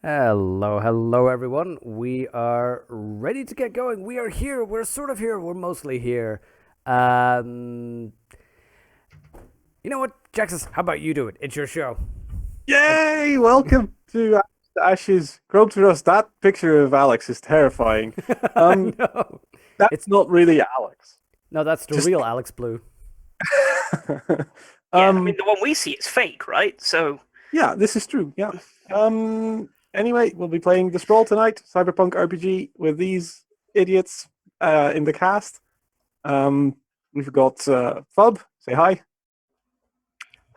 Hello, everyone. We are ready to get going. We are here. We're sort of here. We're mostly here. Um, you know what, Jaxus? How about you do it? It's your show. Yay! Welcome to Ashes. Grow to us. That picture of Alex is terrifying. Um, No, that's it's not really Alex. no. That's the Just real Alex Blue. Yeah, I mean um, the one we see is fake, right? So yeah, this is true. Yeah. Anyway, we'll be playing the Sprawl tonight, Cyberpunk RPG, with these idiots in the cast. We've got Fub. Say hi.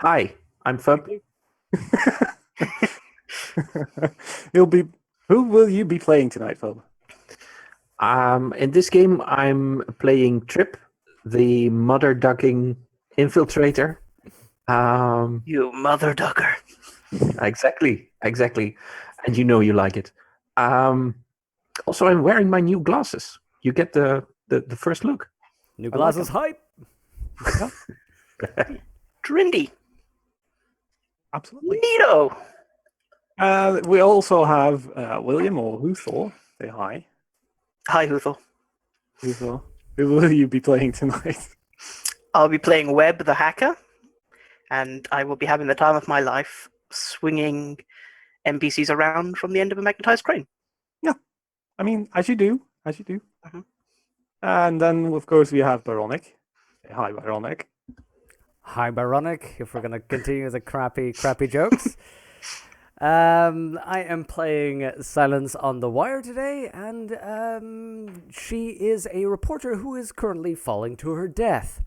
Hi, I'm Thank Fub. you. He'll be. Who will you be playing tonight, Fub? In this game, I'm playing Trip, the mother ducking infiltrator. you mother ducker. Exactly. And you know you like it. Um, Also, I'm wearing my new glasses. You get the first look. New I like glasses him. hype. Drindy. Absolutely. Neato. We also have William or Huthor. Say hi. Hi, Huthel. Huthor. Who will you be playing tonight? I'll be playing Webb the hacker, and I will be having the time of my life swinging NPCs around from the end of a magnetized crane. Yeah, I mean, as you do, as you do. Mhm. And then, of course, we have Baronic. Say hi, Baronic. Hi, Baronic. If we're gonna continue the crappy jokes. I am playing Silence on the Wire today, and she is a reporter who is currently falling to her death.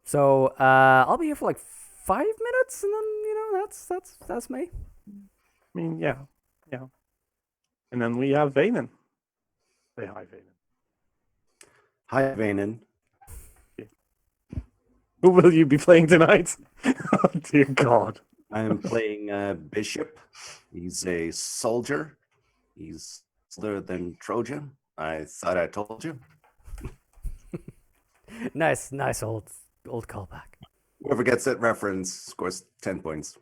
So I'll be here for like 5 minutes, and then that's me. I mean, yeah. And then we have Vanen. Say hi, Vanen. Hi, Vanen. Who will you be playing tonight? Oh, dear God. I am playing Bishop. He's a soldier. He's older than Trojan. I thought I told you. Nice old callback. Whoever gets that reference scores 10 points.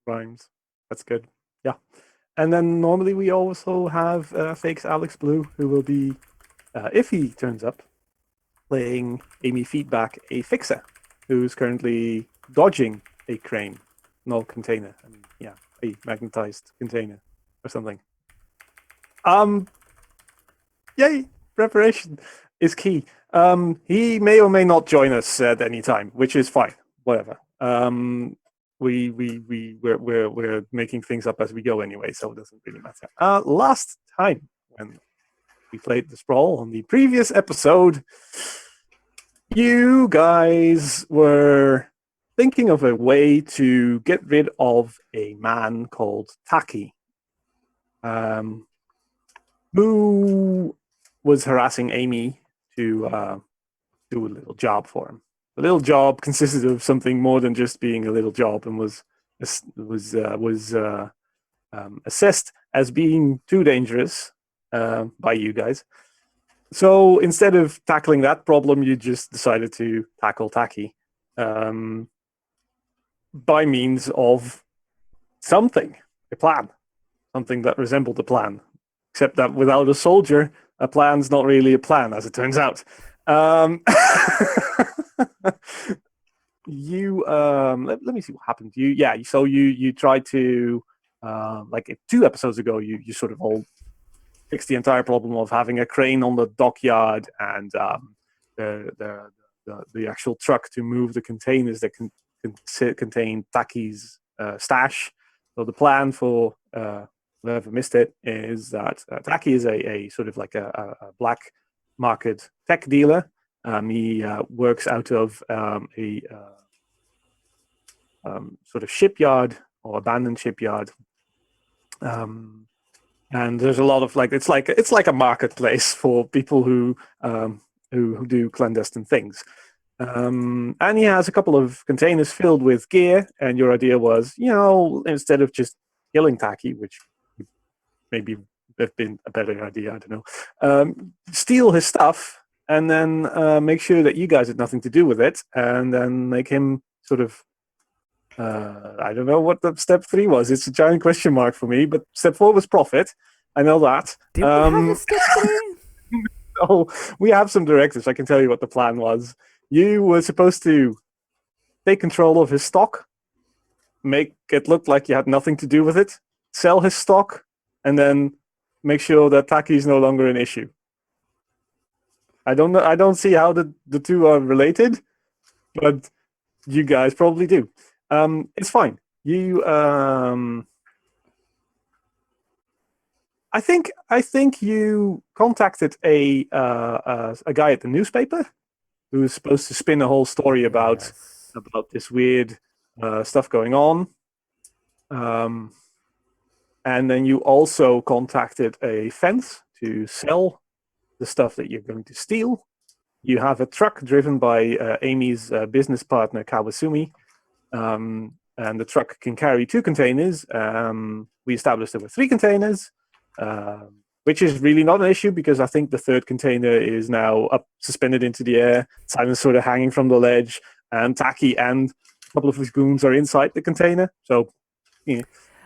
Rhymes. That's good. Yeah. And then normally we also have Fakes Alex Blue, who will be, if he turns up, playing Amy Feedback, a fixer, who's currently dodging a crane, no container. I mean, yeah, a magnetized container or something. Yay! Preparation is key. He may or may not join us at any time, which is fine. Whatever. We're making things up as we go anyway, so it doesn't really matter. Last time when we played the Sprawl on the previous episode, you guys were thinking of a way to get rid of a man called Taki, who was harassing Amy to do a little job for him. The little job consisted of something more than just being a little job, and was assessed as being too dangerous by you guys. So instead of tackling that problem, you just decided to tackle Taki by means of something, a plan, something that resembled a plan, except that without a soldier, a plan's not really a plan, as it turns out. Let me see what happened. You tried to like 2 episodes ago, you sort of all fixed the entire problem of having a crane on the dockyard and the actual truck to move the containers that contain Taki's stash. So the plan for whoever missed it is that Taki is a sort of like a black market tech dealer. He works out of a sort of shipyard or abandoned shipyard. And there's a lot of it's like a marketplace for people who do clandestine things. And he has a couple of containers filled with gear. And your idea was, instead of just killing Taki, which maybe have been a better idea, I don't know, steal his stuff and then make sure that you guys had nothing to do with it, and then make him sort of I don't know what the step 3 was. It's a giant question mark for me. But step 4 was profit. I know that. Did we have a step 3? Oh, we have some directives. I can tell you what the plan was. You were supposed to take control of his stock, make it look like you had nothing to do with it, sell his stock, and then make sure that Taki is no longer an issue. I don't know. I don't see how the two are related, but you guys probably do. It's fine. You I think you contacted a guy at the newspaper who was supposed to spin a whole story about this weird stuff going on. And then you also contacted a fence to sell the stuff that you're going to steal. You have a truck driven by Amy's business partner, Kawasumi. And the truck can carry 2 containers. We established there were 3 containers, which is really not an issue because I think the 3rd container is now up, suspended into the air. Simon's sort of hanging from the ledge, and Taki and a couple of his goons are inside the container. So, yeah.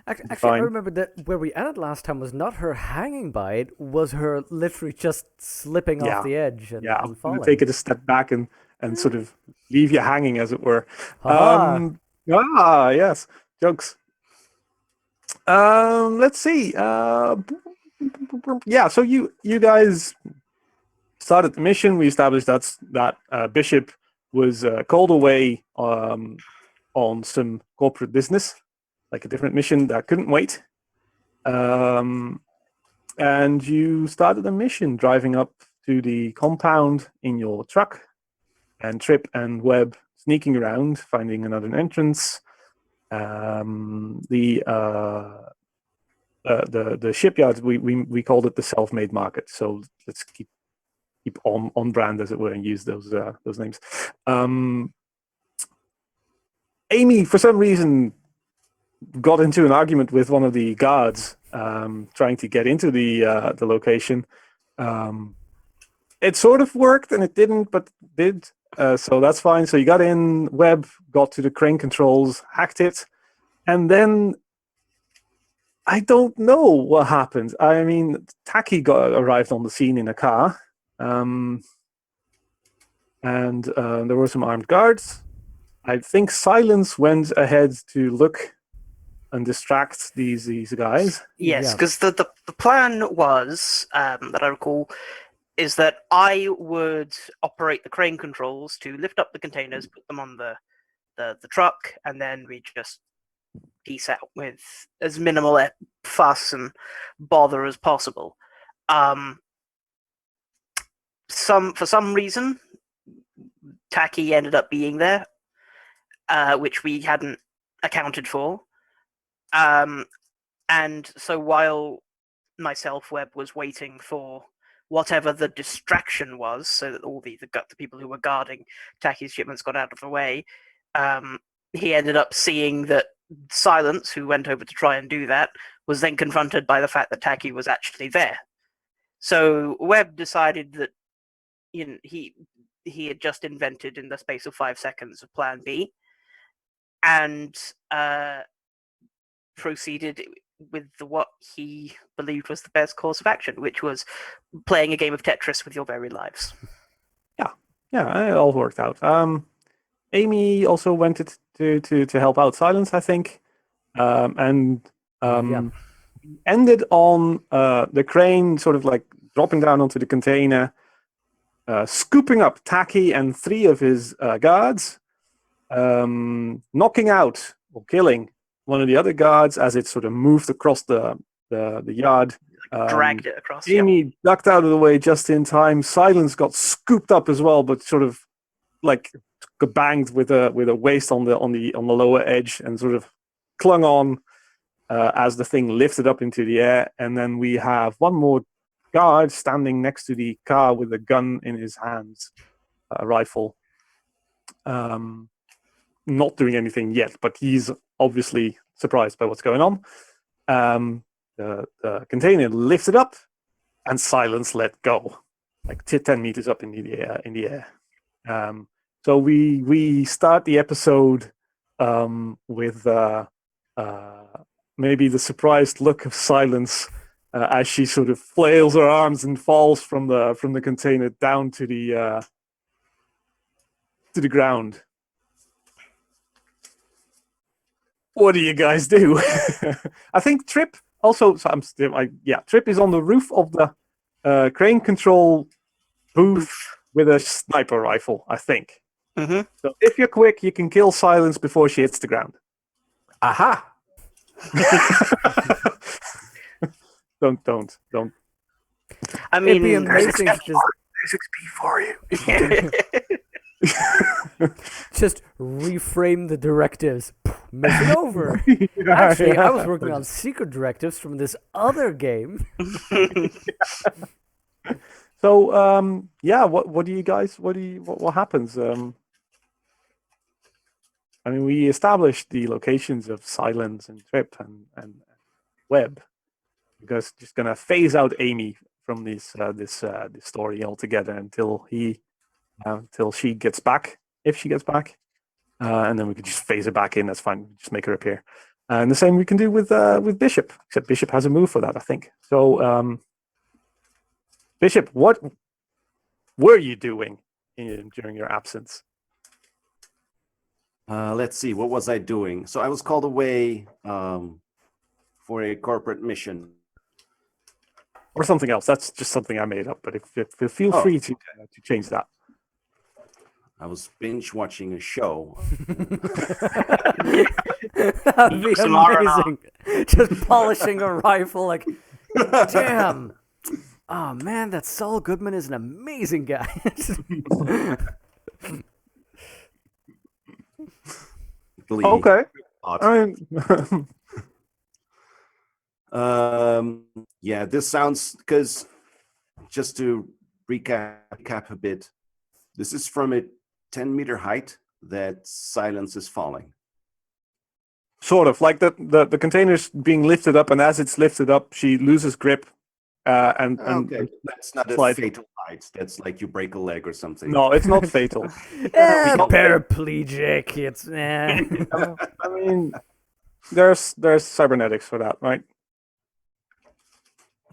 Actually, Fine. I remember that where we ended last time was not her hanging by it, was her literally just slipping off the edge and, I'm and going falling. to take it a step back and sort of leave you hanging, as it were. Haha. Yes, jokes. Let's see. Yeah, so you guys started the mission. We established that Bishop was called away on some corporate business, like a different mission that couldn't wait. And you started the mission driving up to the compound in your truck, and Trip and Webb sneaking around, finding another entrance. The shipyard, we called it the self-made market. So let's keep on brand, as it were, and use those names. Amy, for some reason, got into an argument with one of the guards trying to get into the location. It sort of worked and it didn't, but it did. So that's fine. So you got in, Webb got to the crane controls, hacked it, and then I don't know what happened. I mean, Taki arrived on the scene in a car, and there were some armed guards. I think Silence went ahead to look and distract these guys. Yes, Yeah. because the plan was, that I recall, is that I would operate the crane controls to lift up the containers, put them on the truck, and then we just piece out with as minimal fuss and bother as possible. For some reason, Taki ended up being there, which we hadn't accounted for. And so while myself, Webb, was waiting for whatever the distraction was, so that all the people who were guarding Taki's shipments got out of the way, he ended up seeing that Silence, who went over to try and do that, was then confronted by the fact that Taki was actually there. So Webb decided that he had just invented, in the space of 5 seconds, a plan B, and proceeded with what he believed was the best course of action, which was playing a game of Tetris with your very lives. Yeah, it all worked out. Amy also went to help out Silence, I think, and ended on the crane, sort of like dropping down onto the container, scooping up Taki and 3 of his guards, knocking out or killing one of the other guards as it sort of moved across the yard. Dragged it across. Amy ducked out of the way just in time. Silence got scooped up as well, but sort of like got banged with a waist on the lower edge and sort of clung on as the thing lifted up into the air. And then we have one more guard standing next to the car with a gun in his hands, a rifle. Not doing anything yet, but he's obviously surprised by what's going on. The container lifted up, and Silence let go, like 10 meters up in the air. So we start the episode with maybe the surprised look of Silence as she sort of flails her arms and falls from the container down to the ground. What do you guys do? I think Trip also. So Trip is on the roof of the crane control booth with a sniper rifle, I think. Mm-hmm. So if you're quick, you can kill Silence before she hits the ground. Aha! Don't. I It'd be mean, amazing to just, There's XP for you. just reframe the directives. Mission over. Actually, I was working on secret directives from this other game. So what do you guys what happens? I mean, we established the locations of Silence and Trip and Web. Because just gonna phase out Amy from this story altogether until she gets back, if she gets back, and then we could just phase her back in. That's fine. Just make her appear, and the same we can do with Bishop. Except Bishop has a move for that, I think. So, Bishop, what were you doing during your absence? Let's see, what was I doing? So I was called away for a corporate mission. Or something else. That's just something I made up. But if feel free to change that. I was binge watching a show. That'd be Some R&R. amazing. Just polishing a rifle, like, damn. Oh man, that Saul Goodman is an amazing guy. Okay. Yeah, this sounds, because just to recap a bit, this is from a 10-meter height that Silence is falling. Sort of like the container's being lifted up, and as it's lifted up, she loses grip. And That's not a slide. fatal height. That's like you break a leg or something. No, it's not fatal. Paraplegic. It's I mean, there's cybernetics for that, right?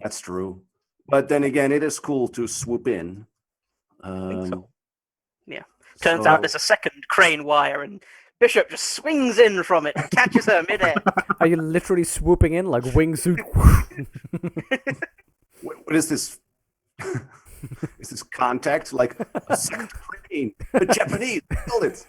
That's true. But then again, it is cool to swoop in. I think so. Turns out there's a second crane wire, and Bishop just swings in from it and catches her midair. Are you literally swooping in like wingsuit? What is this? Is this contact? Like a second crane? The Japanese built it.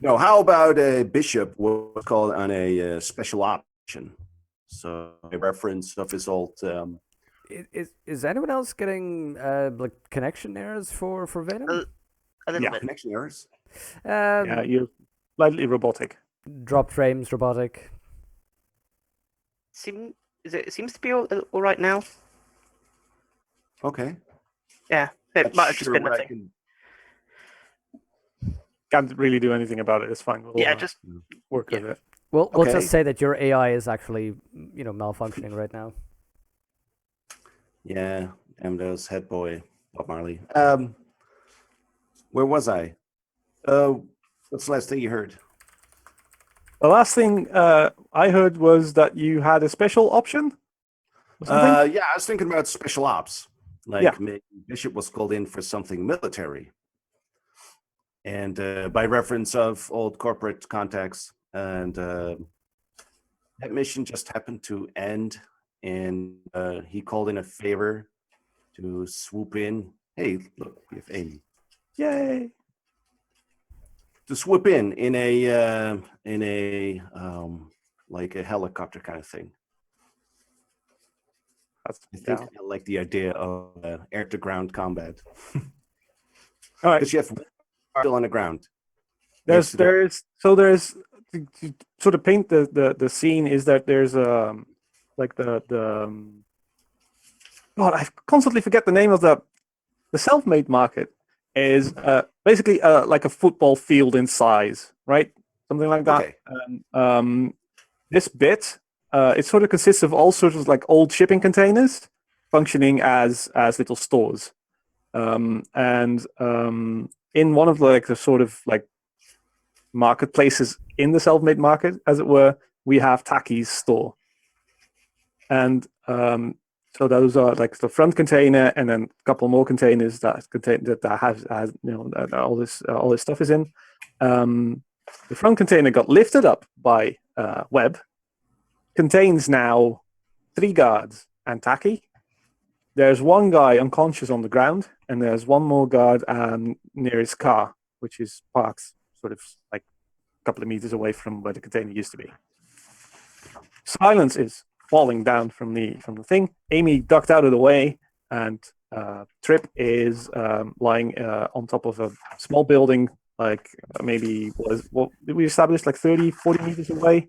No, how about a Bishop was called on a special option? So a reference of his old. Is anyone else getting like connection errors for Venom? A little bit. Connection errors. Yeah, you're slightly robotic. Drop frames, robotic. It seems to be all right now. Okay. Yeah, it Not might have just sure been what a I thing. can- Can't really do anything about it. It's fine. We'll, Just work with it. Well, we'll Okay. just say that your AI is actually, malfunctioning right now. Yeah, damn those head boy Bob Marley. Where was I? What's the last thing you heard? The last thing I heard was that you had a special option. or something? Yeah, I was thinking about special ops. Like Yeah. maybe Bishop was called in for something military. And by reference of old corporate contacts. And that mission just happened to end. And he called in a favor to swoop in. Hey, look, we have Amy. Yay! To swoop in a like a helicopter kind of thing. That's I think I like the idea of air to ground combat. All right. Because you have still on the ground. There's to to sort of paint the scene is that there's like the God, I constantly forget the name of the self-made market is basically like a football field in size, right? Something like that. Okay. This bit it sort of consists of all sorts of like old shipping containers functioning as little stores. and in one of the sort of like marketplaces in the self-made market, as it were, we have Taki's store, and so those are like the front container, and then a couple more containers that contain that has that all this stuff is in. The front container got lifted up by Webb. Contains now 3 guards and Taki. There's one guy unconscious on the ground, and there's one more guard near his car, which is parked sort of like a couple of meters away from where the container used to be. Silence is falling down from the thing. Amy ducked out of the way, and Trip is lying on top of a small building, like maybe what did we establish, like 30-40 meters away,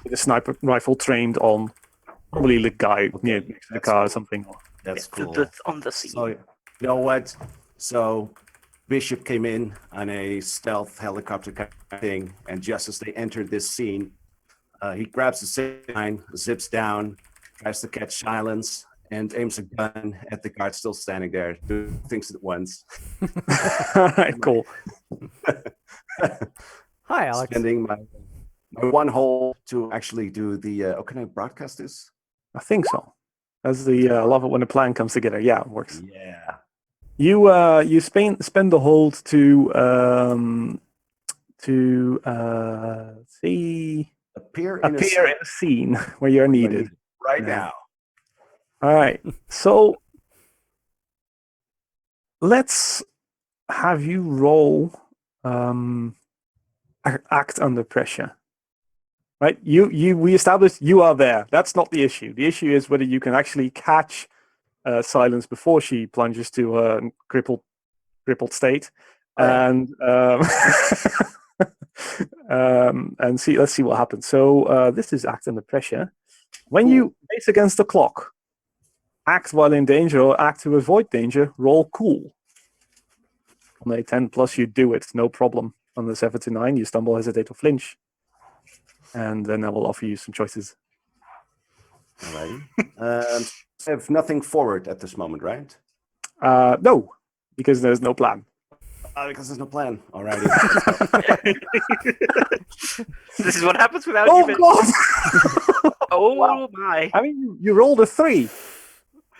with a sniper rifle trained on probably the guy near next to the car or something. That's cool. On the scene. So, you know what? So Bishop came in on a stealth helicopter kind of thing, and just as they entered this scene, he grabs the sign, zips down, tries to catch Silence, and aims a gun at the guard still standing there, doing things at once. Cool. Hi, Alex. Spending my one hole to actually do the. Oh, can I broadcast this? I think so. That's the love it when a plan comes together. Yeah, it works. Yeah. You spend the hold to see Appear in a scene where you're needed right Yeah. now. All right. So let's have you roll act under pressure. Right? We established you are there. That's not the issue. The issue is whether you can actually catch Silence before she plunges to a crippled state. And and let's see what happens. So this is act under pressure. When you race against the clock, act while in danger or act to avoid danger, roll cool. On a 10 plus, you do it, no problem. On the 7 to 9, you stumble, hesitate, or flinch. And then I will offer you some choices. Alrighty. I have nothing forward at this moment, right? No, because there's no plan. Because there's no plan. Alrighty. This is what happens without Oh, you. God! Oh Wow. my! I mean, you rolled a 3.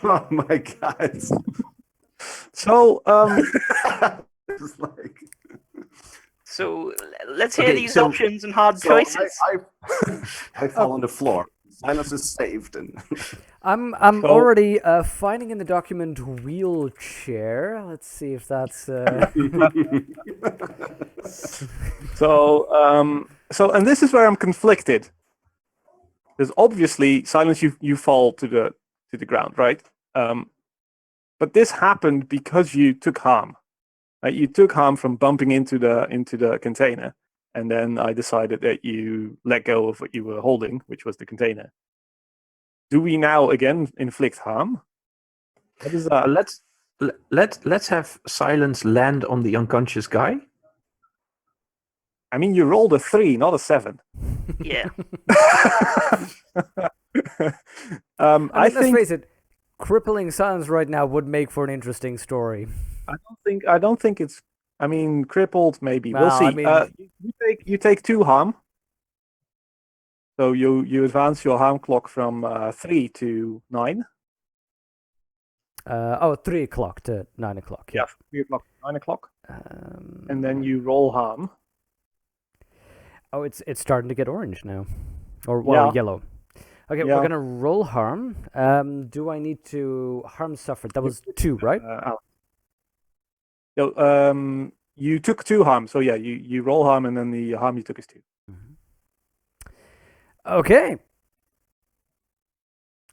Oh my God. So, It's like... So let's hear Okay, these so- options and hard So choices. I fall on the floor. Silence is saved. And I'm So- already finding in the document wheelchair. Let's see if that's. and this is where I'm conflicted. Because obviously, Silence, you fall to the ground, right? But this happened because you took harm. Right? You took harm from bumping into the container, and then I decided that you let go of what you were holding, which was the container. Do we now again inflict harm? What is that? Let's have Silence land on the unconscious guy. I mean, you rolled a 3, not a 7. Yeah. I mean, I let's think face it, crippling Silence right now would make for an interesting story. I don't think it's. I mean, crippled maybe. We'll Well, see. I mean- You take 2 harm. So you advance your harm clock from 3 to 9. 3 o'clock to 9 o'clock. Yeah, 3 o'clock, 9 o'clock, Um, and then you roll harm. Oh, it's starting to get orange now, or well, Yeah. yellow. Okay, Yeah. we're gonna roll harm. Do I need to harm suffered? That was 2, right? You took 2 harm, so yeah, you roll harm, and then the harm you took is 2. Okay.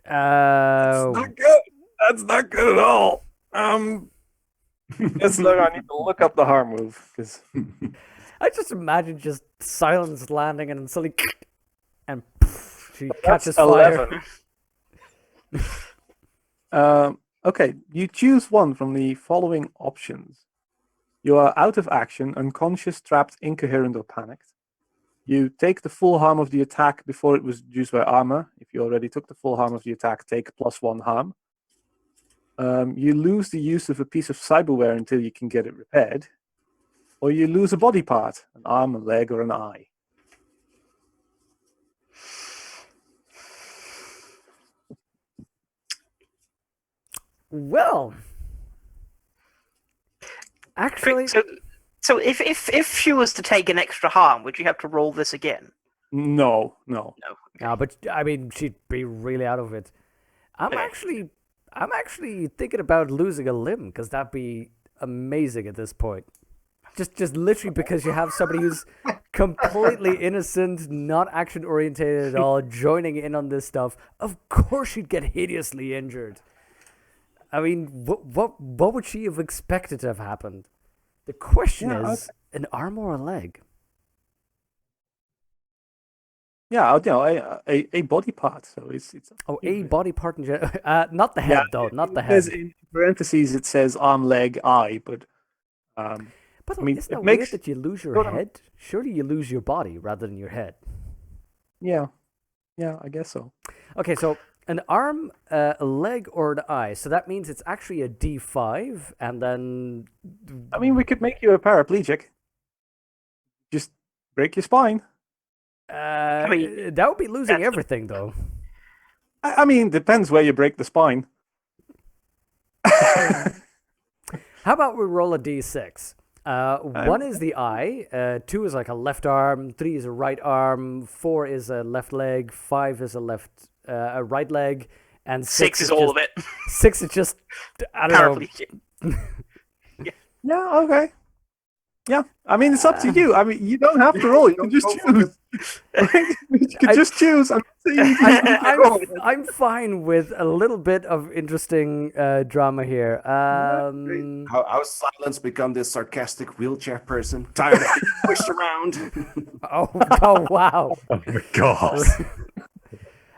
Not good. That's not good at all. Yes, look, I need to look up the harm move because I just imagine just Silence landing and then suddenly, and poof, she catches fire. 11. Okay, you choose one from the following options. You are out of action, unconscious, trapped, incoherent, or panicked. You take the full harm of the attack before it was reduced by armor. If you already took the full harm of the attack, take +1 harm. you lose the use of a piece of cyberware until you can get it repaired, or you lose a body part, an arm, a leg, or an eye. Well, actually, So if she was to take an extra harm, would you have to roll this again? No. No. no, but I mean, she'd be really out of it. I'm Okay. actually thinking about losing a limb because that'd be amazing at this point. Just literally because you have somebody who's completely innocent, not action orientated at all, joining in on this stuff. Of course, she'd get hideously injured. I mean, what would she have expected to have happened? The question Yeah, is, an arm or a leg? Yeah, a body part. So it's Oh, a body part in general. Not the head, Yeah, though. Not the it says head. in parentheses it says arm, leg, eye, but By the I way, mean, isn't it that makes weird that you lose your sort of- head? Surely you lose your body rather than your head. yeah, I guess so. Okay, so an arm, a leg, or an eye. So that means it's actually a D5, and then. I mean, we could make you a paraplegic. Just break your spine. mean, that would be losing that's the- everything, though. I mean, depends where you break the spine. How about we roll a D6? One is the eye, 2 is like a left arm, 3 is a right arm, 4 is a left leg, 5 is a right leg, and 6 is all just, of it. 6 is just, I don't know. Paraplegic. Yeah, okay. Yeah, I mean, it's up to you. I mean, you don't have to roll. You can just choose. You can just choose. I'm saying you can roll. I'm fine with a little bit of interesting drama here. How Silence become this sarcastic wheelchair person? Tired of being pushed around? Oh, wow. Oh my god.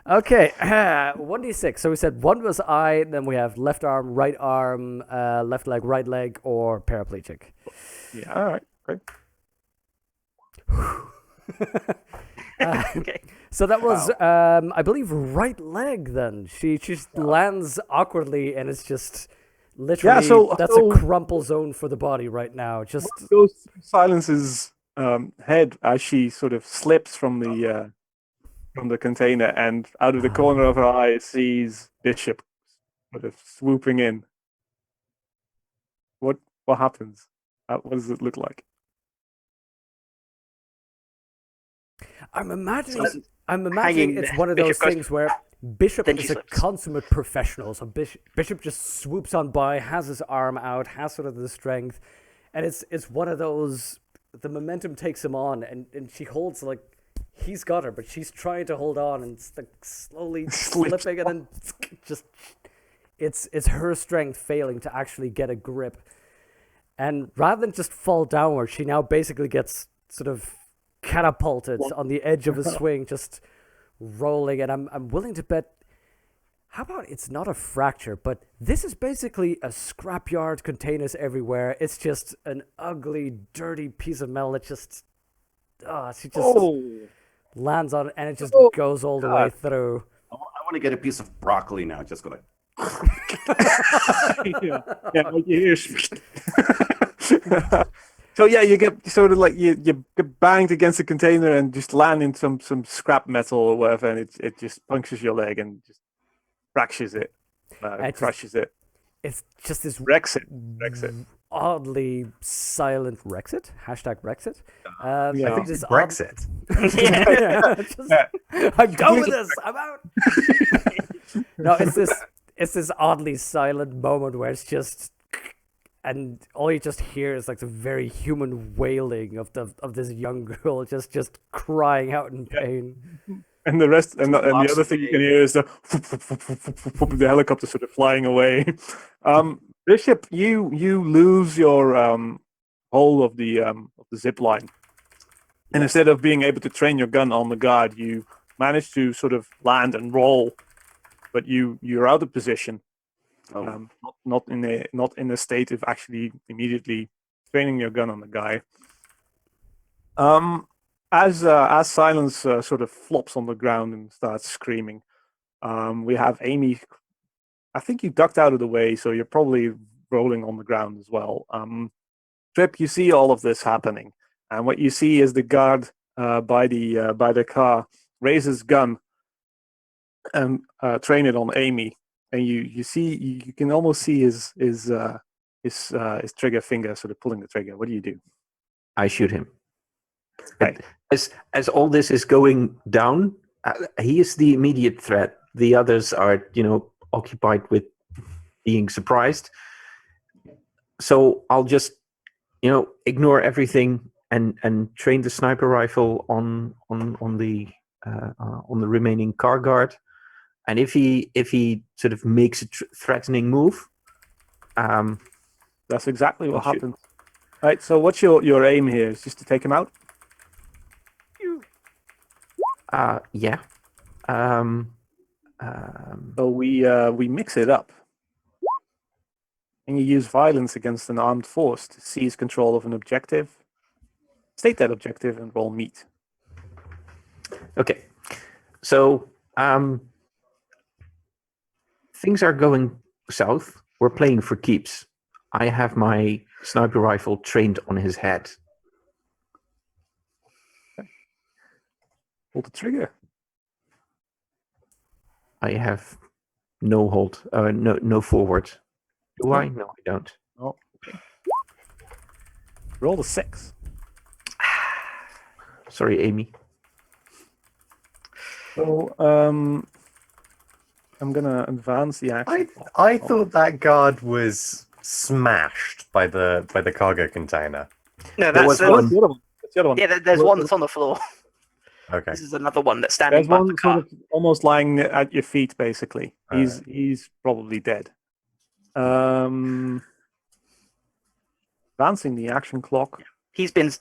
Okay, 1d6. So we said 1 was eye, then we have left arm, left leg, right leg, or paraplegic. Yeah, all right, great. Okay. So that was, I believe, right leg. Then she just lands awkwardly, and it's just literally that's a crumple zone for the body right now. Just Goes through Silence's head as she sort of slips from the container, and out of the corner of her eye sees Bishop sort of swooping in. What happens? What does it look like? I'm imagining hanging it's one of those Bishop goes- things where Bishop Then she is a slips. consummate professional. So Bishop just swoops on by, has his arm out, has sort of the strength, and it's one of those. The momentum takes him on, and she holds like he's got her, but she's trying to hold on and it's like slowly Slips slipping, and then just it's her strength failing to actually get a grip. And rather than just fall downward, she now basically gets sort of catapulted on the edge of a swing, just rolling. And I'm willing to bet. How about it's not a fracture, but this is basically a scrapyard, containers everywhere. It's just an ugly, dirty piece of metal that just, she just lands on it, and it just goes all the way through. I want to get a piece of broccoli now. Just go like. Yeah, like you hear. So yeah, you get sort of like you get banged against a container and just land in some scrap metal or whatever, and it just punctures your leg and just fractures it, crushes it, It's just this wrecks it. oddly silent Rexit. #Rexit. Yeah. I think this Brexit. I'm done with this. I'm out. No, it's this oddly silent moment where it's just, and all you just hear is like the very human wailing of this young girl just crying out in pain. And the rest, and the other thing you can hear is the helicopter sort of flying away. Bishop, you lose your hold of the zip line, and instead of being able to train your gun on the guard, you manage to sort of land and roll, but you're out of position. Oh. Not in a state of actually immediately training your gun on the guy. As Silence sort of flops on the ground and starts screaming, we have Amy I think you ducked out of the way, so you're probably rolling on the ground as well. Trip, you see all of this happening, and what you see is the guard by the car raise his gun and train it on Amy, and you can almost see his trigger finger sort of pulling the trigger. What do you do? I shoot him. Okay. As all this is going down, he is the immediate threat. The others are, occupied with being surprised. So I'll just, ignore everything and train the sniper rifle on the remaining car guard. And if he sort of makes a threatening move, that's exactly what I'll shoot. happens. All right. So what's your aim here? Is just to take him out? Yeah. So we mix it up, and you use violence against an armed force to seize control of an objective. State that objective and roll meat. Okay. So things are going south. We're playing for keeps. I have my sniper rifle trained on his head. Pull the trigger. I have no hold, no forward. Do I? No, I don't. Oh, okay. Roll the 6. Sorry, Amy. So I'm gonna advance the action. I thought that guard was smashed by the cargo container. No, There was that's one. the other one. That's the other one. yeah. There's one that's on the floor. Okay. This is another one that's standing There's by the one car. sort of almost lying at your feet, basically. Alright. He's probably dead. Advancing the action clock. He's been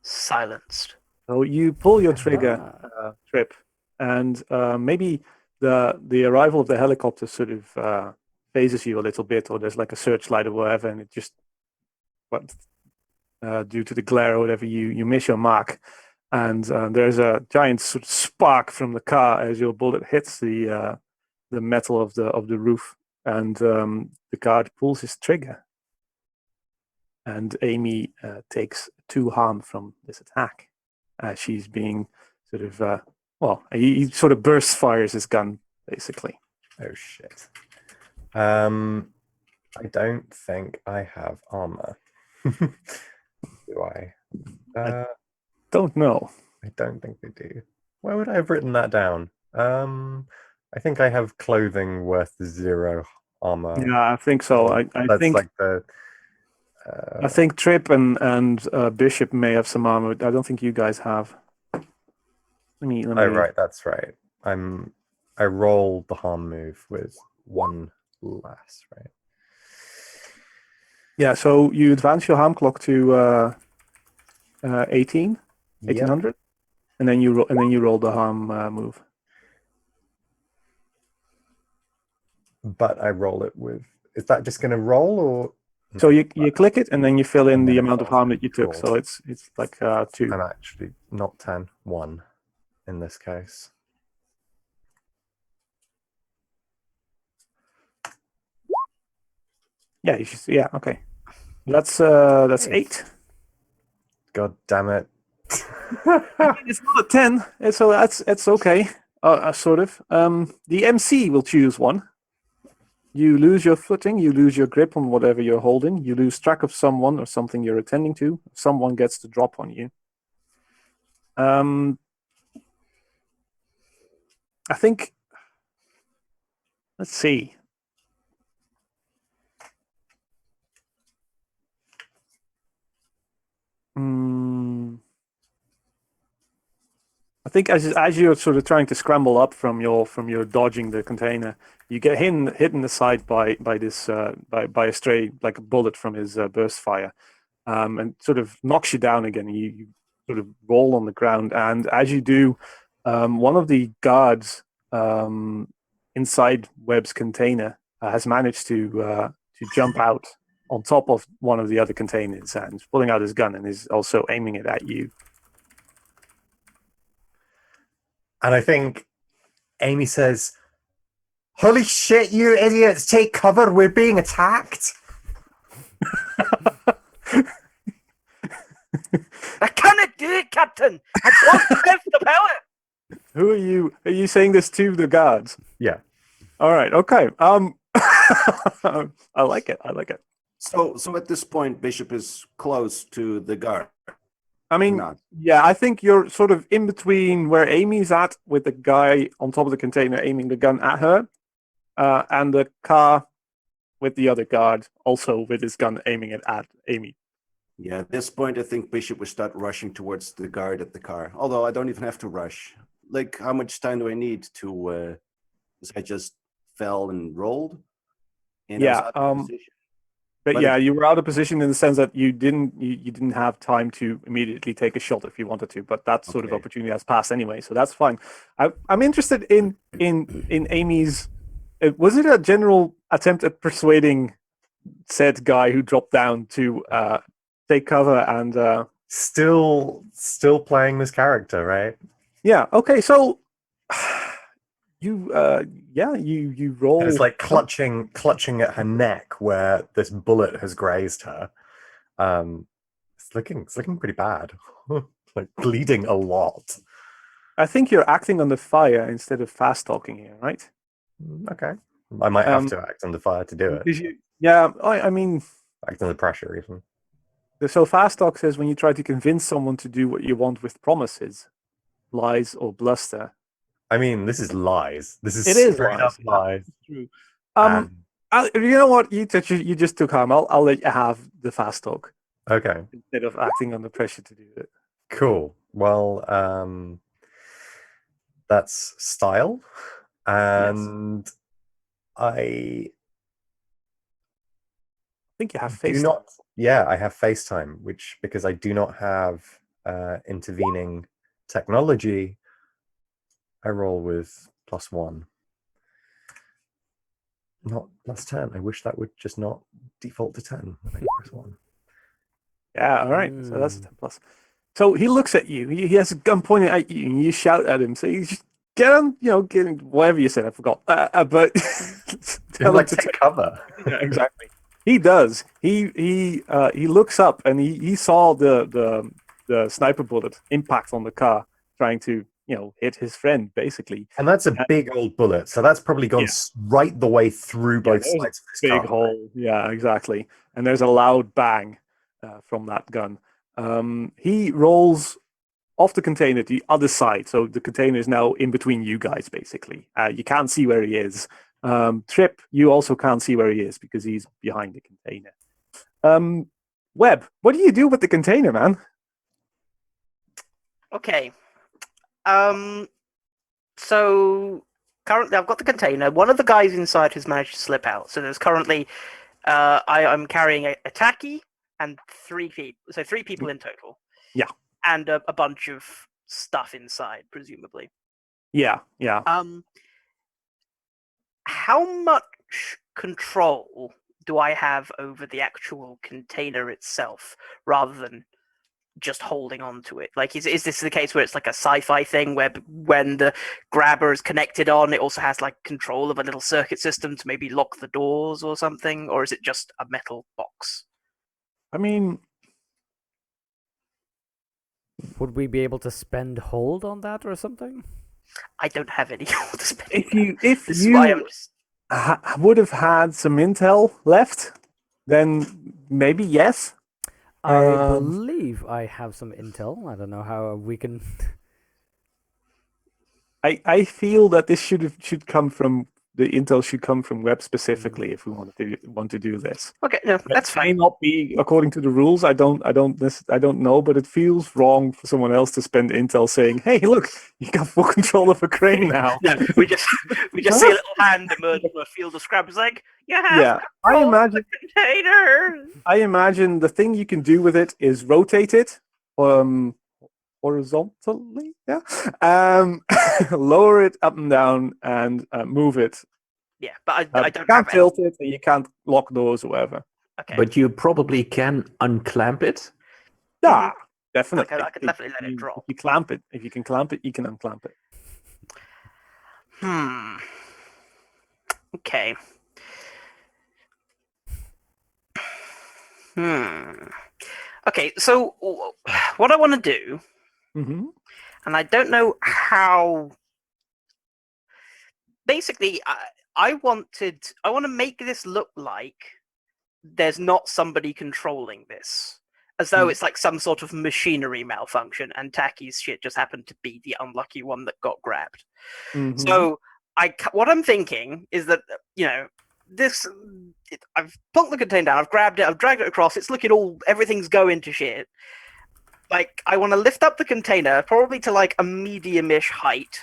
silenced. So you pull your trigger, Trip, and maybe the arrival of the helicopter sort of phases you a little bit, or there's like a searchlight or whatever, and it just, due to the glare or whatever, you miss your mark. And there's a giant sort of spark from the car as your bullet hits the metal of the roof, and the guard pulls his trigger. And Amy takes 2 harm from this attack. She's being sort of he sort of burst fires his gun basically. Oh shit. I don't think I have armor. Do I? Don't know. I don't think they do. Why would I have written that down? I think I have clothing worth 0 armor. Yeah, I think so. I That's think like the. I think Trip and Bishop may have some armor. I don't think you guys have. Let me. Oh right, that's right. I roll the harm move with 1 less, right? Yeah, so you advance your harm clock to 18, 1800, and then you roll the harm move. But I roll it with. Is that just going to roll, or So you click it, and then you fill in And the then amount of harm that you took. cool. So it's like 2. I'm actually not 10, 1 in this case. Yeah, you should. Yeah, okay. That's 8. God damn it! It's not a 10, so it's okay. Sort of. The MC will choose one. You lose your footing, you lose your grip on whatever you're holding, you lose track of someone or something you're attending to, someone gets the drop on you. I think, let's see. I think as you're sort of trying to scramble up from your dodging the container, you get hit in the side by a stray, like a bullet from his burst fire, and sort of knocks you down again. You sort of roll on the ground, and as you do, one of the guards inside Webb's container has managed to jump out on top of one of the other containers and is pulling out his gun and is also aiming it at you. And I think Amy says, Holy shit, you idiots! Take cover, we're being attacked! I cannot do it, Captain! I don't have the power! Who are you? Are you saying this to the guards? Yeah. All right. Okay. I like it. I like it. So at this point, Bishop is close to the guard. I mean, Not. yeah, I think you're sort of in between where Amy's at, with the guy on top of the container aiming the gun at her, and the car with the other guard also with his gun aiming it at Amy. Yeah, at this point, I think Bishop will start rushing towards the guard at the car. Although I don't even have to rush. Like, how much time do I need to? Because I just fell and rolled. And I was Yeah. out of position. But But yeah, it- you were out of position in the sense that you didn't have time to immediately take a shot if you wanted to. But that sort of Okay. opportunity has passed anyway, so that's fine. I'm interested in Amy's. Was it a general attempt at persuading said guy who dropped down to take cover and? Still playing this character, right? Yeah. Okay. So you you roll. And it's like clutching at her neck where this bullet has grazed her. It's looking pretty bad. Like bleeding a lot. I think you're acting under fire instead of fast talking here, right? Okay. I might have Um, to act under fire to do it. Because yeah, I mean, Act under pressure even. so fast talk says when you try to convince someone to do what you want with promises, lies, or bluster. I mean, this is lies. This is It is straight up lies. lies. True. And- You know what? You just took harm. I'll let you have the fast talk okay. instead of acting under pressure to do it. Cool. Well, that's style. And I think you have do face. not. Yeah, I have FaceTime, which because I do not have intervening technology, I roll with +1. Not +10. I wish that would just not default to 10. I think +1. Yeah. All right. So that's a 10 plus. So he looks at you. He has a gun pointed at you, and you shout at him. So you just get him. Get him, whatever you said. I forgot. But tell him Like to take cover. Yeah, exactly. He does. He looks up and he saw the sniper bullet impact on the car, trying to hit his friend basically. And that's a big old bullet, so that's probably gone right the way through both there's sides of this Big car. hole. Yeah, exactly. And there's a loud bang from that gun. He rolls off the container to the other side, so the container is now in between you guys basically. You can't see where he is. Trip, you also can't see where he is because he's behind the container. Webb, what do you do with the container, man? Okay. So currently I've got the container. One of the guys inside has managed to slip out. So there's currently I'm carrying a Taki and 3 people. So 3 people in total. Yeah. And a bunch of stuff inside, presumably. Yeah. How much control do I have over the actual container itself rather than just holding on to it? Like, is this the case where it's like a sci-fi thing where when the grabber is connected on, it also has like control of a little circuit system to maybe lock the doors or something? Or is it just a metal box? I mean, Would we be able to spend hold on that or something? I don't have any to spend. if This is why you I'm just... would have had some intel left, then maybe yes. I Um, believe I have some intel. I don't know how we can. I feel that this should come from the intel should come from Web specifically if we want to do this. Okay, no, that's It may fine. not be according to the rules. I don't know, but it feels wrong for someone else to spend intel saying, "Hey, look, you got full control of a crane now." Yeah, we just see a little hand emerge from a field of scrap. It's like, you have Yeah, I control of imagine. the container. I imagine the thing you can do with it is rotate it, horizontally, lower it up and down, and move it. Yeah, but I You don't can't have tilt it, and you can't lock doors or whatever. Okay. But you probably can unclamp it. Yeah, definitely. I could definitely let it drop. If you clamp it, if you can clamp it, you can unclamp it. Okay. Okay, so what I want to do, Mm-hmm. and I don't know how. Basically, I want to make this look like there's not somebody controlling this, as though it's like some sort of machinery malfunction, and Taki's shit just happened to be the unlucky one that got grabbed. Mm-hmm. So what I'm thinking is that I've plunked the container down, I've grabbed it, I've dragged it across. It's looking everything's going to shit. Like, I want to lift up the container, probably to like a medium-ish height,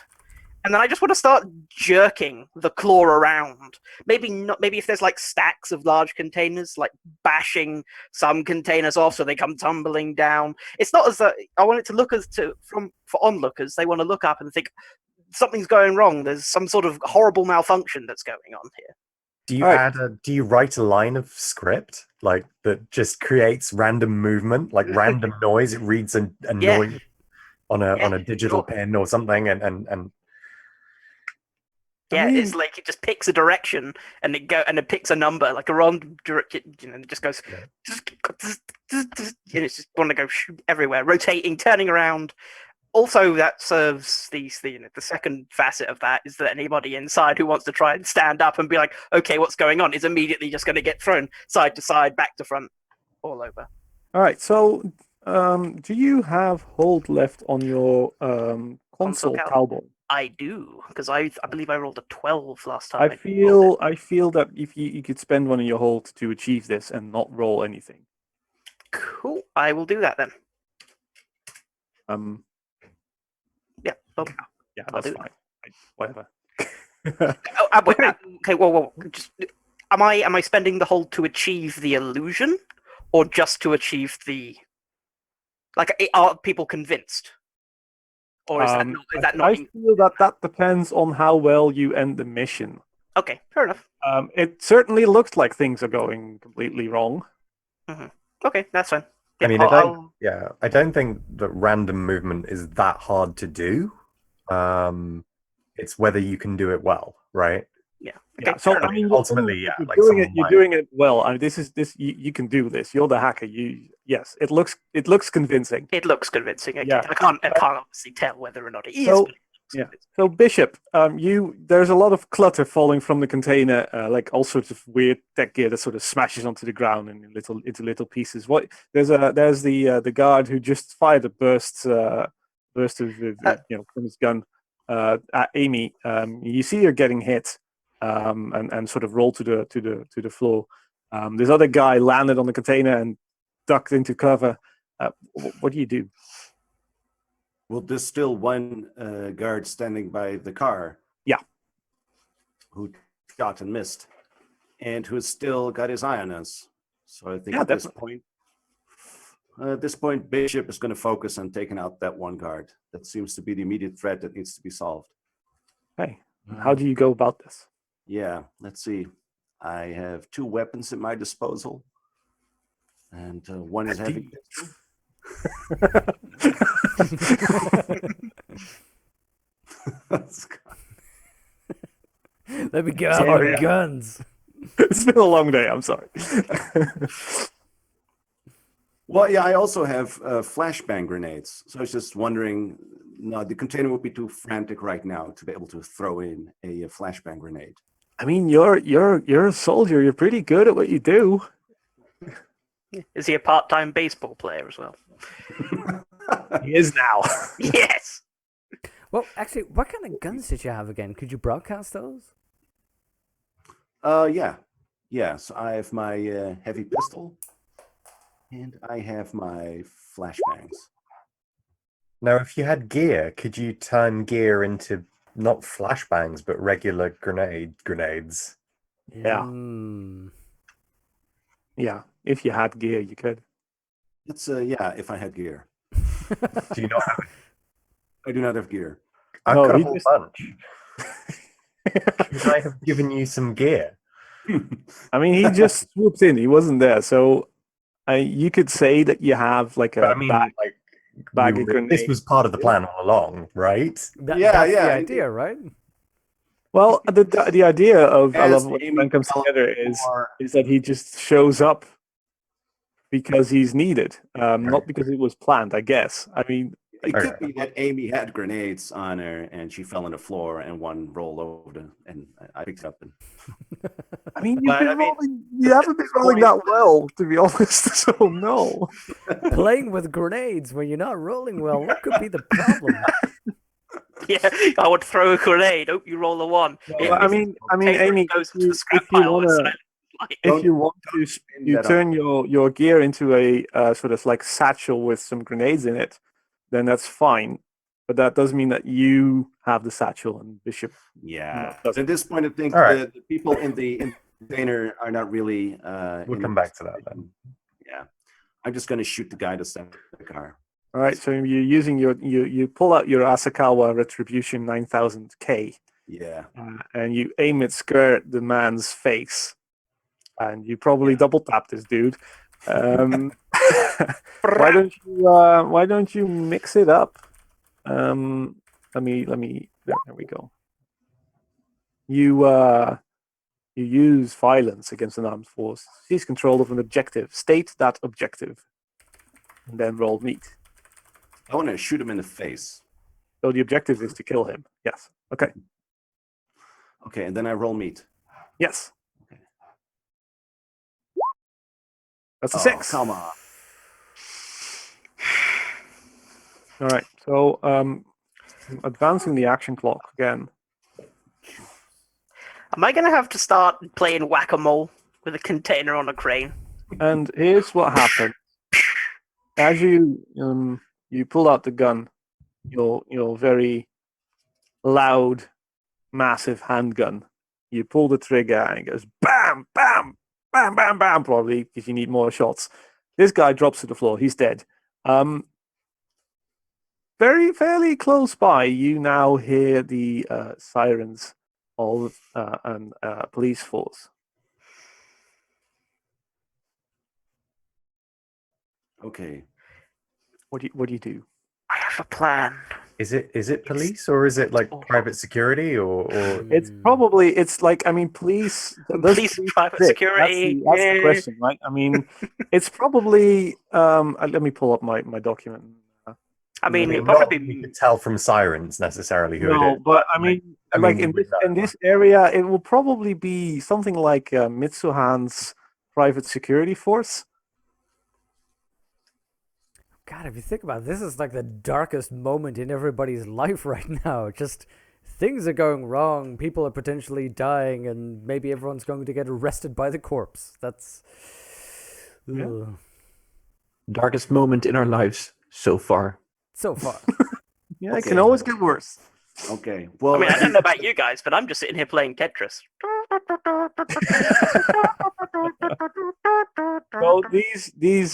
and then I just want to start jerking the claw around. Maybe not. Maybe if there's like stacks of large containers, like bashing some containers off so they come tumbling down. It's not as though I want it to look for onlookers. They want to look up and think something's going wrong. There's some sort of horrible malfunction that's going on here. Do you write a line of script like that just creates random movement, like random noise? It reads a noise on a digital pen or something, and yeah, it's like it just picks a direction and it picks a number, like a random direction, and it just goes. And it's just want to go everywhere, rotating, turning around. Also, that serves the second facet of that is that anybody inside who wants to try and stand up and be like, okay, what's going on, is immediately just going to get thrown side to side, back to front, all over. All right. So, do you have hold left on your console cowboy? I do, because I believe I rolled a 12 last time. I feel that if you could spend one of your hold to achieve this and not roll anything. Cool. I will do that then. Yeah. Okay. Yeah, that's fine. Whatever. Okay. Whoa. Just, am I spending the hold to achieve the illusion, or just to achieve the? Like, are people convinced? Or is that not? I feel that depends on how well you end the mission. Okay, fair enough. It certainly looks like things are going completely wrong. Mm-hmm. Okay, that's fine. Yeah, I mean, I don't think that random movement is that hard to do. It's whether you can do it well, right? Yeah. Okay, yeah. So I mean, ultimately, you're doing it well. I mean, you can do this. You're the hacker. Yes, it looks convincing. It looks convincing. Okay. Yeah. I can't obviously tell whether or not it is. So Bishop, there's a lot of clutter falling from the container, like all sorts of weird tech gear that sort of smashes onto the ground into little pieces. There's the guard who just fired a burst from his gun at Amy. You see her getting hit, and sort of roll to the floor. This other guy landed on the container and ducked into cover. What do you do? Well, there's still one guard standing by the car. Yeah. Who shot and missed, and who's still got his eye on us. So I think at this point, Bishop is going to focus on taking out that one guard. That seems to be the immediate threat that needs to be solved. Hey, how do you go about this? Yeah, let's see. I have 2 weapons at my disposal, and one is heavy pistol. Let me get out my guns. It's been a long day. I'm sorry. Well, yeah, I also have flashbang grenades. So I was just wondering, no, the container would be too frantic right now to be able to throw in a flashbang grenade. I mean, you're a soldier. You're pretty good at what you do. Is he a part-time baseball player as well? He is now. Yes. Well, actually, what kind of guns did you have again? Could you broadcast those? Yeah. So I have my heavy pistol, and I have my flashbangs. Now, if you had gear, could you turn gear into not flashbangs but regular grenades? Yeah. Yeah. If you had gear, you could. It's if I had gear. Do you not have it? I do not have gear. I've got a whole bunch. Could I have given you some gear? I mean, he just swooped in. He wasn't there, so you could say that you have like a bag of grenades. This was part of the plan all along, right? That's the idea, right? Well, the idea of I As love when Amy plan comes developed together more- is that he just shows up because he's needed, not because it was planned. I guess. I mean, It Okay. could be that Amy had grenades on her and she fell on the floor and one rolled over and I picked it up and But, I mean, you haven't been rolling that well, to be honest. So no. Playing with grenades when you're not rolling well, what could be the problem? yeah, I would throw a grenade. Hope you roll a 1. Well, I mean, Container Amy, goes if into you, the scrap if you pile. wanna, Like, if you want to, spin you that up. turn your gear into a sort of like satchel with some grenades in it, then that's fine. But that does mean that you have the satchel and Bishop. Yeah. doesn't. At this point, I think All right. the people in the container are not really. We'll in come a back to that then. position. Yeah. I'm just going to shoot the guy to step in the car. All right, so you're using you pull out your Asakawa Retribution 9000K Yeah. and you aim it square at the man's face, and you probably double tap this dude. Why don't you mix it up? Let me there we go. You use violence against an armed force. Seize control of an objective. State that objective, and then roll meat. I want to shoot him in the face. So the objective is to kill him. Yes. Okay. Okay, and then I roll meat. Yes. Okay. That's a Oh, 6. come on. All right. So advancing the action clock again. am I going to have to start playing whack-a-mole with a container on a crane? And here's what happened. As you pull out the gun, your very loud, massive handgun. You pull the trigger and it goes bam, bam, bam, bam, bam. Probably because you need more shots. This guy drops to the floor. He's dead. Fairly close by, you now hear the sirens of an police force. Okay. What do you do? I have a plan. Is it police or is it like private security or It's like, I mean, police. does Police, police private exist? security, That's the yeah. question, right? I mean, it's probably. Let me pull up my document. I mean, I it'd mean, not probably that you be... could tell from sirens necessarily who it No, is. but I mean, I like mean, in this area, it will probably be something like Mitsuhan's private security force. God, if you think about it, this is like the darkest moment in everybody's life right now. Just things are going wrong, people are potentially dying, and maybe everyone's going to get arrested by the corpse. That's... Yeah. Ugh. Darkest moment in our lives so far. So far. Yeah, it Okay. can always get worse. Okay. Well, I mean, I don't know about you guys, but I'm just sitting here playing Tetris. Well, these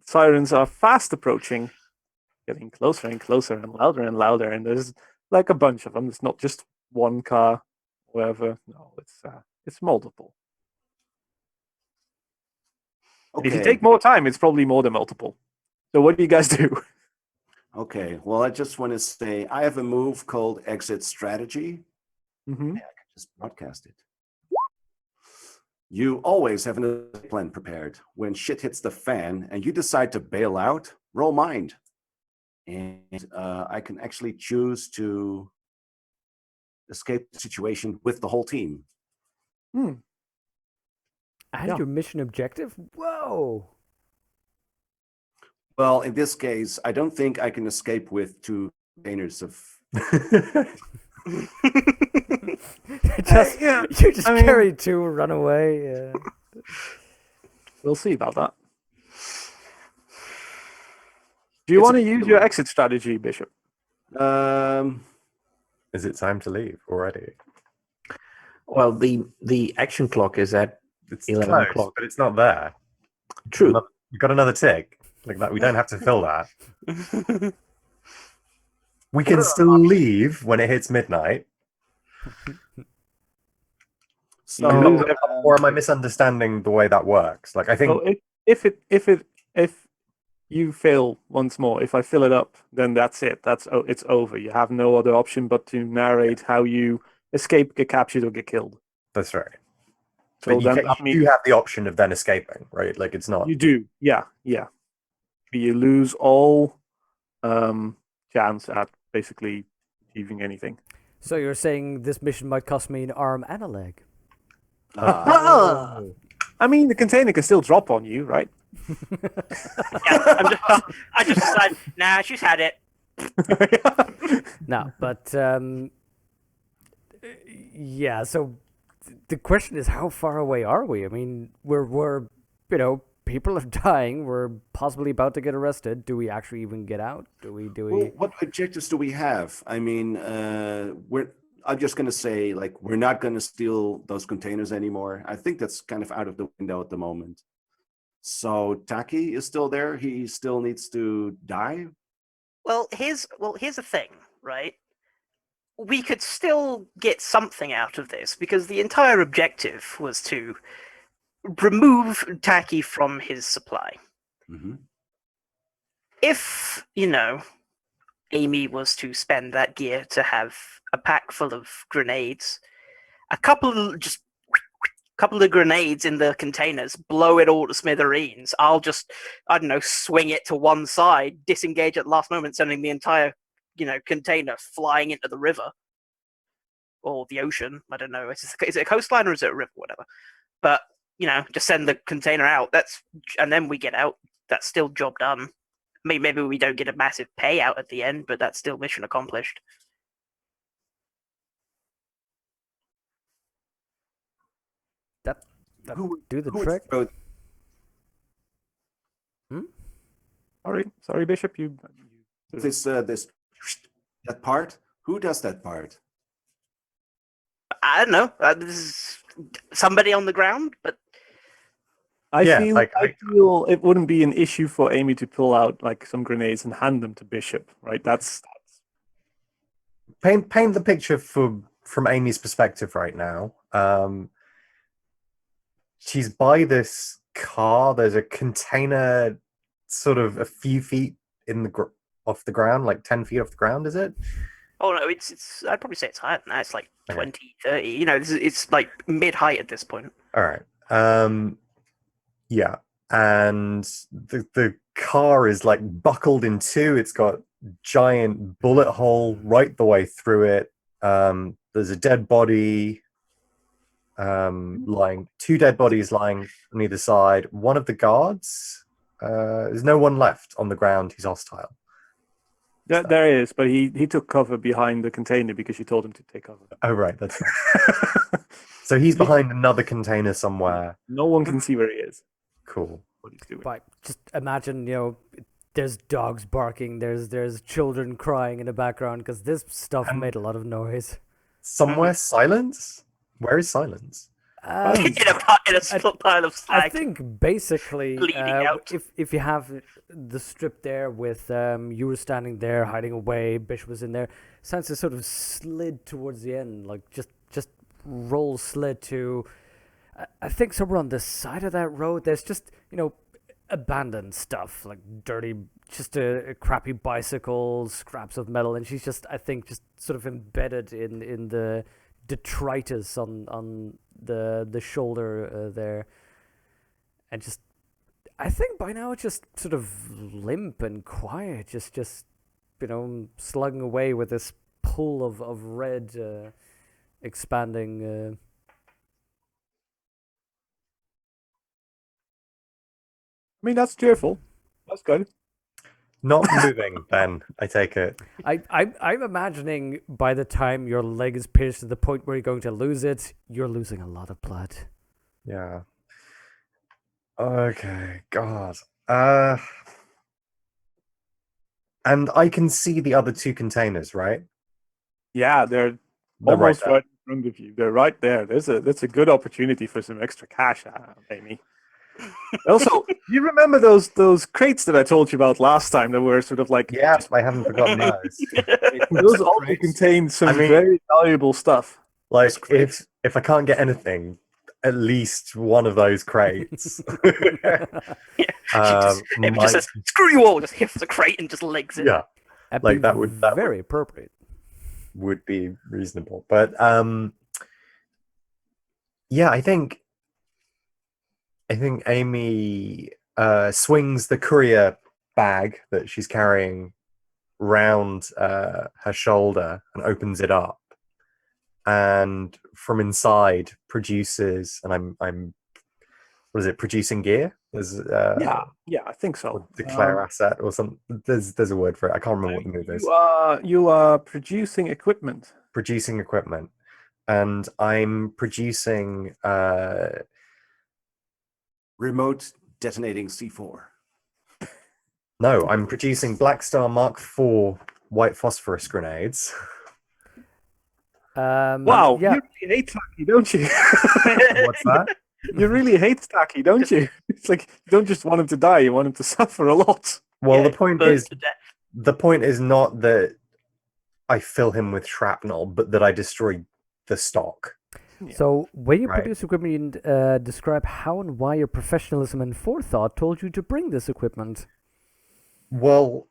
sirens are fast approaching, getting closer and closer and louder, and there's like a bunch of them. It's not just one car, whatever. No, it's multiple. okay. If you take more time, it's probably more than multiple. So what do you guys do? Okay. Well, I just want to say I have a move called Exit Strategy. Mm-hmm. Yeah, I can just broadcast it. You always have a plan prepared. When shit hits the fan and you decide to bail out, roll mind. And I can actually choose to escape the situation with the whole team. And Yeah. your mission objective? Whoa! Well, in this case, I don't think I can escape with 2 containers of. Just, yeah, you just I mean- carry 2, run away. Yeah. We'll see about that. Do you It's want to a- use your exit strategy, Bishop? Is it time to leave already? Well, the action clock is at It's 11 close, o'clock. but it's not there. True. We've got another tick. Like that, we don't have to fill that. We can still leave when it hits midnight. so, Or am I misunderstanding the way that works? Like I think So if you fail once more, if I fill it up, then that's it. It's over. You have no other option but to narrate how you escape, get captured, or get killed. That's right. So But then, you have the option of then escaping, right? Like it's not. you do, yeah. You lose all chance at basically achieving anything. So you're saying this mission might cost me an arm and a leg? Ah! I mean, the container can still drop on you, right? I just decided, nah, she's had it. No, but yeah. So the question is, how far away are we? I mean, we're people are dying. We're possibly about to get arrested. Do we actually even get out? Do we? Well, what objectives do we have? I mean, I'm just going to say, like, we're not going to steal those containers anymore. I think that's kind of out of the window at the moment. So Taki is still there. He still needs to die. Well, here's the thing, right? We could still get something out of this because the entire objective was to remove Taki from his supply. Mm-hmm. If, Amy was to spend that gear to have a pack full of grenades, a couple of grenades in the containers, blow it all to smithereens. I'll just, I don't know, swing it to one side, disengage at the last moment, sending the entire, container flying into the river or the ocean. I don't know. Is it a coastline or is it a river? Whatever. But just send the container out. And then we get out. That's still job done. Maybe we don't get a massive payout at the end, but that's still mission accomplished. That Who would- do the who would trick. throw- Sorry, Bishop. You this that part? Who does that part? I don't know. This is somebody on the ground, but I Yeah, feel like, I feel it wouldn't be an issue for Amy to pull out like some grenades and hand them to Bishop, right? That's Paint the picture from Amy's perspective right now. She's by this car. There's a container sort of a few feet off the ground, like 10 feet off the ground, is it? oh no, it's I'd probably say it's higher than that. It's like Okay. 20, 30. It's like mid-height at this point. All right. Yeah. And the car is like buckled in two. It's got giant bullet hole right the way through it. There's a dead body lying, two dead bodies lying on either side. One of the guards, there's no one left on the ground. He's hostile. there is, but he took cover behind the container because you told him to take cover. Oh, right. That's right. So he's behind another container somewhere. No one can see where he is. Cool. What he's doing. But just imagine, there's dogs barking, there's children crying in the background because this stuff made a lot of noise. Somewhere silence? Where is silence? in a split pile of slag. I think basically, Bleeding out. if you have the strip there with you were standing there hiding away, Bish was in there, Sansa sort of slid towards the end, like just slid to. I think somewhere on the side of that road, there's just abandoned stuff like dirty, just a crappy bicycle, scraps of metal, and she's just sort of embedded in the detritus on the shoulder there, and just I think by now it's just sort of limp and quiet, just slugging away with this pool of red expanding. I mean, that's cheerful. That's good. Not moving, Ben, I take it. I'm imagining by the time your leg is pierced to the point where you're going to lose it, you're losing a lot of blood. Yeah. Okay, God. And I can see the other two containers, right? Yeah, they're They're almost there. right in front of you. They're right there. That's a good opportunity for some extra cash, Amy. Also, you remember those crates that I told you about last time that were sort of like Yeah, I haven't forgotten those. those also contain some very valuable stuff. Like, if I can't get anything, at least one of those crates. It just says, "Screw you all!" Just hits the crate and just legs it. Yeah, That'd like be that would very appropriate. would be reasonable. But yeah, I think Amy swings the courier bag that she's carrying round her shoulder and opens it up, and from inside produces, and I'm what is it, producing gear? There's Yeah, I think so. declare asset or something. There's a word for it. I can't remember what the move is. You are producing equipment. Producing equipment, and I'm producing Remote detonating C4. no, I'm producing Black Star Mark IV white phosphorus grenades. Wow, Yeah. you really hate Tacky, don't you? What's that? You really hate Tacky, don't you? It's like you don't just want him to die; you want him to suffer a lot. Well, Yeah, the point burned is, to death. the point is not that I fill him with shrapnel, but that I destroy the stock. So when you Right. produce equipment, describe how and why your professionalism and forethought told you to bring this equipment. Well,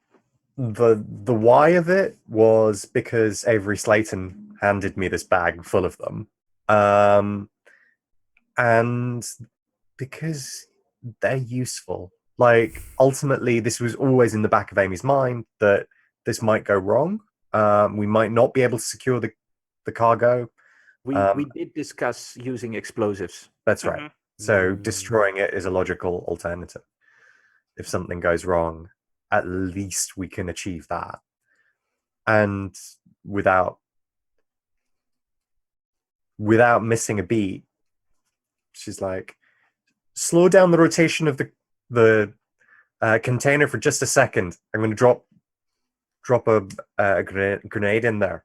the why of it was because Avery Slayton handed me this bag full of them, and because they're useful. Like ultimately, this was always in the back of Amy's mind that this might go wrong. We might not be able to secure the cargo. We did discuss using explosives. That's right. Mhm. So destroying it is a logical alternative. If something goes wrong, at least we can achieve that. And without missing a beat, she's like, slow down the rotation of the container for just a second. I'm going to drop a grenade in there.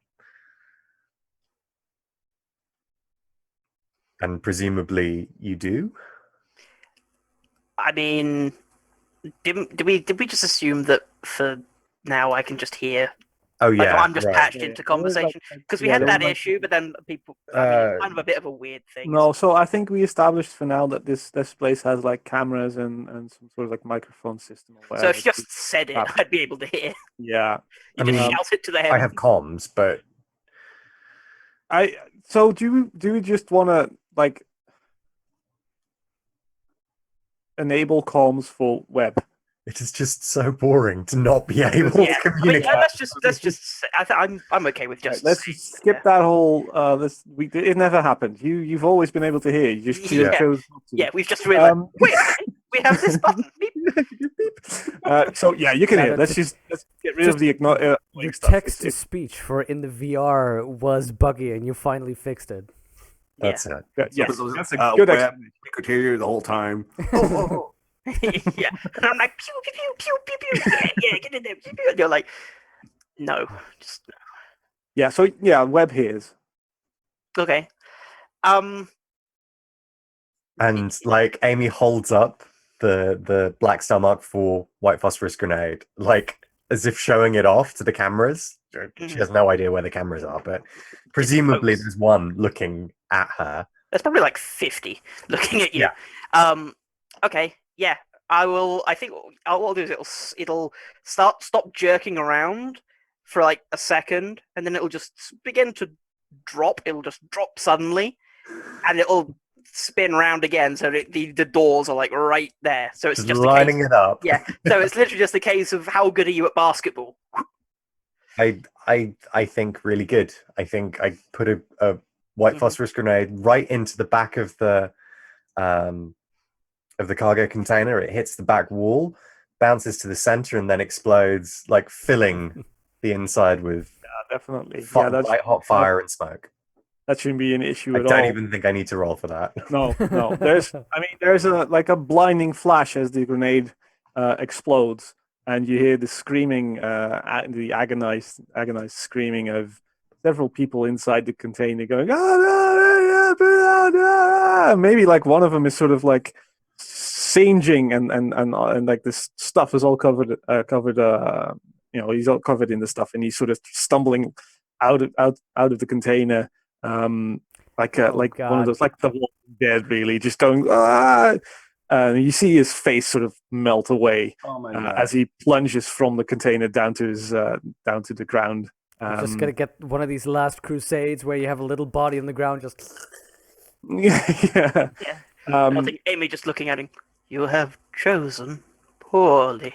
And presumably you do. I mean, did we just assume that for now I can just hear? Oh Like, yeah, I'm just right. patched into conversation because we had there that was, issue, but then people. I mean, it's kind of a bit of a weird thing. No, so I think we established for now that this place has like cameras and some sort of like microphone system or So whatever. if you just said it, I'd be able to hear. Yeah. You I just mean, shout it to the I heavens. have comms, but So do we just want to like enable comms for web? it is just so boring to not be able Yeah, to I mean, communicate. let's just. I'm okay with just. Right, let's saying, just skip that whole. It never happened. You've always been able to hear. You just Yeah. chose not to. Yeah, we've just realized. Um, Wait a minute, we have this button. Beep. So yeah, you can Yeah, hear. that's Let's get rid of the Your stuff. text to speech for in the VR was buggy, and you finally fixed it. That's it. Yes, So, that's a good web, explanation. we could hear you the whole time. Yeah, and I'm like pew pew pew pew pew pew. Yeah, get in there. Pew, pew. And you're like, no, just Yeah, so yeah, web hears. okay. And like Amy holds up the Black Star Mark IV white phosphorus grenade, like as if showing it off to the cameras. She has no idea where the cameras are, but presumably there's one looking at her. There's probably like 50 looking at you. Yeah. Okay. Yeah. I think what I'll do is it'll stop jerking around for like a second, and then it'll just begin to drop. It'll just drop suddenly, and it'll spin round again. So the doors are like right there. So it's just lining it up. Yeah. So it's literally just a case of how good are you at basketball? I think really good. I think I put a white phosphorus grenade right into the back of the cargo container. It hits the back wall, bounces to the center, and then explodes, like filling the inside with Definitely. light hot fire and smoke. That shouldn't be an issue I at all. don't even think I need to roll for that. No. There's a blinding flash as the grenade explodes, and you hear the screaming, the agonized screaming of several people inside the container going, maybe like one of them is sort of like singeing and like this stuff is all covered. He's all covered in the stuff, and he's sort of stumbling out of the container. Like one of those, like the Walking Dead, really, just going, and you see his face sort of melt away Oh my God. as he plunges from the container down to the ground. You're just gonna get one of these last crusades where you have a little body on the ground just. Yeah. Yeah. I Um, think Amy just looking at him. You have chosen poorly.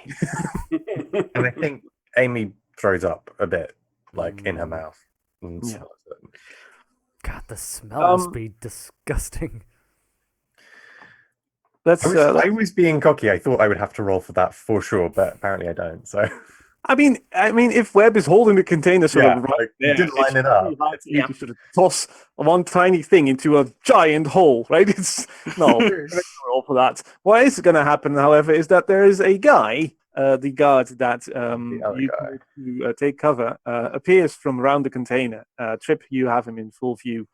And I think Amy throws up a bit, like in her Mm. mouth. And Yeah. swallows it. God, the smell must be disgusting. let's. I was being cocky. I thought I would have to roll for that for sure, but apparently I don't. So I mean, if Webb is holding the container sort Yeah, of right like, there, you didn't line it's it up. really hard for you Yeah. to sort of toss one tiny thing into a giant hole, right? It's no, I'm gonna roll for that. What is going to happen, however, is that there is a guy, the guard that other you guy. to take cover, appears from around the container. Trip, you have him in full view.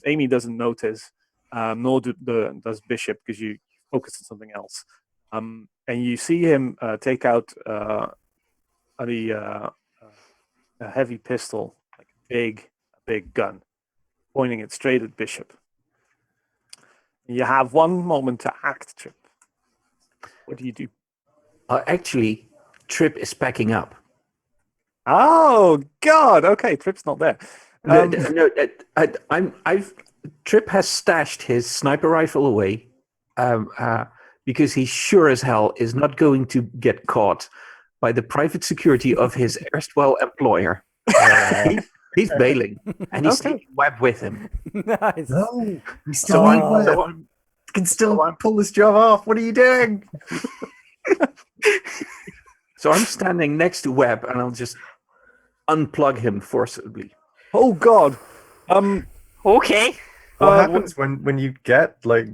Amy doesn't notice, nor does Bishop because you focus on something else. And you see him take out a heavy pistol, like a big gun, pointing it straight at Bishop. You have 1 moment to act, Trip. What do you do? Actually, Trip is packing up. Oh God! Okay, Trip's not there. Trip has stashed his sniper rifle away because he sure as hell is not going to get caught by the private security of his erstwhile employer. He's bailing, and he's Okay. taking Webb with him. Nice. No, we So still need I'm, one. so I'm, Can still so I'm- pull this job off. What are you doing? so I'm standing next to Webb, and I'll just unplug him forcibly. Oh God! Okay. What Uh, happens when you get like?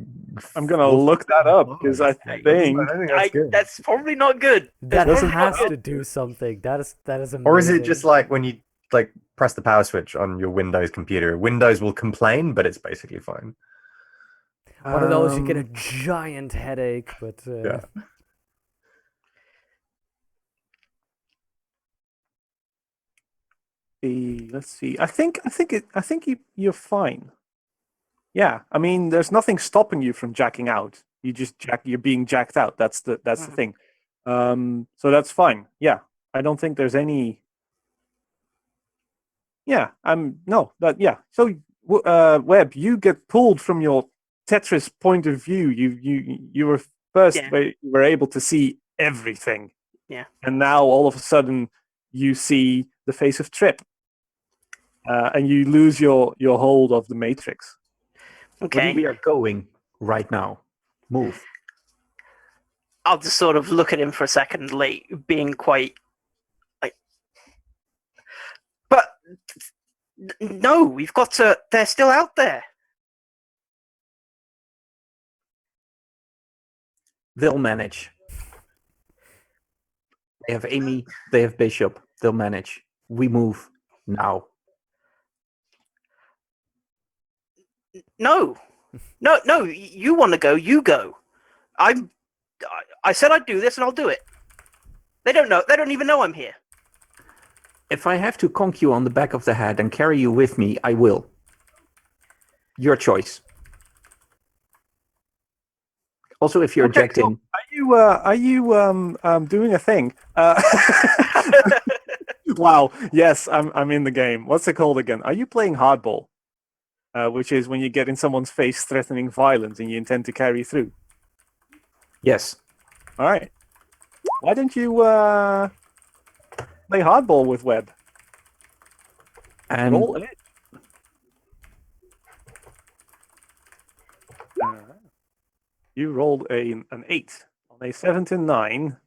I'm gonna look that up because I think I think that's good. That's probably not good. That That's probably has not good. to do something. That is amazing. Or is it just like when you like press the power switch on your Windows computer? Windows will complain, but it's basically fine. one of those you get a giant headache, but Yeah. Let's see. I think you're fine. Yeah, I mean, there's nothing stopping you from jacking out. You're being jacked out. That's the thing. So that's fine. Yeah, I don't think there's any. Yeah, yeah. So, Webb, you get pulled from your Tetris point of view. You were first, Yeah. where you were able to see everything. Yeah. And now all of a sudden you see the face of Trip, and you lose your hold of the matrix. Okay. We are going right now. Move. I'll just sort of look at him for a second, like being quite like. But no, we've got to. They're still out there. They'll manage. They have Amy. They have Bishop. They'll manage. We move now. No. You want to go? You go. I said I'd do this, and I'll do it. They don't know. They don't even know I'm here. If I have to conk you on the back of the head and carry you with me, I will. Your choice. Also, if you're Okay, ejecting, Are you doing a thing? Wow. Yes, I'm in the game. What's it called again? Are you playing hardball? Which is when you get in someone's face threatening violence and you intend to carry through. yes. All right. Why don't you play hardball with Webb? And Roll it. You rolled an 8 on a 7 to 9.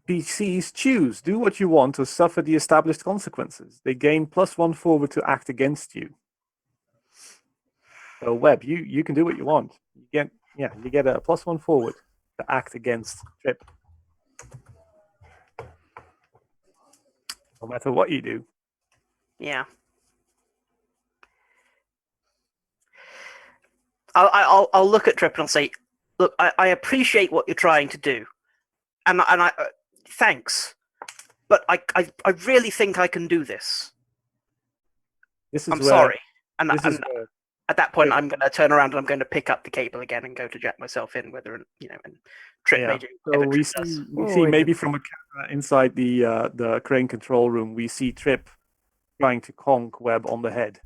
PCs choose. Do what you want or suffer the established consequences. They gain +1 forward to act against you. So Webb, you can do what you want. You get a +1 forward to act against Trip. No matter what you do. Yeah. I'll look at Trip and I'll say, look, I appreciate what you're trying to do, and I thanks, but I really think I can do this. This is I'm where, sorry, and This is where At that point, I'm going to turn around and I'm going to pick up the cable again and go to jack myself in. Whether and Trip Yeah. may do. So whatever we Trip does. see, we Oh, see wait, maybe from a camera inside the crane control room, we see Trip trying to conk Webb on the head,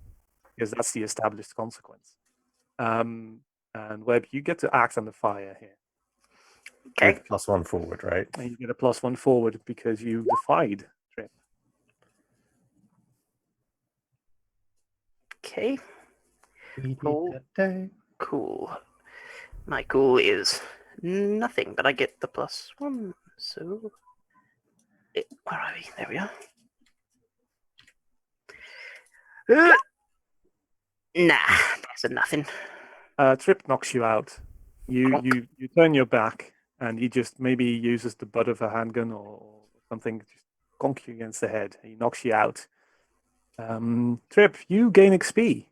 because that's the established consequence. And Webb, you get to act under fire here. Okay. With +1 forward, right? And you get a +1 forward because you defied Trip. Okay. Cool. My cool is nothing, but I get the +1. So, where are we? There we are. Nah, that's a nothing. Trip knocks you out. You turn your back, and he just maybe uses the butt of a handgun or something to just conk you against the head. He knocks you out. Trip, you gain XP.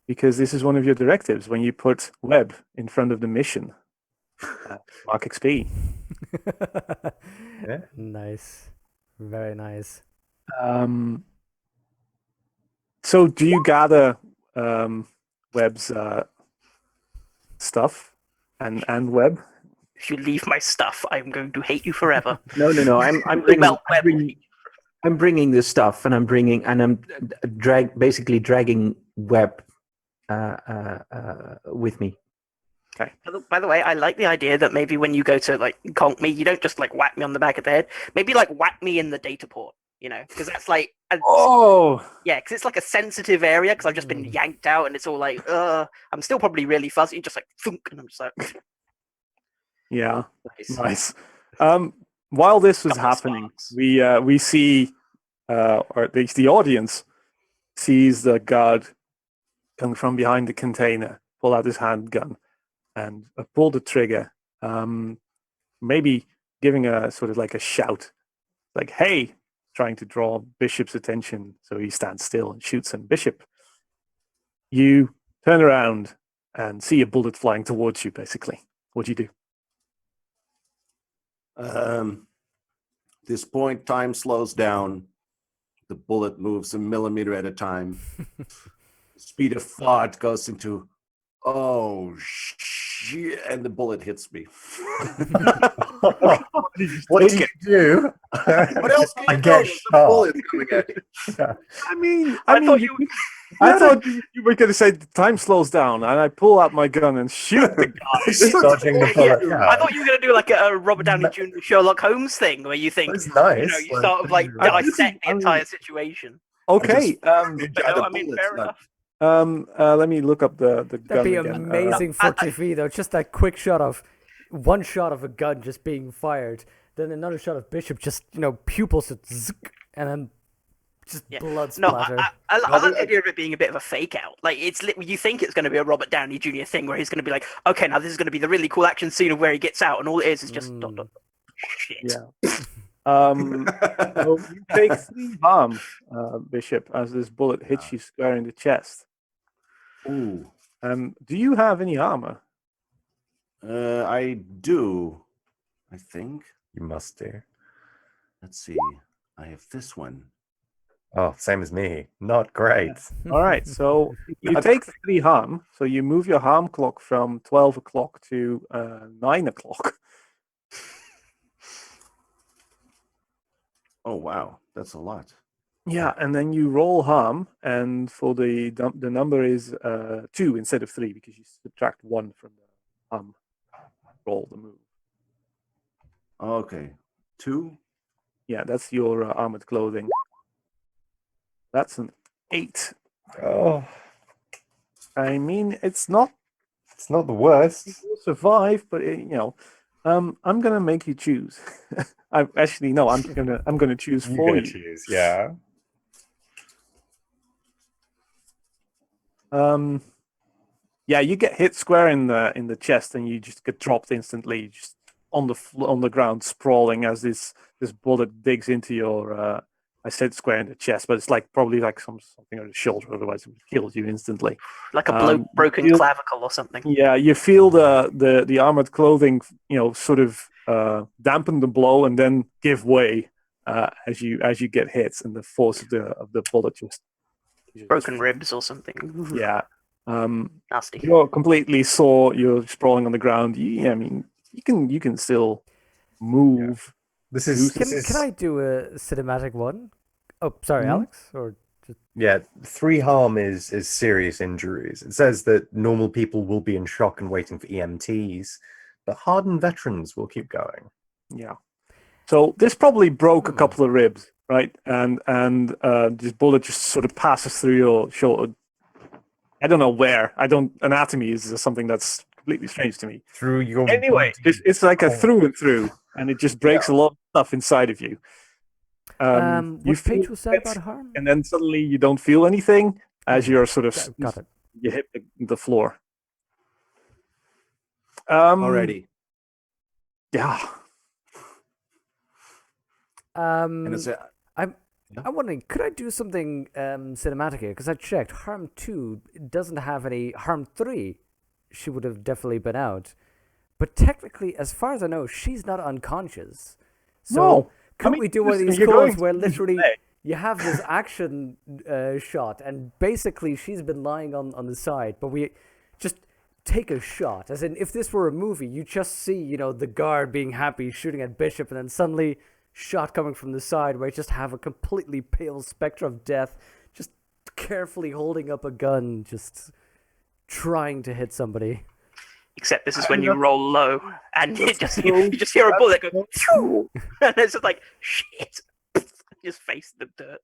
Because this is one of your directives. When you put Webb in front of the mission, mark XP. Yeah. Nice. Very nice. So do you gather Webb's stuff and Webb? If you leave my stuff, I'm going to hate you forever. No. I'm bringing this stuff, and I'm basically dragging Webb with me. Okay. By the way, I like the idea that maybe when you go to like conk me, you don't just like whack me on the back of the head. Maybe like whack me in the data port. Because that's like yeah, because it's like a sensitive area. Because I've just been yanked out, and it's all like I'm still probably really fuzzy, just like thunk, and I'm just like Yeah. nice. Nice. While this was Couple of happening, sparks. we see, or at least the audience sees the guard come from behind the container, pull out his handgun, and pull the trigger. Maybe giving a sort of like a shout, like "Hey!" trying to draw Bishop's attention, so he stands still and shoots him. Bishop, you turn around and see a bullet flying towards you. Basically, what do you do? This point, time slows down. The bullet moves a millimeter at a time. Speed of thought goes into, oh shit, and the bullet hits me. What do you do? What else can you I do get with the shot. bullet coming at you? I mean, thought I thought you were going to say time slows down, and I pull out my gun and shoot the guy. Dodging the bullet. Yeah, Yeah. I thought you were going to do like a Robert Downey Jr. Sherlock Holmes thing, where you think, That's nice. you sort of like dissect the entire situation. Okay. Enjoy But no, the I mean, bullets, fair not- enough. Let me look up the gun That'd be again. amazing for TV though. Just that quick shot of one shot of a gun just being fired, then another shot of Bishop just pupils at zzz, and then just blood No, splatter. I like the idea of it being a bit of a fake out. Like you think it's going to be a Robert Downey Jr. thing where he's going to be like, okay, now this is going to be the really cool action scene of where he gets out, and all it is just shit. Yeah. So you take 3 harm, Bishop, as this bullet hits you square in the chest. Ooh. Do you have any armor? I do, I think. You must do. Let's see. I have this one. Oh, same as me. Not great. All right, so you take 3 harm, so you move your harm clock from 12 o'clock to 9 o'clock. Oh, wow. That's a lot. Yeah, and then you roll harm, and for the number is 2 instead of 3 because you subtract 1 from the harm roll, the move. Okay. 2? Yeah, that's your armored clothing. That's an 8. Oh, I mean, it's not it's not the worst. you'll survive, but I'm gonna make you choose. I'm gonna choose You're for gonna you. choose, yeah. Yeah, you get hit square in the chest, and you just get dropped instantly, just on the ground, sprawling as this bullet digs into your. I said square in the chest, but it's probably something on the shoulder. Otherwise, it would kill you instantly. Like a broken clavicle or something. Yeah, you feel the armored clothing, sort of dampen the blow and then give way as you get hit, and the force of the bullet just Broken ribs or something. Yeah. Nasty. You're completely sore. You're sprawling on the ground. I mean, you can still move. This is Can I do a cinematic one? Oh, sorry, Mhm. Alex. Or yeah. 3 harm is serious injuries. It says that normal people will be in shock and waiting for EMTs, but hardened veterans will keep going. Yeah. So this probably broke a Hmm. couple of ribs, right? And this bullet just sort of passes through your shoulder. I don't know where. Anatomy is something that's completely strange to me. Through your Anyway, body. it's like a core. through and through, and it just breaks a lot of stuff inside of you. You what feel page was that it, about harm? and then suddenly you don't feel anything as you're sort of Got it. you hit the floor. Already. Yeah. And it's I'm wondering, could I do something cinematic here? Because I checked, Harm 2 doesn't have any. Harm 3, she would have definitely been out. But technically, as far as I know, she's not unconscious. So No. could we do one of these you're calls going where to literally play. you have this action shot, and basically she's been lying on the side, but we just take a shot. As in, if this were a movie, you just see, the guard being happy shooting at Bishop, and then suddenly shot coming from the side where you just have a completely pale spectre of death just carefully holding up a gun, just trying to hit somebody. Except this is when you roll low and you just hear a bullet go, "Phew!" And it's just like, shit. Just face the dirt.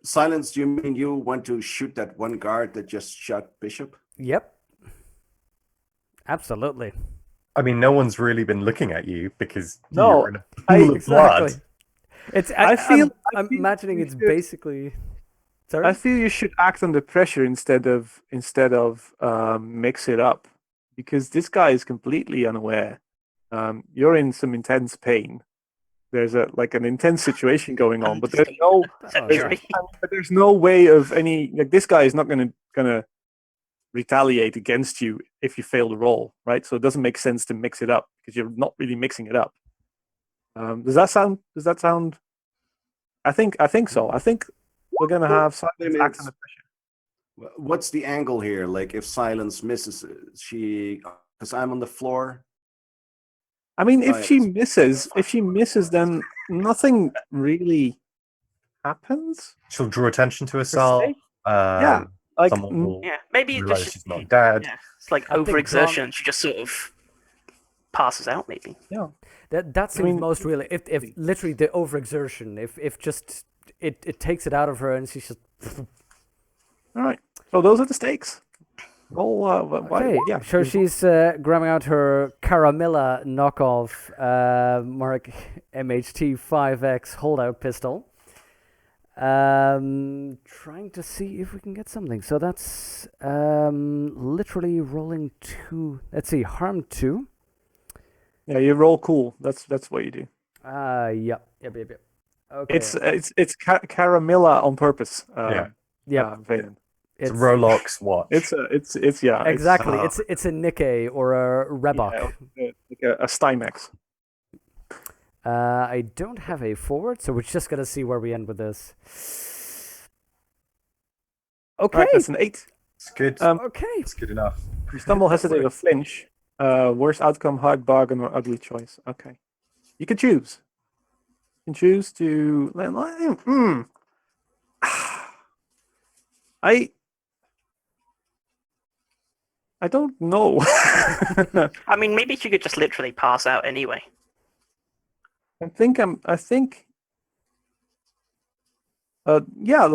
Silence, do you mean you want to shoot that one guard that just shot Bishop? Yep. Absolutely. I mean, no one's really been looking at you because No, you're in a pool of blood. It's. I feel imagining you it's should- basically. Sorry. I feel you should act under pressure instead of mix it up, because this guy is completely unaware. You're in some intense pain. There's an intense situation going on, but there's no way of any this guy is not gonna retaliate against you if you fail the roll, right? So it doesn't make sense to mix it up because you're not really mixing it up. Does that sound? I think so. I think we're gonna have Silence act under pressure. What's the angle here? Like if Silence misses, because I'm on the floor. I mean, if she misses, then nothing really happens. She'll draw attention to herself. se. Yeah, like Someone will Yeah, maybe realize just, she's not dead. yeah, it's like I think overexertion. She just sort of passes out, maybe. That seems most real. If literally the overexertion, if just it takes it out of her and she's just. all right. So those are the stakes. Roll. Okay, yeah. so she's grabbing out her Caramilla knockoff Mark MHT 5X holdout pistol. Trying to see if we can get something. So that's literally rolling 2. Let's see, harm 2. Yeah, you roll cool. That's what you do. Yep. Okay. It's Caramilla on purpose. Vaden. It's Rolox watch. It's exactly. It's a Nikkei or a Reebok. Yeah, like a Stymex. I don't have a forward, so we're just gonna see where we end with this. Okay. Right, that's an 8. It's good. Okay. It's good enough. You stumble, hesitate, or flinch. Worst outcome, hard bargain, or ugly choice. Okay. You can choose. You can choose to. I don't know. I mean, maybe she could just literally pass out anyway. I think the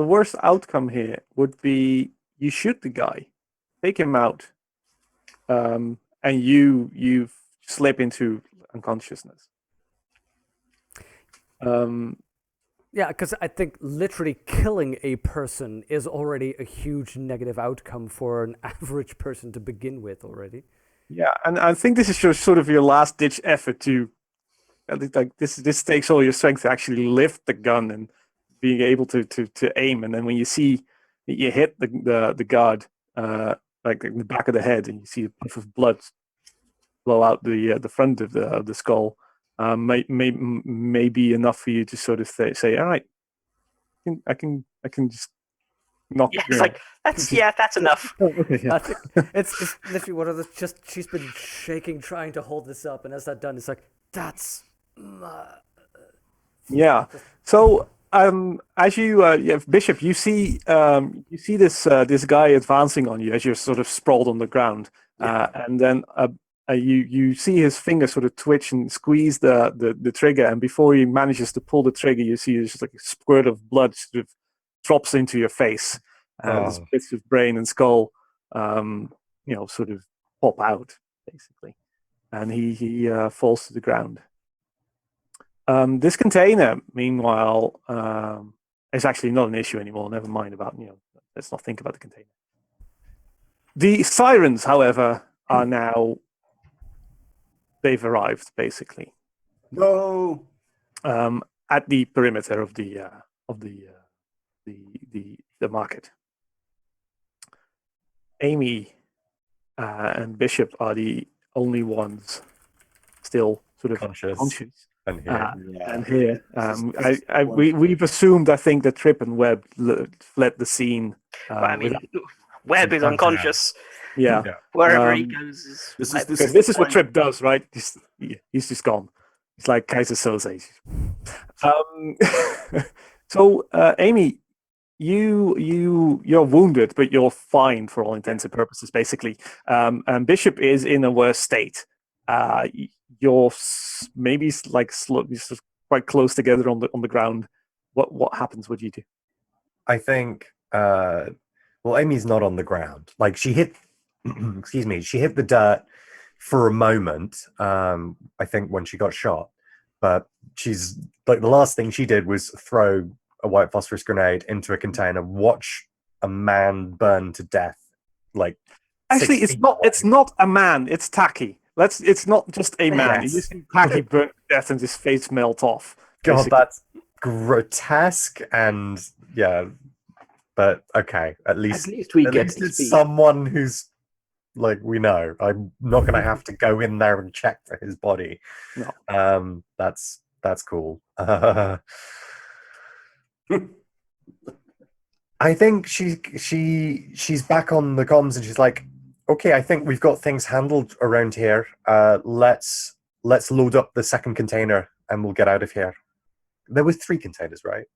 worst outcome here would be you shoot the guy, take him out, and you slip into unconsciousness. Yeah, because I think literally killing a person is already a huge negative outcome for an average person to begin with already. Yeah, and I think this is sort of your last ditch effort to, like this takes all your strength to actually lift the gun and being able to aim, and then when you see that you hit the guard like in the back of the head, and you see a puff of blood blow out the front of the skull, may be enough for you to sort of say, all right, I can just knock. Yeah, it's like that's enough. Oh, okay, yeah. It's literally one of the she's been shaking trying to hold this up, and as that done, it's like that's. Yeah. So, as you, Bishop, you see this guy advancing on you as you're sort of sprawled on the ground, and then you see his finger sort of twitch and squeeze the trigger, and before he manages to pull the trigger, you see just like a squirt of blood sort of drops into your face, and there's bits of brain and skull, sort of pop out basically, and he falls to the ground. This container, meanwhile, is actually not an issue anymore. Never mind about, let's not think about the container. The sirens, however, are now, they've arrived, basically. No. At the perimeter of the market. Amy and Bishop are the only ones still sort of conscious. And here. And here, we've assumed, I think, that Trip and Webb fled the scene. Webb is unconscious. Yeah. Wherever he goes is. This is what Trip does, right? He's just gone. It's like Kaiser Soze. So, Amy, you're wounded, but you're fine for all intents and purposes, basically. And Bishop is in a worse state. You're maybe like quite close together on the ground. What happens? What do you do? I think. Well, Amy's not on the ground. Like she hit. Excuse me. She hit the dirt for a moment. I think when she got shot, but she's like the last thing she did was throw a white phosphorus grenade into a container. Watch a man burn to death. Like actually, it's not. Away. It's not a man. It's Taki. It's not just a man. Yes. You see Taki burn to death and his face melt off. God, basically. That's grotesque and yeah. But okay, at least we get it's someone who's like we know. I'm not going to have to go in there and check for his body. No. That's cool. I think she's back on the comms and she's like, okay, I think we've got things handled around here. Let's load up the second container and we'll get out of here. There were 3 containers, right?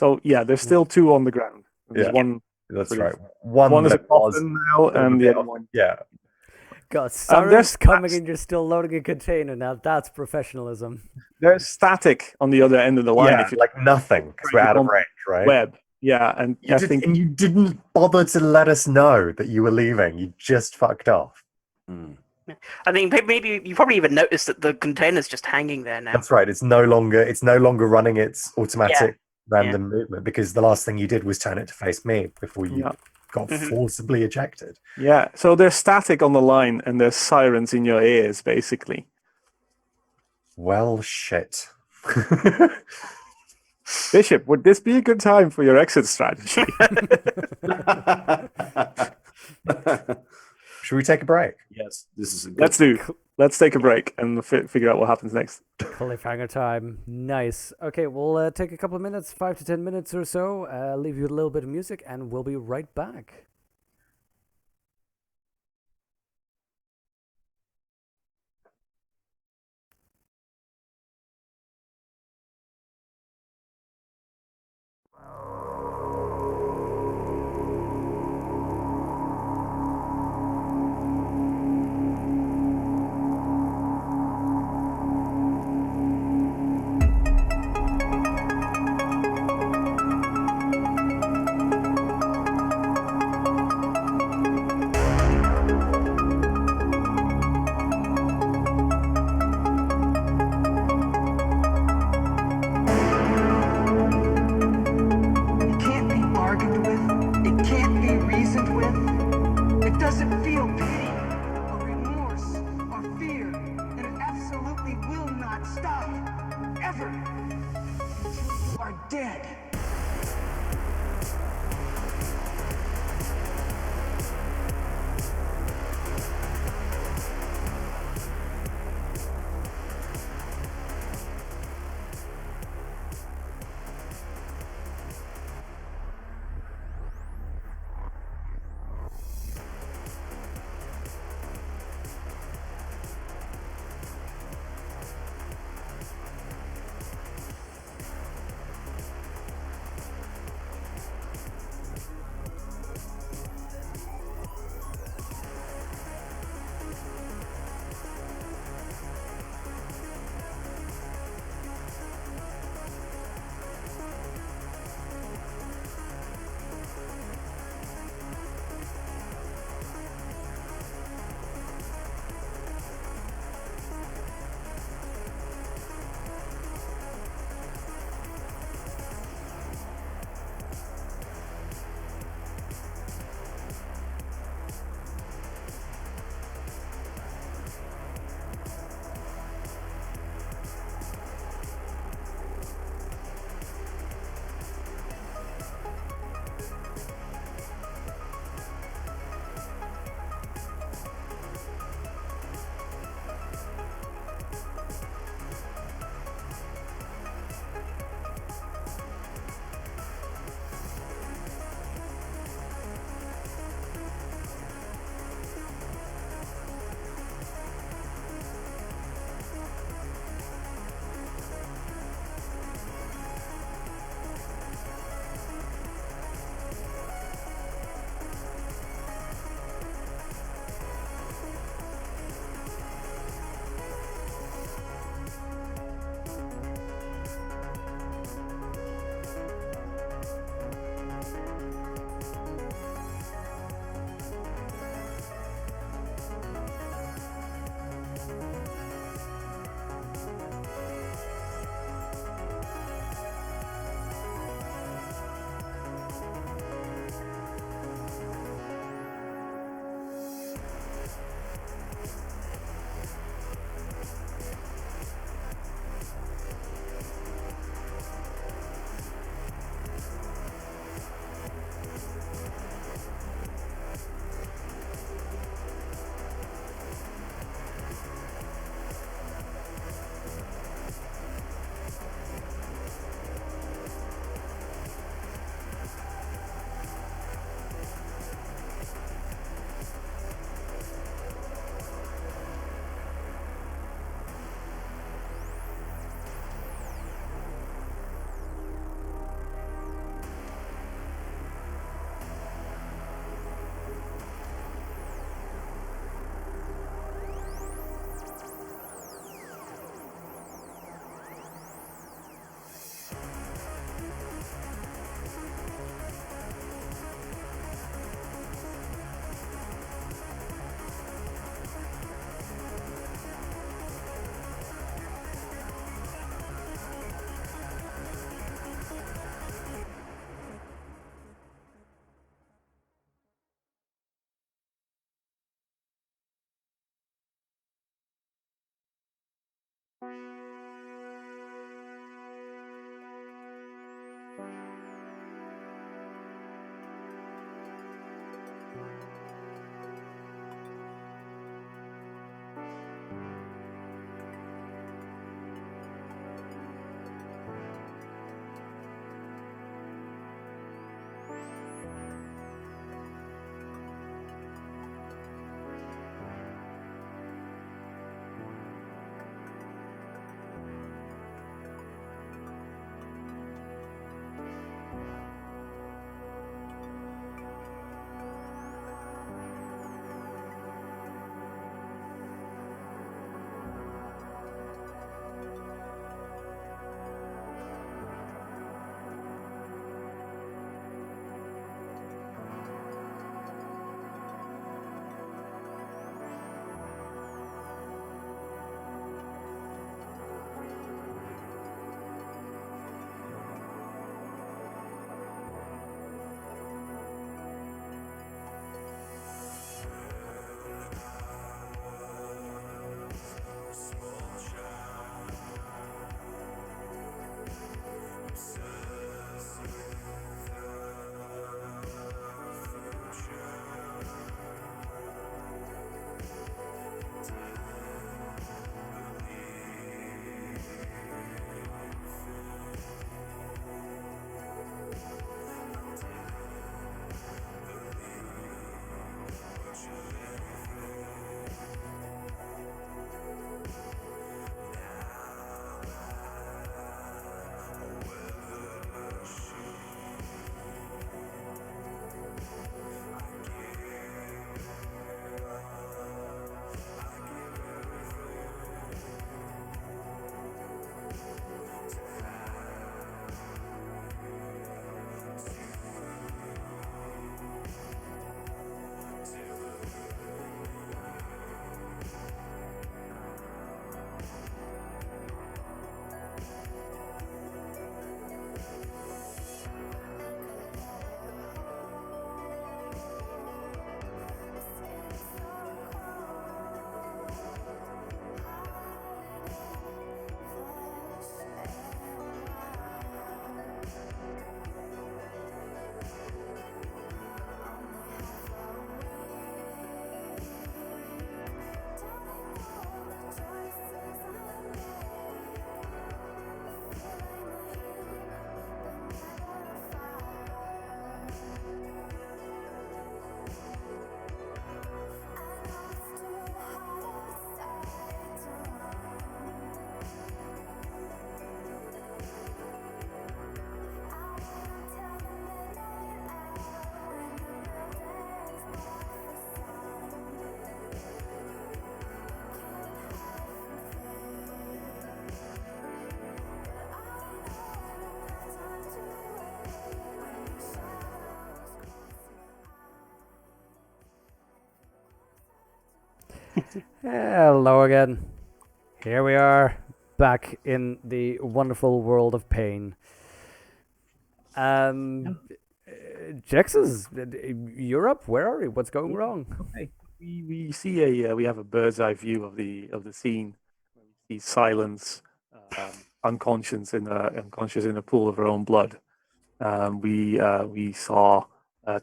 So yeah, there's still 2 on the ground. There's one. That's right. One is a coffin now, and the other one. Yeah. God, sirens coming and you're still loading a container. Now that's professionalism. There's static on the other end of the line. Yeah, like nothing because we're out of range, right? Web. Yeah, and and you didn't bother to let us know that you were leaving. You just fucked off. I think maybe you probably even noticed that the container's just hanging there now. That's right. It's no longer running its automatic random movement because the last thing you did was turn it to face me before you got forcibly ejected. Yeah. So there's static on the line and there's sirens in your ears, basically. Well, shit. Bishop, would this be a good time for your exit strategy? Should we take a break? Yes, this is a good. Let's take a break and figure out what happens next. Cliffhanger time. Nice. Okay, we'll take a couple of minutes, 5 to 10 minutes or so, leave you with a little bit of music, and we'll be right back. Hello again. Here we are, back in the wonderful world of pain. Jex's Europe. Where are we? What's going wrong? Okay. We see we have a bird's eye view of the scene. We see Silence, unconscious in a pool of her own blood. We saw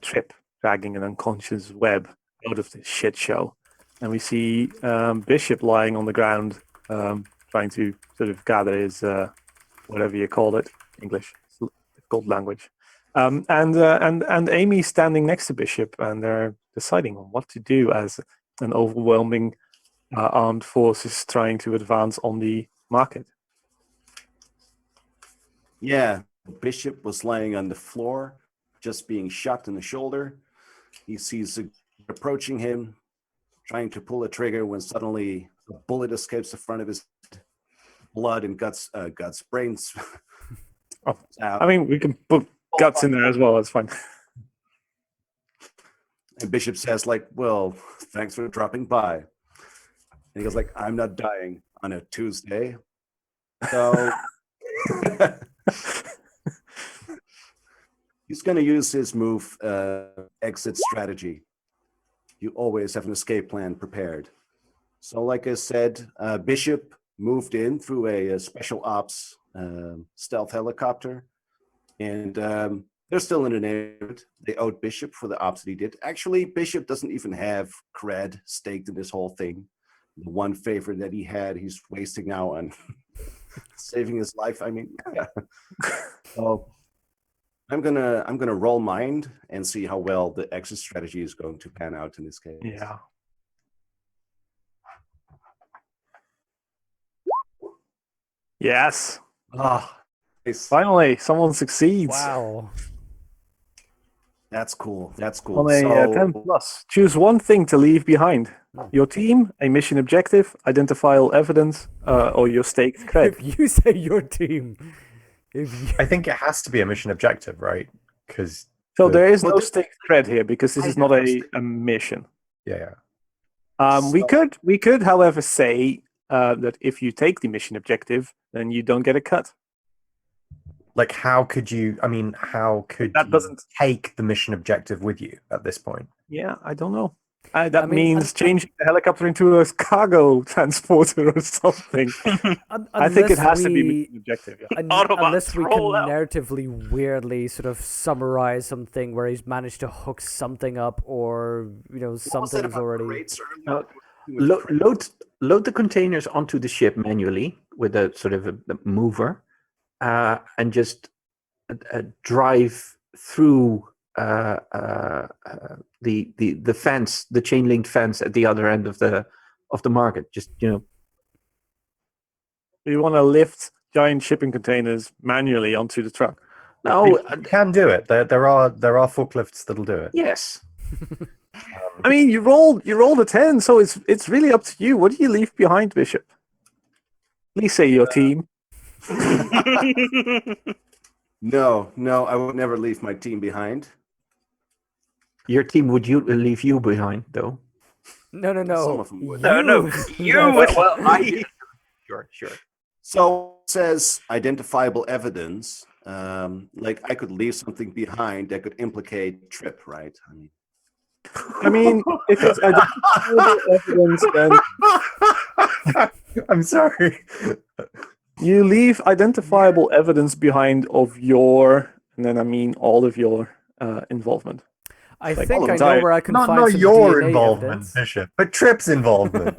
Trip dragging an unconscious Webb out of this shit show, and we see Bishop lying on the ground, trying to sort of gather his whatever you call it, English, difficult language. And Amy standing next to Bishop, and they're deciding on what to do as an overwhelming armed force is trying to advance on the market. Yeah, Bishop was laying on the floor, just being shot in the shoulder. He sees a approaching him, trying to pull a trigger when suddenly a bullet escapes the front of his head. Blood and guts, brains. Oh, I mean, we can put guts in there as well. That's fine. And Bishop says, like, well, thanks for dropping by. And he goes, like, I'm not dying on a Tuesday. So he's going to use his move, exit strategy. You always have an escape plan prepared. So like I said, Bishop moved in through a special ops stealth helicopter, and they're still in the neighborhood. They owed Bishop for the ops that he did. Actually, Bishop doesn't even have cred staked in this whole thing. The one favor that he had, he's wasting now on saving his life. I mean, yeah. So I'm gonna roll mind and see how well the exit strategy is going to pan out in this case. Yeah. Yes. Ah, nice. Finally, someone succeeds. Wow. That's cool. That's cool. On a 10 plus, choose one thing to leave behind. Your team, a mission objective, identifiable evidence, or your staked cred. If you say your team, if you... I think it has to be a mission objective, right? Because So there is no staked cred here because this is not a mission. yeah. We could, however, say that if you take the mission objective, then you don't get a cut. Like, how could you? I mean, how could That you doesn't- take the mission objective with you at this point? Yeah, I don't know. I That mean, means changing the helicopter into a cargo transporter or something. I think it has to be mission objective. Yeah. Autobots, Unless we can roll out. narratively weirdly sort of summarize something where he's managed to hook something up, or something's already. Load the containers onto the ship manually with a sort of a mover, and just drive through the fence, the chain linked fence at the other end of the market. Just You want to lift giant shipping containers manually onto the truck. no, You can do it. There are forklifts that'll do it. yes. I mean, you rolled a 10, so it's really up to you. What do you leave behind, Bishop? Please say your team. No, I would never leave my team behind. Your team would leave you behind, though. No. Some of them would. You would. Well, Sure. So it says identifiable evidence. Like I could leave something behind that could implicate Trip, right? I mean, if it's identifiable evidence, then I'm sorry. you leave identifiable evidence behind of your, and then I mean all of your involvement. I Like, think I know entire- where I can Not find some your DNA involvement, evidence. Bishop, but Trip's involvement.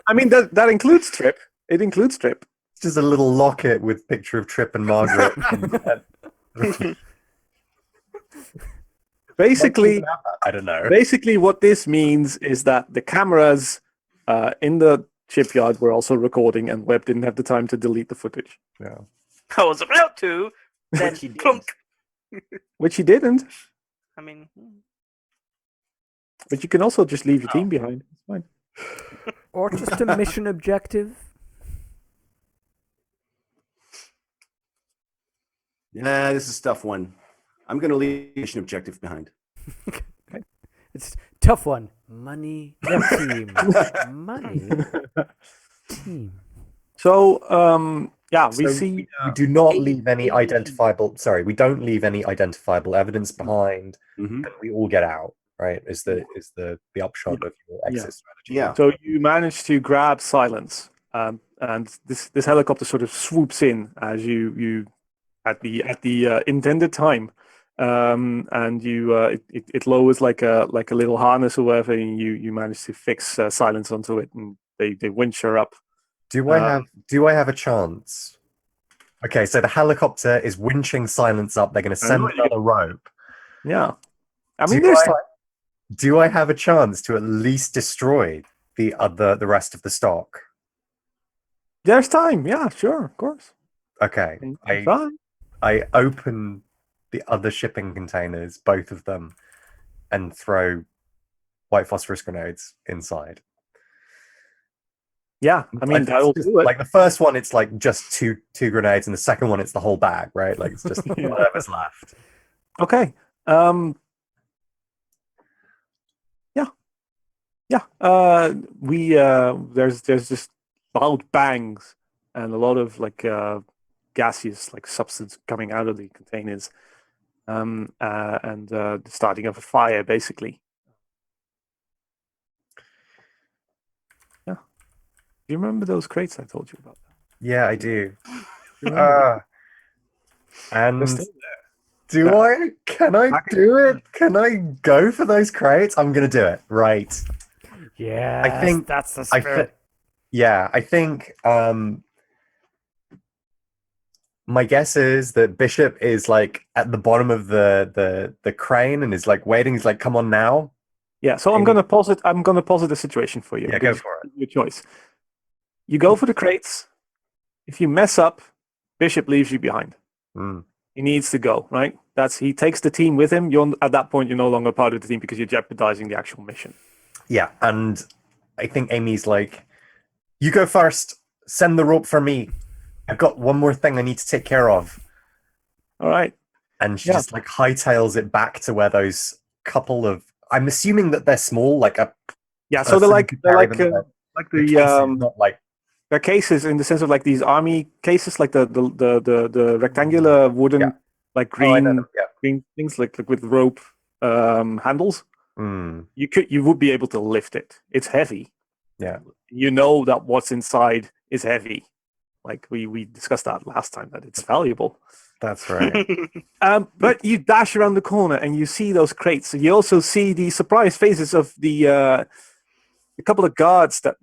I mean, that includes Trip. It includes Trip. It's just a little locket with picture of Trip and Margaret. Basically, I don't know. Basically, what this means is that the cameras in the shipyard were also recording, and Webb didn't have the time to delete the footage, Yeah. I was about to. Then Which he did. clunk. which he didn't. I mean, But you can also just leave your team behind. It's fine. Or just a mission objective. Yeah, this is a tough one. I'm gonna leave mission objective behind. It's a tough one. Money, team. Money, team. So, we So see. we do not leave any identifiable. Sorry, we don't leave any identifiable evidence behind, Mhm. and we all get out. Right? Is the upshot of your exit Yeah. strategy? Yeah. So you manage to grab Silence, and this helicopter sort of swoops in as you at the intended time, and it lowers like a little harness or whatever, and you manage to fix Silence onto it, and they winch her up. Do I have a chance? Okay, so the helicopter is winching Silence up. They're going to send know. another rope. Yeah, I mean, Do there's I- time. Do I have a chance to at least destroy the rest of the stock? There's time. Yeah, sure, of course. Okay, Fine. I open the other shipping containers, both of them, and throw white phosphorus grenades inside. Yeah, I mean, Like, that'll it's do it. like the first one, it's like just two grenades, and the second one, it's the whole bag, right? Like it's just Yeah. whatever's left. Okay. There's just loud bangs and a lot of gaseous substance coming out of the containers, and the starting of a fire basically. Yeah. Do you remember those crates I told you about? Yeah, I do. Do you remember? They're And still do I? Can I do it? Can I go for those crates? I'm gonna do it. Right. Yeah, think- that's the I spirit. Yeah, I think my guess is that Bishop is like at the bottom of the crane and is like waiting. He's like, "Come on now." Yeah, so I'm Amy- gonna posit. I'm gonna posit a situation for you. Yeah, I'm go gonna for it. give you a choice. You go for the crates. If you mess up, Bishop leaves you behind. Mm. He needs to go, right? He takes the team with him. You're at that point, you're no longer part of the team because you're jeopardizing the actual mission. Yeah, and I think Amy's like, "You go first. Send the rope for me. I've got one more thing I need to take care of." All right. And she Yeah. just like hightails it back to where those couple of, I'm assuming that they're small, like a Yeah. So person could carry them, like the the cases, not like they're cases in the sense of like these army cases, like the rectangular wooden Yeah. like Oh, I know green them, yeah. green things like with rope handles. Mm, You would be able to lift it. It's heavy. yeah. You know that what's inside is heavy. Like we discussed that last time, that it's valuable. That's right. But you dash around the corner and you see those crates. You also see the surprised faces of the couple of guards that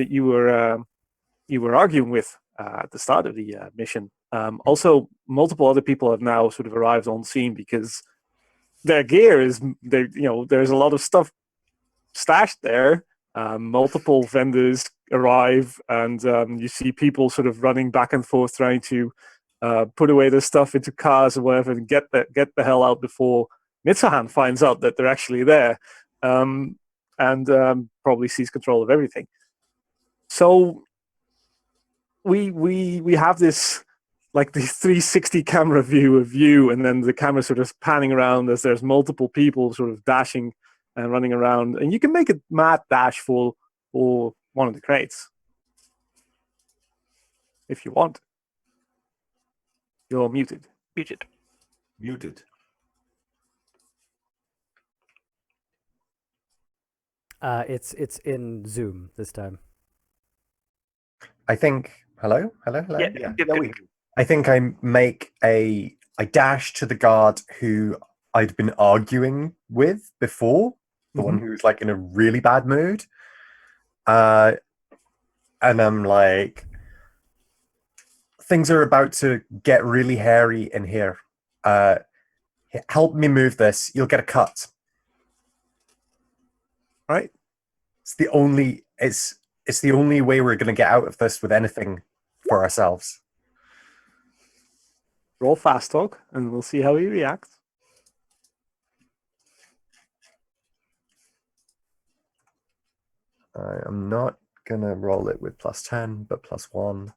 you were arguing with at the start of the mission. Also, multiple other people have now sort of arrived on scene because their gear is there's a lot of stuff stashed there. Multiple vendors arrive, and you see people sort of running back and forth trying to put away their stuff into cars or whatever and get the hell out before Mitsuhan finds out that they're actually there, and probably sees control of everything. So we have this like the 360 camera view of you, and then the camera sort of panning around as there's multiple people sort of dashing and running around, and you can make a mad dash for one of the crates if you want. You're muted. Muted. Muted. It's in Zoom this time. I think, hello? Yeah, I think I dash to the guard who I'd been arguing with before, the one who was like in a really bad mood. And I'm like, things are about to get really hairy in here. Help me move this. You'll get a cut. Right? It's the only way we're going to get out of this with anything for ourselves. Roll fast talk, and we'll see how he reacts. I am not going to roll it with +10, but +1.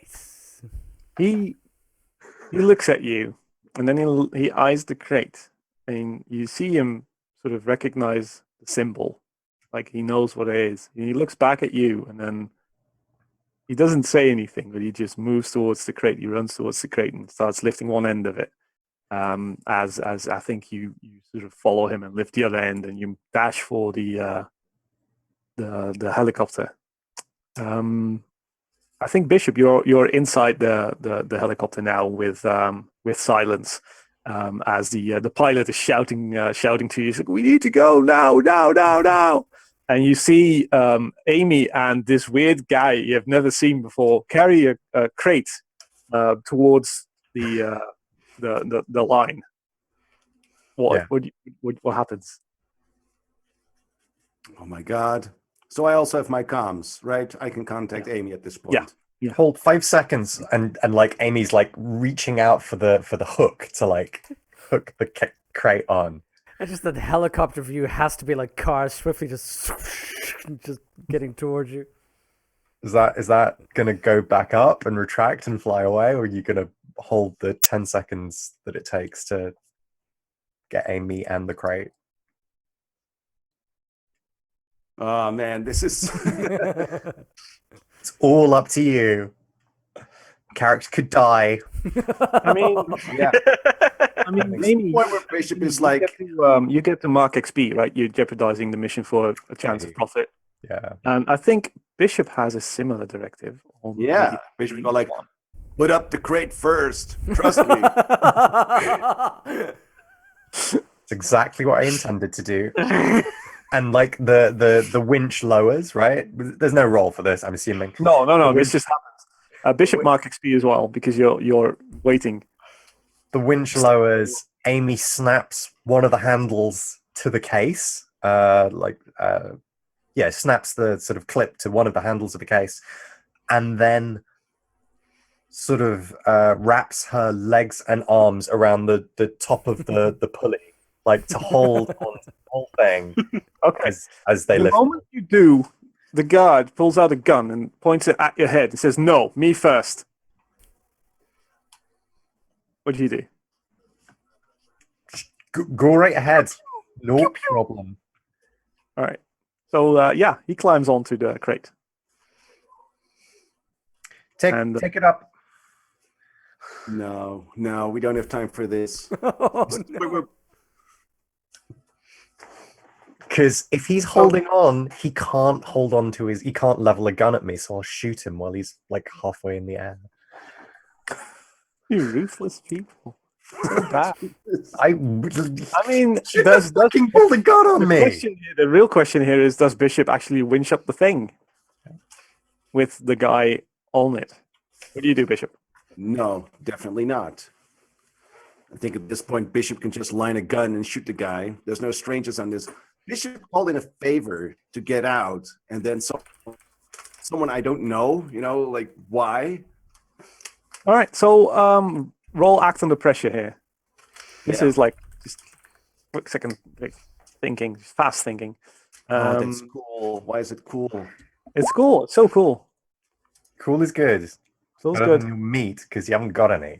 Nice. He looks at you, and then he eyes the crate, and you see him sort of recognize the symbol, like he knows what it is. And he looks back at you, and then he doesn't say anything, but he just moves towards the crate. He runs towards the crate and starts lifting one end of it. As I think you sort of follow him and lift the other end, and you dash for the helicopter. I think Bishop, you're inside the helicopter now with Silence, as the pilot is shouting to you. He's like, "We need to go now!" And you see Amy and this weird guy you have never seen before carry a crate towards the line. What happens? Oh my God. So I also have my comms, right? I can contact Amy at this point. Yeah. Hold 5 seconds, and like Amy's like reaching out for the hook to like hook the crate on. It's just that the helicopter view has to be like cars swiftly just getting towards you. Is that gonna go back up and retract and fly away, or are you gonna hold the 10 seconds that it takes to get Amy and the crate? Oh man, this is It's all up to you. Character could die. I mean, Yeah. I mean, It's Amy, the point where Bishop is you like, get to, you get to mark XP, right? You're jeopardizing the mission for a chance of profit. Yeah. And I think Bishop has a similar directive. On yeah, maybe Bishop go like, put up the crate first. Trust me. It's exactly what I intended to do. And like the winch lowers, right? There's no roll for this, I'm assuming. No. The This winch- just happens. Bishop mark XP as well because you're waiting. The winch lowers. Amy snaps one of the handles to the case. Snaps the sort of clip to one of the handles of the case, and then sort of wraps her legs and arms around the top of the pulley, like to hold on to the whole thing Okay. as they The lift. moment you do, the guard pulls out a gun and points it at your head and says, "No, me first." What do you do? Go right ahead. No problem. All right. So he climbs onto the crate. Take it up. No, we don't have time for this. Oh, no. Because if he's holding on, he can't hold on to he can't level a gun at me, so I'll shoot him while he's like halfway in the air. You ruthless people. So bad. I mean, does fucking pull the gun on me. The real question here is, does Bishop actually winch up the thing with the guy on it? What do you do, Bishop? No, definitely not. I think at this point, Bishop can just line a gun and shoot the guy. There's no strangers on this. Bishop called in a favor to get out, and then someone I don't know, like why? All right, so roll act under pressure here. This is like just quick second thinking, fast thinking. Oh, that's cool. Why is it cool? It's cool. It's so cool. Cool is good. So it's Better good. than your meat because you haven't got any.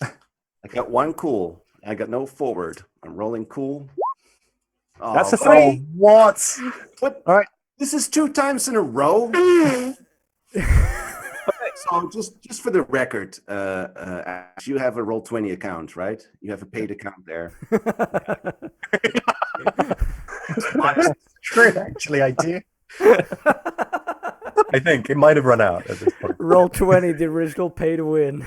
I got one cool. I got no forward. I'm rolling cool. Oh, That's a but- three. What? What? All right. This is 2 times in a row. Okay, so just for the record, Ash, you have a Roll20 account, right? You have a paid account there. True, actually, I do. I think it might have run out at this point. Roll20, the original pay to win.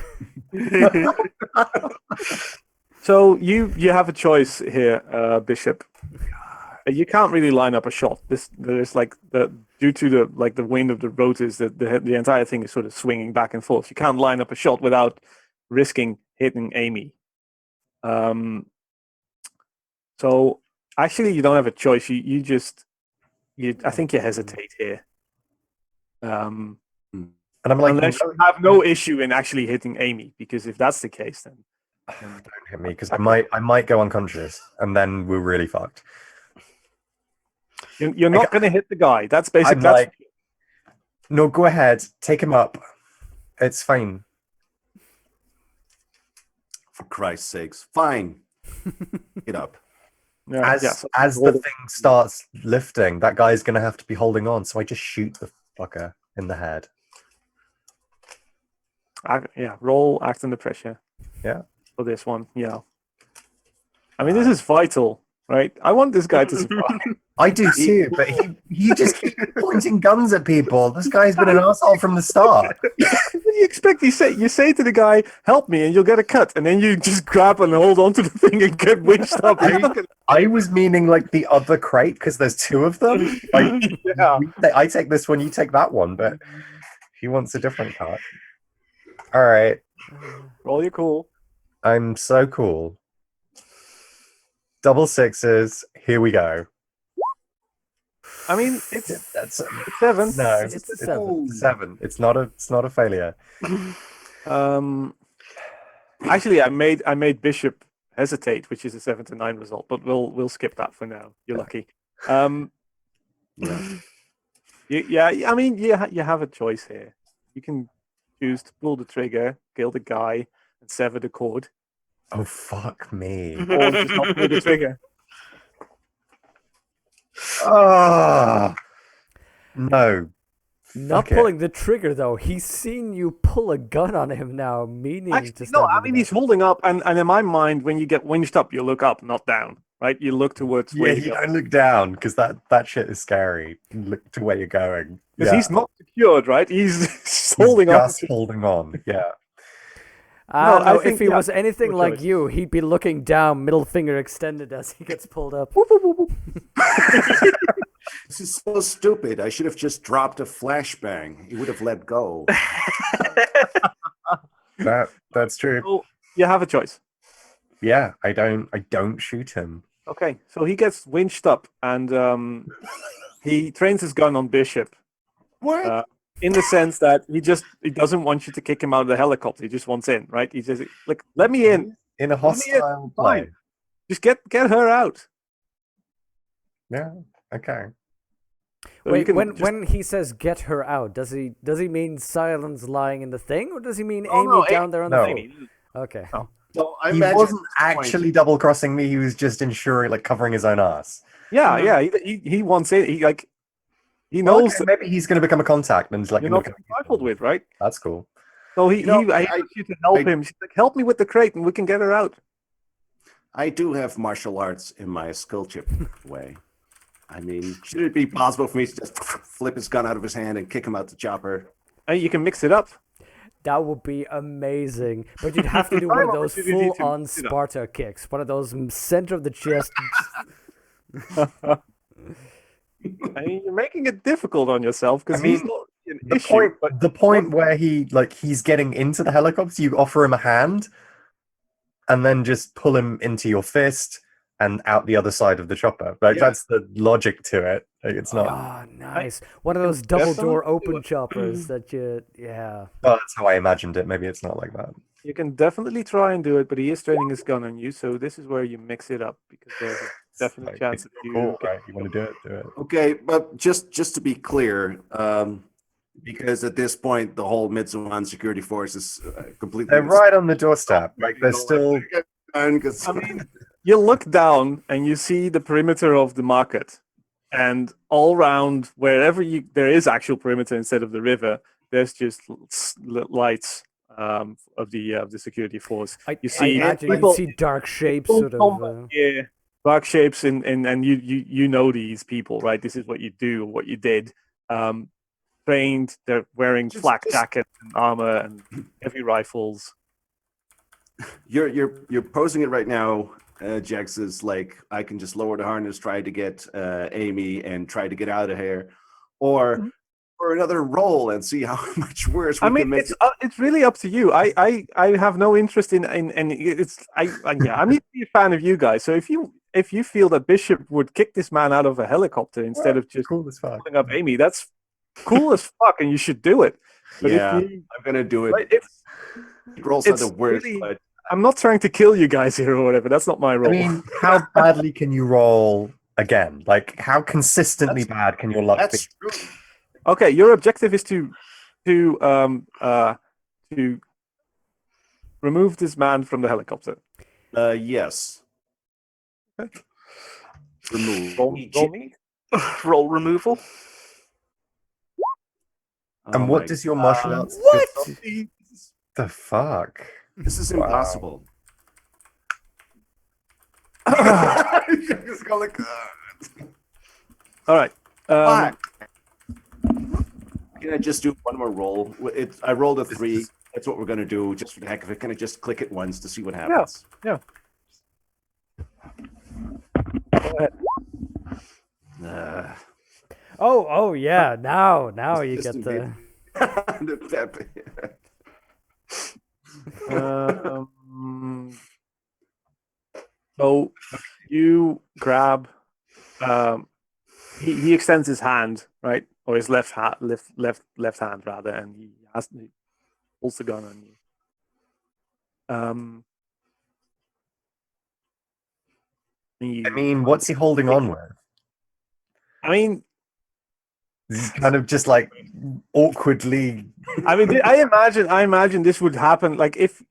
So you have a choice here, Bishop. You can't really line up a shot. There's like due to the wind of the rotors, the entire thing is sort of swinging back and forth. You can't line up a shot without risking hitting Amy. So actually, you don't have a choice. I think you hesitate here. And I'm like, Unless you have no issue in actually hitting Amy, because if that's the case, then don't hit me because I might go unconscious and then we're really fucked. you're not going to hit the guy. That's I'm basically like, no, go ahead, take him up. It's fine. For Christ's sakes. Fine. Get up. As the thing starts lifting, that guy's gonna have to be holding on. So I just shoot the fucker in the head. Roll act under pressure. Yeah. For this one, yeah. I mean, this is vital, right? I want this guy to survive. I do too, but he just keeps pointing guns at people. This guy's been an asshole from the start. What do you expect? You say to the guy, "Help me," and you'll get a cut, and then you just grab and hold onto the thing and get winched up. I was meaning like the other crate because there's 2 of them. Like, Yeah. I take this one, you take that one, but he wants a different cut. All right, Roll your cool. I'm so cool. Double sixes. Here we go. I mean, it's That's 7. no, It's a 7. 7. It's not a failure. Actually, I made Bishop hesitate, which is a 7 to 9 result, but we'll skip that for now. You're lucky. Yeah. I mean, you have a choice here. You can choose to pull the trigger, kill the guy, and sever the cord, Oh fuck me. or just not pull the trigger. Ah, no. Not Okay. pulling the trigger though. He's seen you pull a gun on him now, meaning to Actually, stab no. him I in the mean, he's back. holding up, and in my mind, when you get winched up, you look up, not down, right? You look towards Yeah, where you you're don't look down because that shit is scary. Look to where you're going. because Yeah, he's not secured, right? He's he's holding on. just holding on. Yeah. I No, I know. If think, he yeah, was anything good like choice. you, he'd be looking down, middle finger extended as he gets pulled up. This is so stupid. I should have just dropped a flashbang. He would have let go. That's true. So you have a choice. Yeah, I don't shoot him. Okay, so he gets winched up, and he trains his gun on Bishop. What? In the sense that he doesn't want you to kick him out of the helicopter. He just wants in, right? He says, "Look, let me in. In a Let me in. hostile play. Fine. Just get her out." Yeah. Okay. So you Wait, can when he says get her out, does he mean Silence lying in the thing, or does he mean Oh, Amy no, down there on no. the phone? Okay. No. So I He imagine wasn't at this point- actually double crossing me. He was just ensuring, like, covering his own ass. Yeah, Mhm. yeah. He wants it. He knows Okay, that maybe he's going to become a contact and like you're not getting rifled with, right? That's cool. So You know, he I- wants you to help I- him. She's like, "Help me with the crate, and we can get her out." I do have martial arts in my skill chip way. I mean, should it be possible for me to just flip his gun out of his hand and kick him out the chopper? And you can mix it up. That would be amazing. But you'd have to do one of those Opportunity to full-on mix it up. Sparta kicks. One of those center of the chest. I mean, you're making it difficult on yourself because I mean, he's not an The issue. point, But the point where he's getting into the helicopter, you offer him a hand, and then just pull him into your fist and out the other side of the chopper. Like, Yeah. that's the logic to it. Like, it's not. Ah, nice. One of those double door open choppers that yeah. Well, that's how I imagined it. Maybe it's not like that. you can definitely try and do it, but he is training his gun on you, so this is where you mix it up because there's a definite Like, chance it's that you cool, get- right? You want to do it, do it. Okay, but just to be clear, because at this point the whole Mitsuan security force is completely. They're right on the doorstep. Like, they're still. I I mean, you look down and you see the perimeter of the market, and all around wherever there is actual perimeter instead of the river, there's just lights of the security force. I You see imagine people- you see dark shapes Full sort of. combat, yeah, dark shapes, and you know these people, right? This is what you do, what you did. Trained, they're wearing flak jackets and armor and heavy rifles. You're posing it right now, Jex, is like I can just lower the harness, try to get Amy, and try to get out of here, or another roll and see how much worse we I mean, can make it's really up to you. I have no interest in it's yeah. I need to be a fan of you guys. So if you feel that Bishop would kick this man out of a helicopter instead of just Cool as fuck. pulling up Amy, that's cool as fuck, and you should do it. But Yeah, if you, I'm gonna do it. right, Rolls are it's the worst, really- but I'm not trying to kill you guys here or whatever. That's not my I role. mean, how badly can you roll again? Like, how consistently bad can your luck be? that's true. Okay, your objective is to remove this man from the helicopter. Yes. Remove. Roll me. Roll removal. And Oh what my- does your martial arts? What? The fuck? This is Wow. impossible. Just go like, All right. fuck. Can I just do one more roll? I rolled a 3. That's what we're gonna do, just for the heck of it. Can I just click it once to see what happens? Yeah. Go ahead. Uh, Yeah. Now you Just get the. So you grab. He extends his hand, right, or his left hand rather, and he pulls the gun on you. I mean, what's he holding on with? I mean, He's kind of just like awkwardly. I imagine this would happen. Like if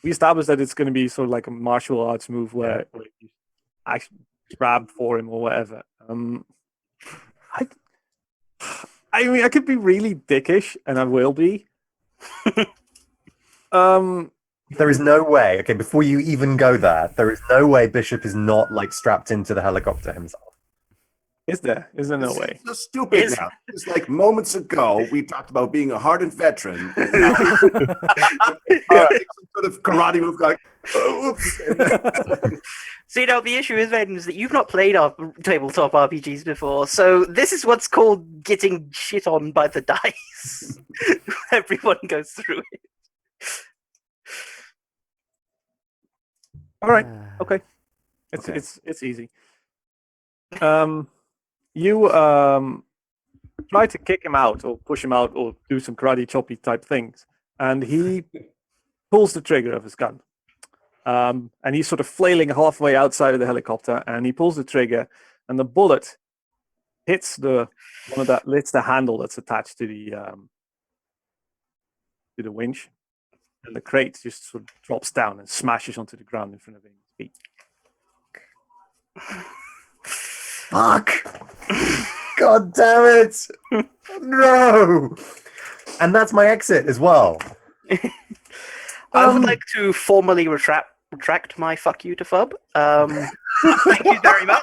we established that it's going to be sort of like a martial arts move where you actually grab for him or whatever. I mean, I could be really dickish, and I will be. There is no way. Okay, before you even go there is no way Bishop is not like strapped into the helicopter himself. Is there? Is there no This way? is so stupid Is- now. It's like moments ago we talked about being a hardened veteran. And now some sort of karate move like, oh, oops. See, now the issue is, Vaden, is that you've not played our tabletop RPGs before, so this is what's called getting shit on by the dice. Everyone goes through it. All right. Okay. It's easy. You try to kick him out or push him out or do some karate choppy type things, and he pulls the trigger of his gun. And he's sort of flailing halfway outside of the helicopter, and he pulls the trigger, and the bullet hits the handle that's attached to the winch, and the crate just sort of drops down and smashes onto the ground in front of his feet. Fuck! God damn it! No! And that's my exit as well. I would like to formally retract my fuck you to Fub. Thank you very much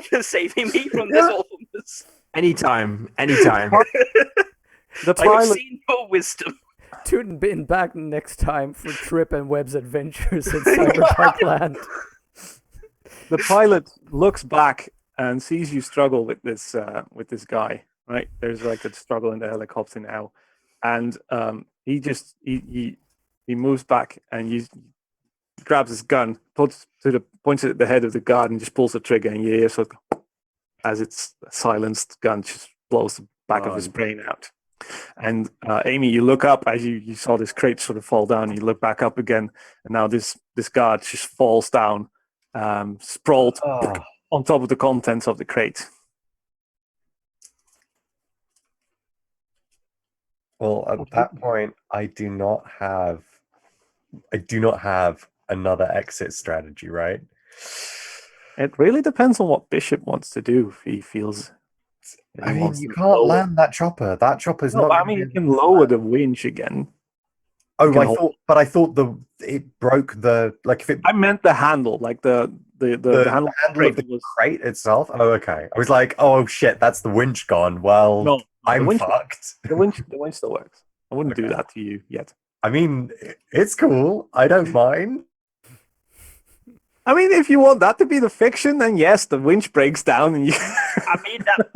for saving me from this awfulness. Anytime. The I have pilot, seen your wisdom. Tune in back next time for Trip and Webb's adventures in Cyberpunk Land. the pilot looks back and sees you struggle with this guy. Right, there's like a struggle in the helicopter now, and he moves back and he grabs his gun, points it at the head of the guard, and just pulls the trigger. And you hear sort of, as it's silenced, gun just blows the back of his brain out. And Amy, you look up as you saw this crate sort of fall down. You look back up again, and now this guard just falls down, sprawled on top of the contents of the crate. Well, at that point, I do not have another exit strategy, right? It really depends on what Bishop wants to do. If he feels, I mean, you can't land that chopper. That chopper's No, not. I mean, you can lower the winch again. Oh, can I hold- thought it broke the if it I meant the handle, like the handle of the crate itself. Oh, okay. I was like, oh shit, that's the winch gone. Well, No, I'm the winch, fucked. the winch still works. I wouldn't do Okay. that to you yet. I mean, it's cool. I don't mind. I mean, if you want that to be the fiction, then yes, the winch breaks down and you. I mean that.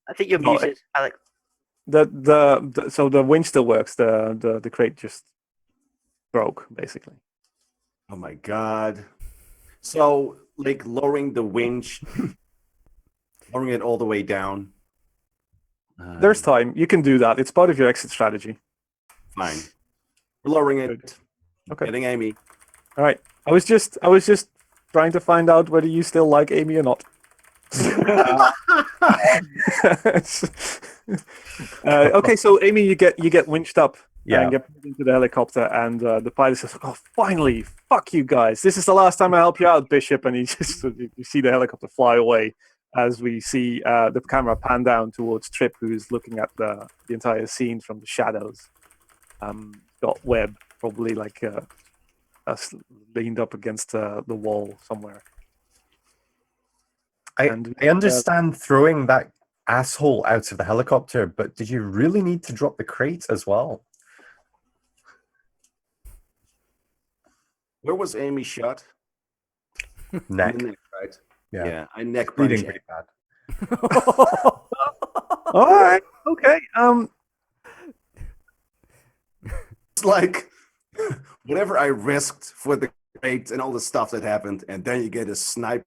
I think you're No, muted, Alex. So the winch still works. The crate just broke basically. Oh my god. So, like lowering the winch, lowering it all the way down. There's time. You can do that. It's part of your exit strategy. Fine. We're lowering it. Good. Okay. Getting Amy. All right. I was just trying to find out whether you still like Amy or not. Okay, so Amy, you get winched up. Yeah. And get put into the helicopter, and the pilot says, "Oh, finally! Fuck you guys! This is the last time I help you out, Bishop." And he just you see the helicopter fly away as we see the camera pan down towards Trip, who's looking at the entire scene from the shadows. Got Webb probably like leaned up against the wall somewhere. I And, understand throwing that asshole out of the helicopter, but did you really need to drop the crate as well? Where was Amy shot? Neck. In the neck, right? Yeah. I neck Bleeding punched. pretty bad. all right, okay. It's like whatever I risked for the crate and all the stuff that happened, and then you get a snipe.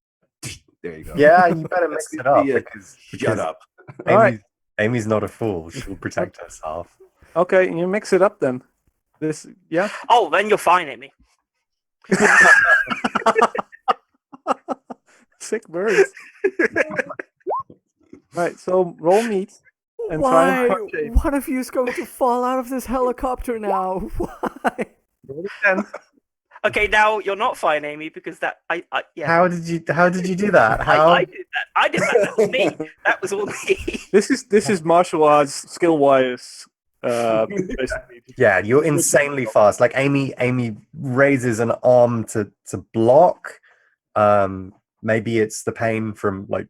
There you go. Yeah, you better mix That's it up the, because Shut up. All right. Amy's not a fool. She'll protect herself. Okay, you mix it up then. This, yeah. Oh, then you're fine, Amy. Sick birds. Right, so roll meat and try and Why? punch Amy. One of you is going to fall out of this helicopter now. Why? Roll again. Okay, now you're not fine, Amy, because that I yeah. How did you do that? How? I did that. I did that. That was me. That was all me. This is martial arts skill wise. Basically. Yeah, you're insanely fast. Like Amy raises an arm to block. Maybe it's the pain from like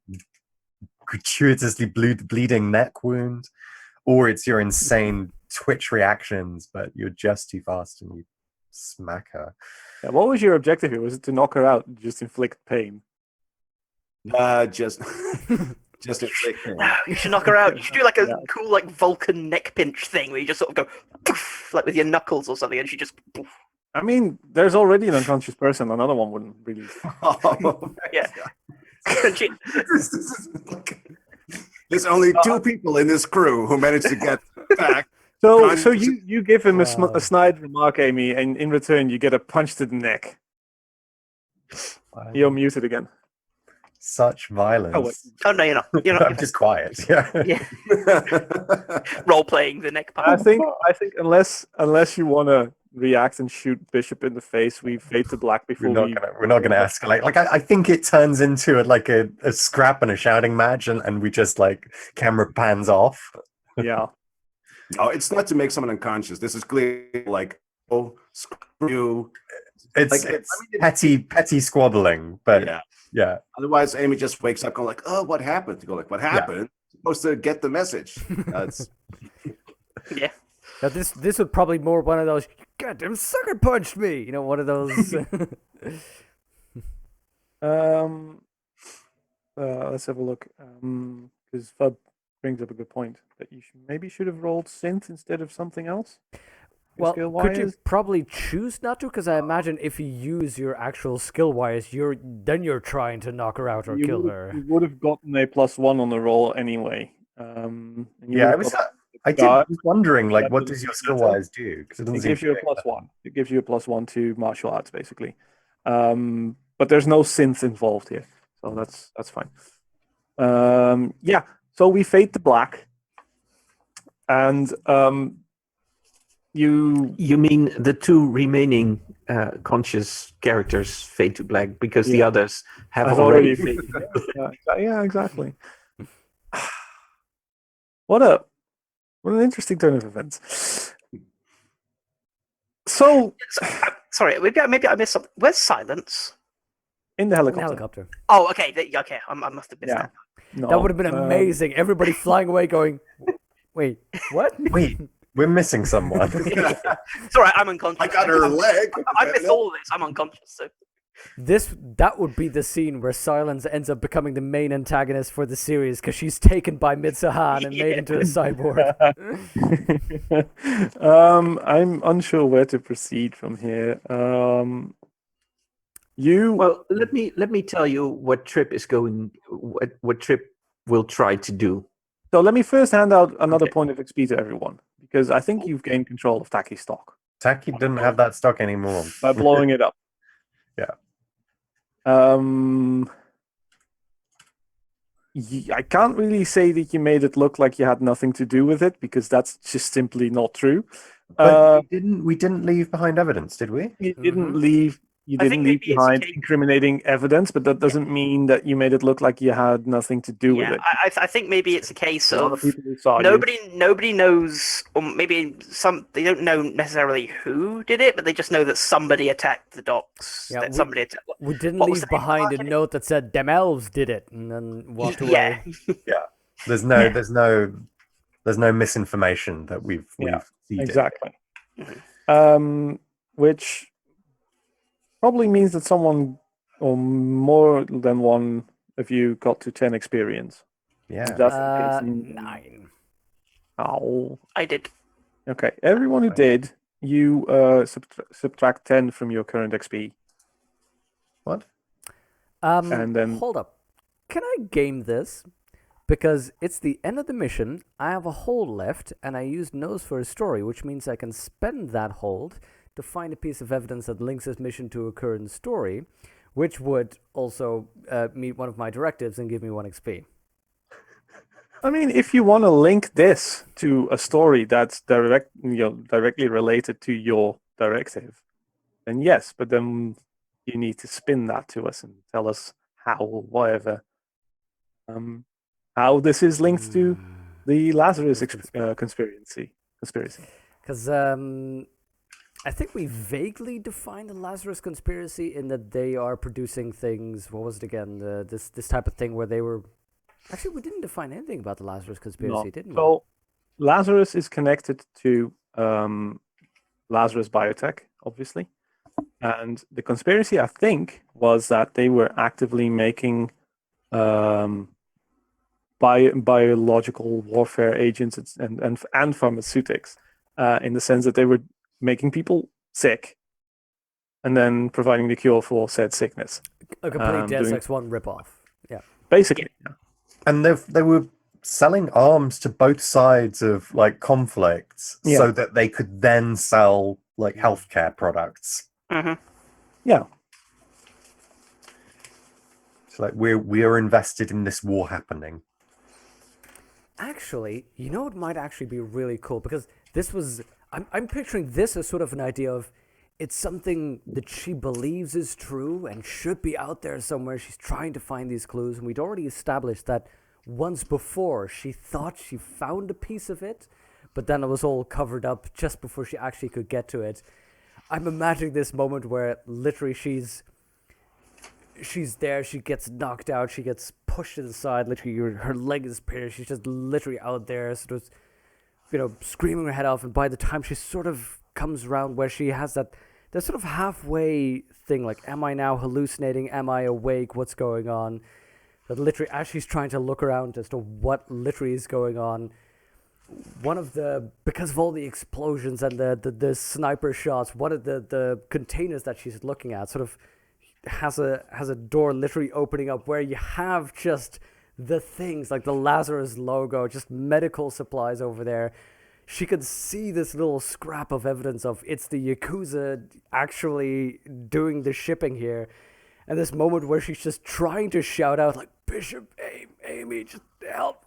gratuitously bleeding neck wound, or it's your insane twitch reactions, but you're just too fast and you smack her. Yeah, what was your objective here? Was it to knock her out, just inflict pain? Just inflict pain. No, you should knock her out. You should do like a cool like Vulcan neck pinch thing where you just sort of go poof, like with your knuckles or something, and she just poof. I mean, there's already an unconscious person. Another one wouldn't really. Oh, Yeah. She- There's only 2 people in this crew who managed to get back. So you give him a snide remark, Amy, and in return you get a punch to the neck. You're muted again. Such violence. Oh no, you're not. You're not. I'm just quiet. Yeah. Yeah. Role playing the neck I punch. think unless you want to react and shoot Bishop in the face, we fade to black before we're not gonna escalate. Like I think it turns into a scrap and a shouting match, and we just like camera pans off. Yeah. Oh, it's not to make someone unconscious. This is clearly like, oh, screw you. It's petty squabbling, but yeah. Otherwise, Amy just wakes up going like, oh, what happened? You go like, what happened? Supposed to get the message. That's Yeah. Now this would probably more one of those goddamn sucker punched me. You know, one of those. Let's have a look. Because Fub brings up a good point that you should have rolled synth instead of something else. Well, could you probably choose not to? Because I imagine if you use your actual skill wise, you're trying to knock her out or kill her. You would have gotten a +1 on the roll anyway. I was wondering, like, what does your skill wise do? Because it gives you a +1. It gives you a +1 to martial arts, basically. But there's no synth involved here, so that's fine. So we fade to black, and You mean the 2 remaining conscious characters fade to black because the others have already faded. Yeah, exactly. What an interesting turn of events. So, sorry, maybe I missed something. Where's Silence? In the helicopter. Oh, okay. Okay, I must have missed that. No, that would have been amazing. Everybody flying away, going, "Wait, what? Wait, we're missing someone." It's all right. I'm unconscious. I got her leg. I missed all this. I'm unconscious. So. That would be the scene where Silence ends up becoming the main antagonist for the series because she's taken by Mitsuhan and made into a cyborg. I'm unsure where to proceed from here. Well, let me tell you what Trip is going. What Trip will try to do. So let me first hand out another point of XP to everyone because I think you've gained control of Taki's stock. Taki didn't have that stock anymore by blowing it up. Yeah. I can't really say that you made it look like you had nothing to do with it because that's just simply not true. But we didn't leave behind evidence, did we? You didn't leave. You didn't leave behind incriminating evidence, but that doesn't mean that you made it look like you had nothing to do with it. I think maybe it's a case of nobody knows, or maybe they don't know necessarily who did it, but they just know that somebody attacked the docks. Yeah, we didn't leave behind a note that said "Them elves did it" and then walked away. Yeah. There's no misinformation that we've seeded. Exactly. Which probably means that someone or more than one of you got to 10 experience. Yeah. 9. Oh. I did. Okay. Everyone who did, you subtract 10 from your current XP. What? And then hold up. Can I game this? Because it's the end of the mission, I have a hold left, and I used Nose for a story, which means I can spend that hold to find a piece of evidence that links this mission to a current story, which would also meet one of my directives and give me 1 XP. I mean, if you want to link this to a story that's directly related to your directive, then yes, but then you need to spin that to us and tell us how or whatever. how this is linked to the Lazarus Conspiracy. conspiracy. Because I think we vaguely defined the Lazarus conspiracy in that they are producing things. What was it again? This type of thing where they were. Actually, we didn't define anything about the Lazarus conspiracy, didn't we? So Lazarus is connected to Lazarus Biotech, obviously, and the conspiracy, I think, was that they were actively making biological warfare agents and pharmaceutics, in the sense that they were making people sick and then providing the cure for said sickness. A complete Deus Ex 1 ripoff. Yeah. Basically. Yeah. And they were selling arms to both sides of like conflicts so that they could then sell like healthcare products. Yeah. So like we're invested in this war happening. Actually, you know what might actually be really cool? Because this was... I'm picturing this as sort of an idea of it's something that she believes is true and should be out there somewhere. She's trying to find these clues. And we'd already established that once before she thought she found a piece of it, but then it was all covered up just before she actually could get to it. I'm imagining this moment where literally she's there, she gets knocked out, she gets pushed inside, literally her leg is pierced, she's just literally out there sort of, screaming her head off, and by the time she sort of comes around where she has that sort of halfway thing, like, am I now hallucinating, am I awake, what's going on, that literally as she's trying to look around as to what literally is going on, because of all the explosions and the sniper shots, one of the containers that she's looking at sort of has a door literally opening up where you have just the things like the Lazarus logo, just medical supplies over there. She could see this little scrap of evidence of it's the Yakuza actually doing the shipping here. And this moment where she's just trying to shout out like, Bishop, Amy, just help.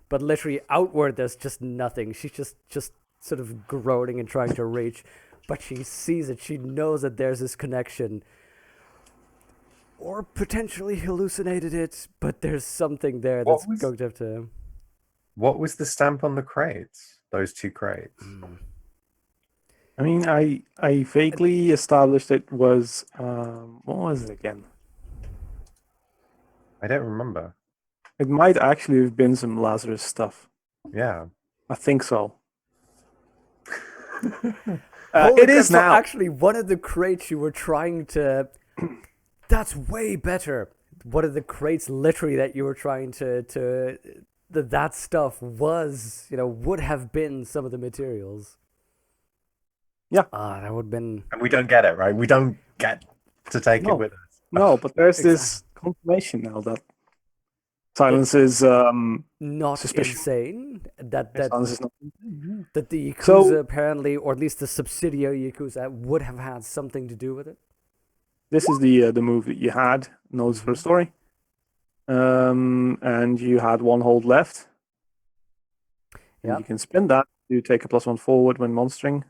But literally outward, there's just nothing. She's just sort of groaning and trying to reach. But she sees it. She knows that there's this connection. Or potentially hallucinated it, but there's something there that's going to have to... What was the stamp on the crates? Those two crates? I mean, I vaguely established it was... what was it again? I don't remember. It might actually have been some Lazarus stuff. Yeah. I think so. It is now. Actually, one of the crates you were trying to... That's way better. One of the crates literally that you were trying to that stuff was, would have been some of the materials. Yeah. That would have been... And we don't get it, right? We don't get to take it with us. No, but there's this confirmation now that Silence is not suspicious. Insane. That Silence is not that the Yakuza apparently, or at least the subsidiary Yakuza, would have had something to do with it. This is the move that you had, notes for a story. And you had one hold left. And you can spend that to take a +1 forward when monstering.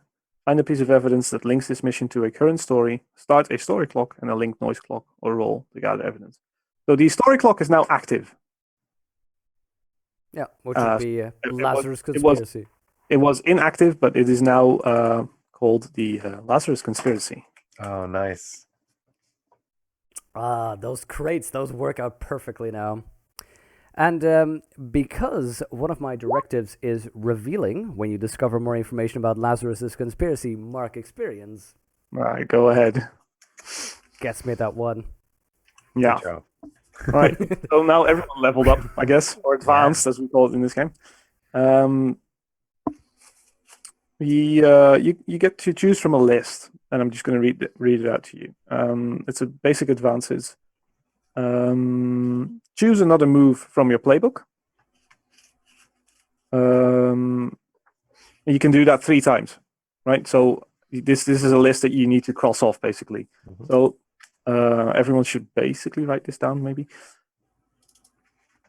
Find a piece of evidence that links this mission to a current story. Start a story clock and a linked noise clock or roll to gather evidence. So the story clock is now active. Yeah, which would be Lazarus Conspiracy. It was inactive, but it is now called the Lazarus Conspiracy. Oh, nice. Those crates, those work out perfectly now. And because one of my directives is revealing when you discover more information about Lazarus's conspiracy, mark experience. All right, go ahead. Gets me that one. Yeah. All right. So now everyone leveled up, I guess, or advanced, as we call it in this game. You get to choose from a list, and I'm just going to read it out to you. It's a basic advances. Choose another move from your playbook. You can do that 3 times, right? So this is a list that you need to cross off, basically. Mm-hmm. So everyone should basically write this down, maybe.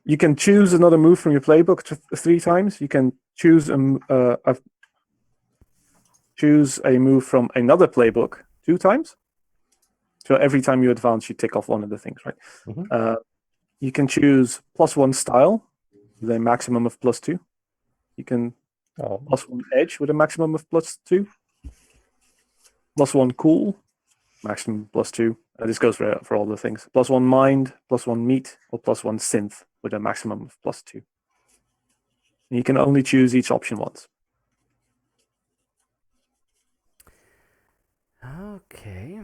You can choose another move from your playbook 3 times. You can choose choose a move from another playbook 2 times. So every time you advance, you tick off one of the things, right? Mm-hmm. You can choose +1 style with a maximum of +2. You can +1 edge with a maximum of +2. +1 cool, maximum +2. This goes for all the things. +1 mind, +1 meat, or +1 synth with a maximum of +2. And you can only choose each option once. Okay.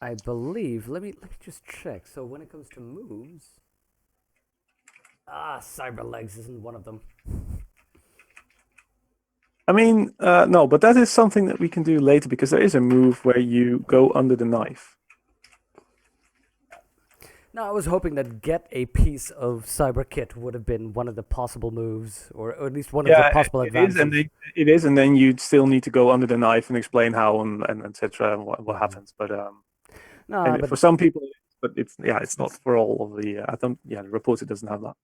I believe. Let me just check. So when it comes to moves, cyber legs isn't one of them. I mean, no, but that is something that we can do later because there is a move where you go under the knife. No, I was hoping that get a piece of cyber kit would have been one of the possible moves, or at least one of the possible advances. It is, and then you'd still need to go under the knife and explain how and etc. and what happens. But but for some people, but it's not for all of the. I don't. Yeah, the reporter doesn't have that.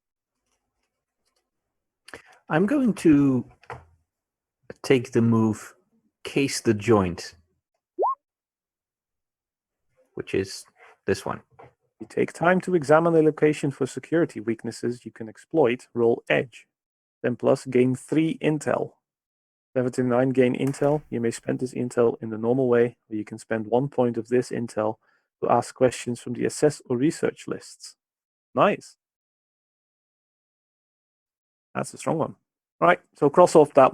I'm going to take the move case the joint, which is this one. You take time to examine the location for security weaknesses you can exploit. Roll edge. Then plus gain 3 intel. 7 to 9 gain intel. You may spend this intel in the normal way, or you can spend 1 point of this intel to ask questions from the assess or research lists. Nice. That's a strong one. All right, so cross off that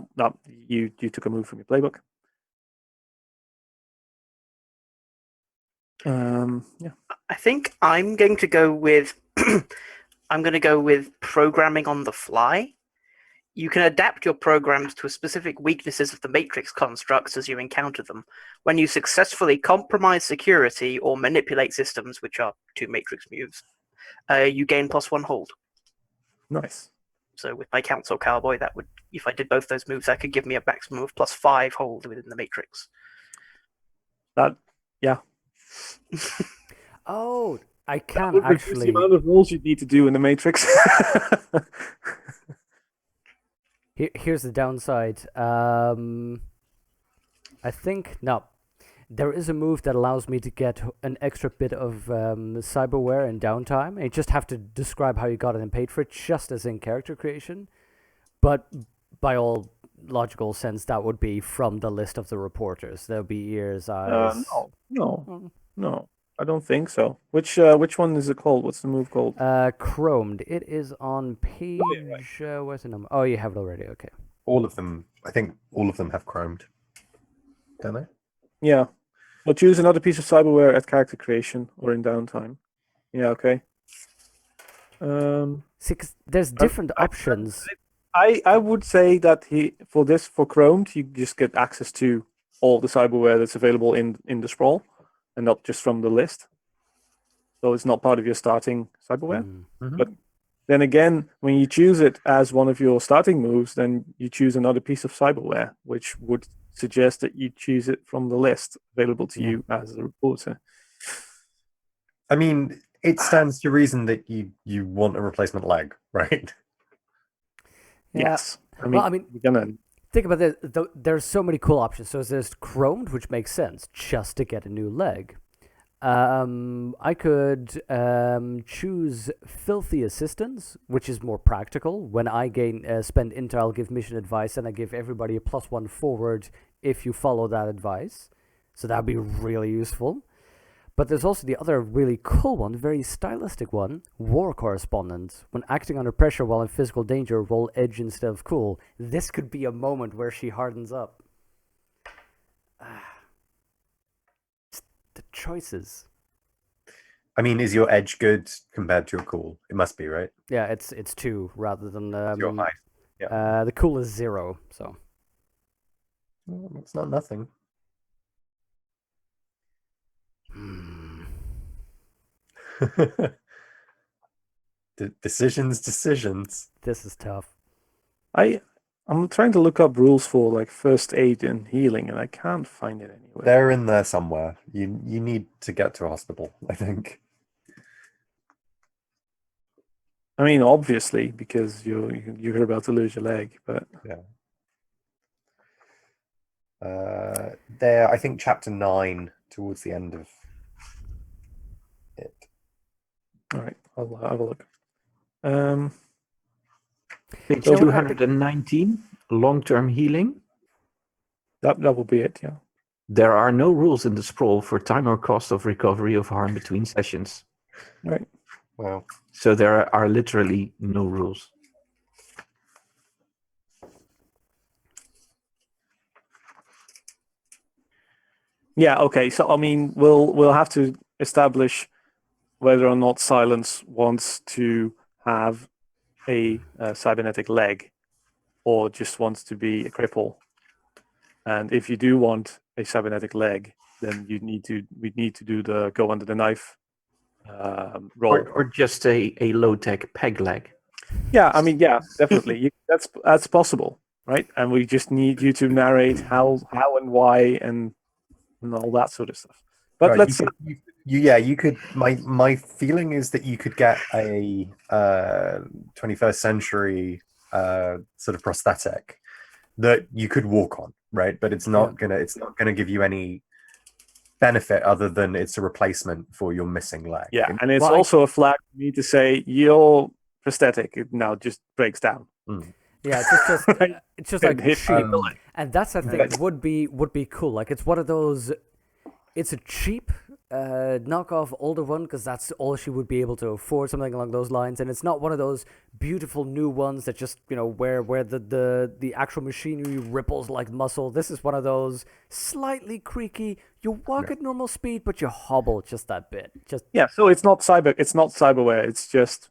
you took a move from your playbook. Yeah. I think I'm going to go with programming on the fly. You can adapt your programs to specific weaknesses of the matrix constructs as you encounter them. When you successfully compromise security or manipulate systems, which are 2 matrix moves, you gain +1 hold. Nice. So with my Council Cowboy, that would, if I did both those moves, that could give me a maximum of +5 hold within the matrix. Yeah. Oh, I That can would reduce actually. the amount of rolls you'd need to do in the matrix. Here's the downside. I think no. There is a move that allows me to get an extra bit of cyberware and downtime. You just have to describe how you got it and paid for it, just as in character creation. But by all logical sense, that would be from the list of the reporters. There would be ears, eyes. No, I don't think so. Which one is it called? What's the move called? Chromed. It is on page. right. Where's the number? Oh, you have it already. Okay. All of them, I think all of them have chromed. Don't they? Yeah. Well, choose another piece of cyberware at character creation or in downtime. Yeah, okay. See, 'cause there's different options. I would say that for Chromed, you just get access to all the cyberware that's available in the Sprawl, and not just from the list. So it's not part of your starting cyberware. Mm-hmm. But then again, when you choose it as one of your starting moves, then you choose another piece of cyberware, which would suggest that you choose it from the list available to you as a reporter. I mean, it stands to reason that you want a replacement leg, right? Yeah. Yes. Well, I mean, we're gonna think about this. There's so many cool options. So there's chromed, which makes sense, just to get a new leg. I could choose filthy assistance, which is more practical. When I spend intel, I'll give mission advice, and I give everybody a +1 forward if you follow that advice. So that'd be really useful. But there's also the other really cool one, very stylistic one, war correspondent. When acting under pressure while in physical danger, roll edge instead of cool. This could be a moment where she hardens up. The choices. I mean, is your edge good compared to your cool? It must be, right? Yeah, it's 2 rather than Your height. Yeah. the cool is 0. So Well, it's not nothing. Decisions. This is tough. I'm trying to look up rules for like first aid and healing, and I can't find it anywhere. They're in there somewhere. You need to get to a hospital, I think. I mean, obviously, because you're about to lose your leg, but Yeah. There, I think chapter 9 towards the end of it. All right, I'll have a look. Page So- 219, long-term healing. That will be it. Yeah. There are no rules in the Sprawl for time or cost of recovery of harm between sessions. Right. Well, So there are literally no rules. Yeah. Okay. So I mean, we'll have to establish whether or not Silence wants to have a cybernetic leg, or just wants to be a cripple. And if you do want a cybernetic leg, then we need to do the go under the knife roll. Or just a low-tech peg leg. Yeah, I mean, yeah, definitely. That's possible, right? And we just need you to narrate how and why and all that sort of stuff. But right, let's you could. My feeling is that you could get a 21st century sort of prosthetic that you could walk on, right? But it's not gonna give you any benefit other than it's a replacement for your missing leg. yeah, and it's also a flag for me to say your prosthetic now just breaks down. Yeah, it's just like Hit cheap, the leg. and that's the thing. Would be cool. Like it's one of those. It's a cheap knockoff older one because that's all she would be able to afford, something along those lines. And it's not one of those beautiful new ones that just where the actual machinery ripples like muscle. This is one of those slightly creaky. You walk at normal speed, but you hobble just that bit. Yeah, so it's not cyberware. It's just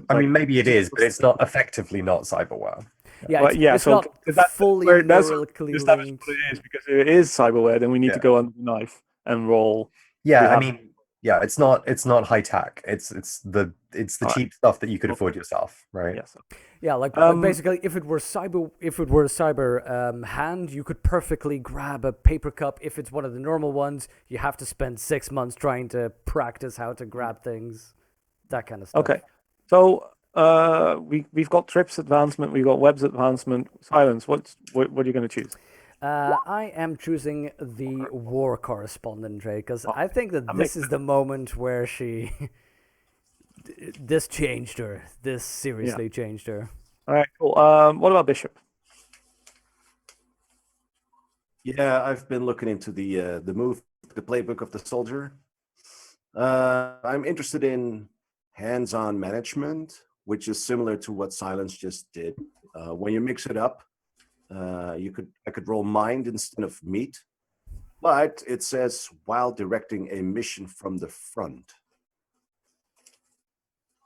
I mean, maybe it is, but it's not effectively not cyberware. Yeah, Well, it's so not fully that's neurally establish linked. what it is, because if it is cyberware, then we need to go under the knife and roll. Yeah, We I have- mean, yeah, it's not high tech. It's the Alright. cheap stuff that you could afford yourself, right? Yes. Yeah, like basically, if it were a cyber hand, you could perfectly grab a paper cup. If it's one of the normal ones, you have to spend 6 months trying to practice how to grab things, that kind of stuff. Okay. So we've got Trips advancement, we've got Web's advancement. Silence. What are you going to choose? I am choosing the war correspondent, Jay, because I think that this is the moment where she. This changed her. This seriously changed her. All right. Cool. What about Bishop? Yeah, I've been looking into the playbook of the soldier. I'm interested in hands-on management, which is similar to what Silence just did. When you mix it up, I could roll mind instead of meat, but it says while directing a mission from the front.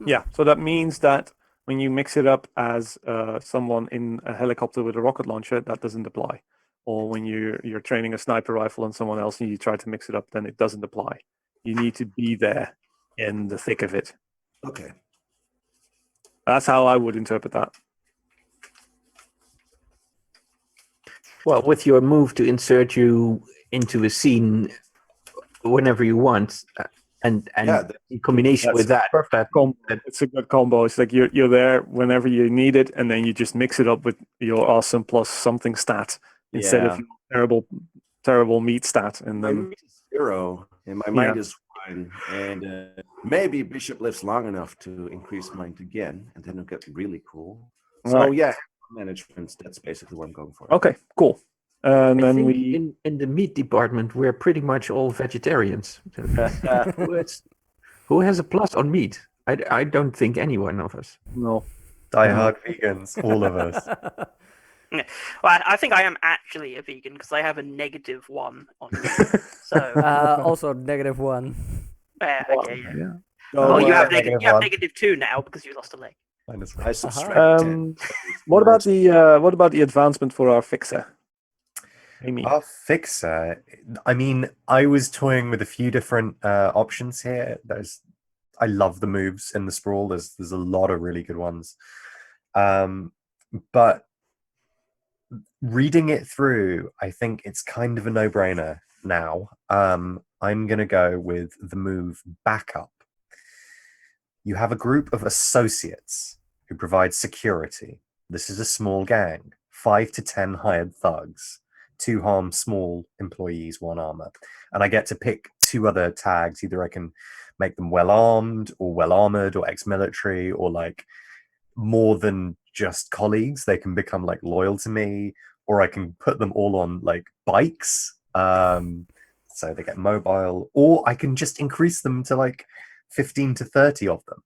Yeah. So that means that when you mix it up as someone in a helicopter with a rocket launcher, that doesn't apply. Or when you're training a sniper rifle on someone else and you try to mix it up, then it doesn't apply. You need to be there in the thick of it. Okay. That's how I would interpret that. Well, with your move to insert you into a scene whenever you want, and in combination with that, It's a good combo. It's like you're there whenever you need it, and then you just mix it up with your awesome plus something stat instead of your terrible meat stat. And My then meat is 0, and my mind is 1, and maybe Bishop lives long enough to increase mind again, and then it'll get really cool. So Right. management. That's basically what I'm going for. Okay, cool. And I then think in the meat department, we're pretty much all vegetarians. Who has a plus on meat? I don't think any one of us. no. Die-hard vegans, all of us. Well, I think I am actually a vegan because I have a -1 on me. So, Also -1. okay, yeah. Yeah. Well, you have negative you have one. -2 now because you lost a leg. I subtract 10. What about the advancement for our fixer? Amy. Our fixer. I mean, I was toying with a few different options here. I love the moves in the Sprawl. There's a lot of really good ones. But reading it through, I think it's kind of a no-brainer now. I'm gonna go with the move Backup. You have a group of associates who provide security. This is a small gang, 5 to 10 hired thugs. 2 harm, small employees, 1 armor. And I get to pick 2 other tags. Either I can make them well armed or well armored or ex-military, or like more than just colleagues. They can become like loyal to me, or I can put them all on like bikes. So they get mobile, or I can just increase them to like 15 to 30 of them.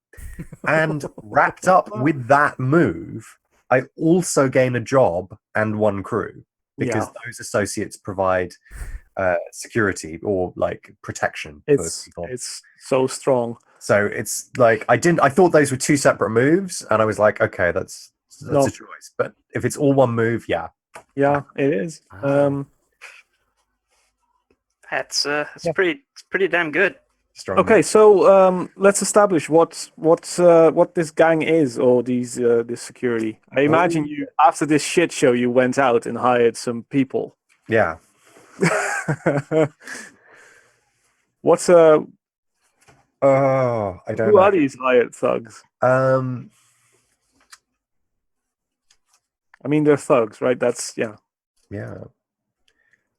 And wrapped up with that move, I also gain a job and 1 crew, because those associates provide security or like protection for people. It's so strong. So it's like I thought those were 2 separate moves, and I was like, okay, that's No. a choice. But if it's all 1 move, yeah. Yeah, it is. That's pretty damn good. Strong. Okay, so let's establish what this gang is, or these this security. I imagine you, after this shit show, you went out and hired some people. Yeah. What's Oh, I don't who know. are these hired thugs? I mean, they're thugs, right? That's Yeah.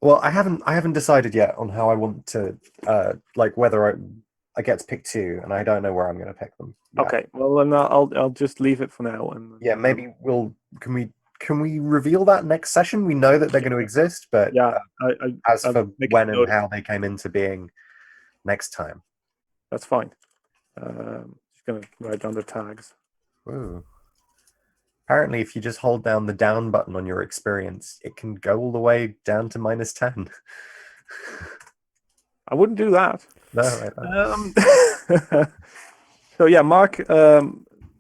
Well, I haven't decided yet on how I want to like whether I get to pick 2, and I don't know where I'm going to pick them yet. Okay. Well, then I'll just leave it for now. And Yeah, maybe can we reveal that next session? We know that they're going to exist, but yeah. as I'll for make when a and note. how they came into being next time. That's fine. Just gonna write down the tags. Ooh. Apparently, if you just hold down the down button on your experience, it can go all the way down to -10. I wouldn't do that. No, So yeah, Mark,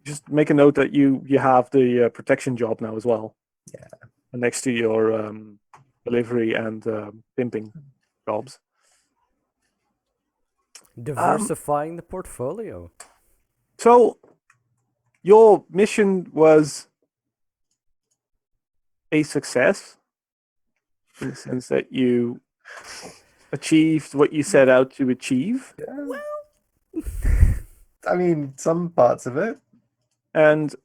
just make a note that you have the protection job now as well. Yeah. Next to your delivery and pimping jobs. Diversifying the portfolio. So your mission was a success in the sense that you achieved what you set out to achieve. I mean, some parts of it. And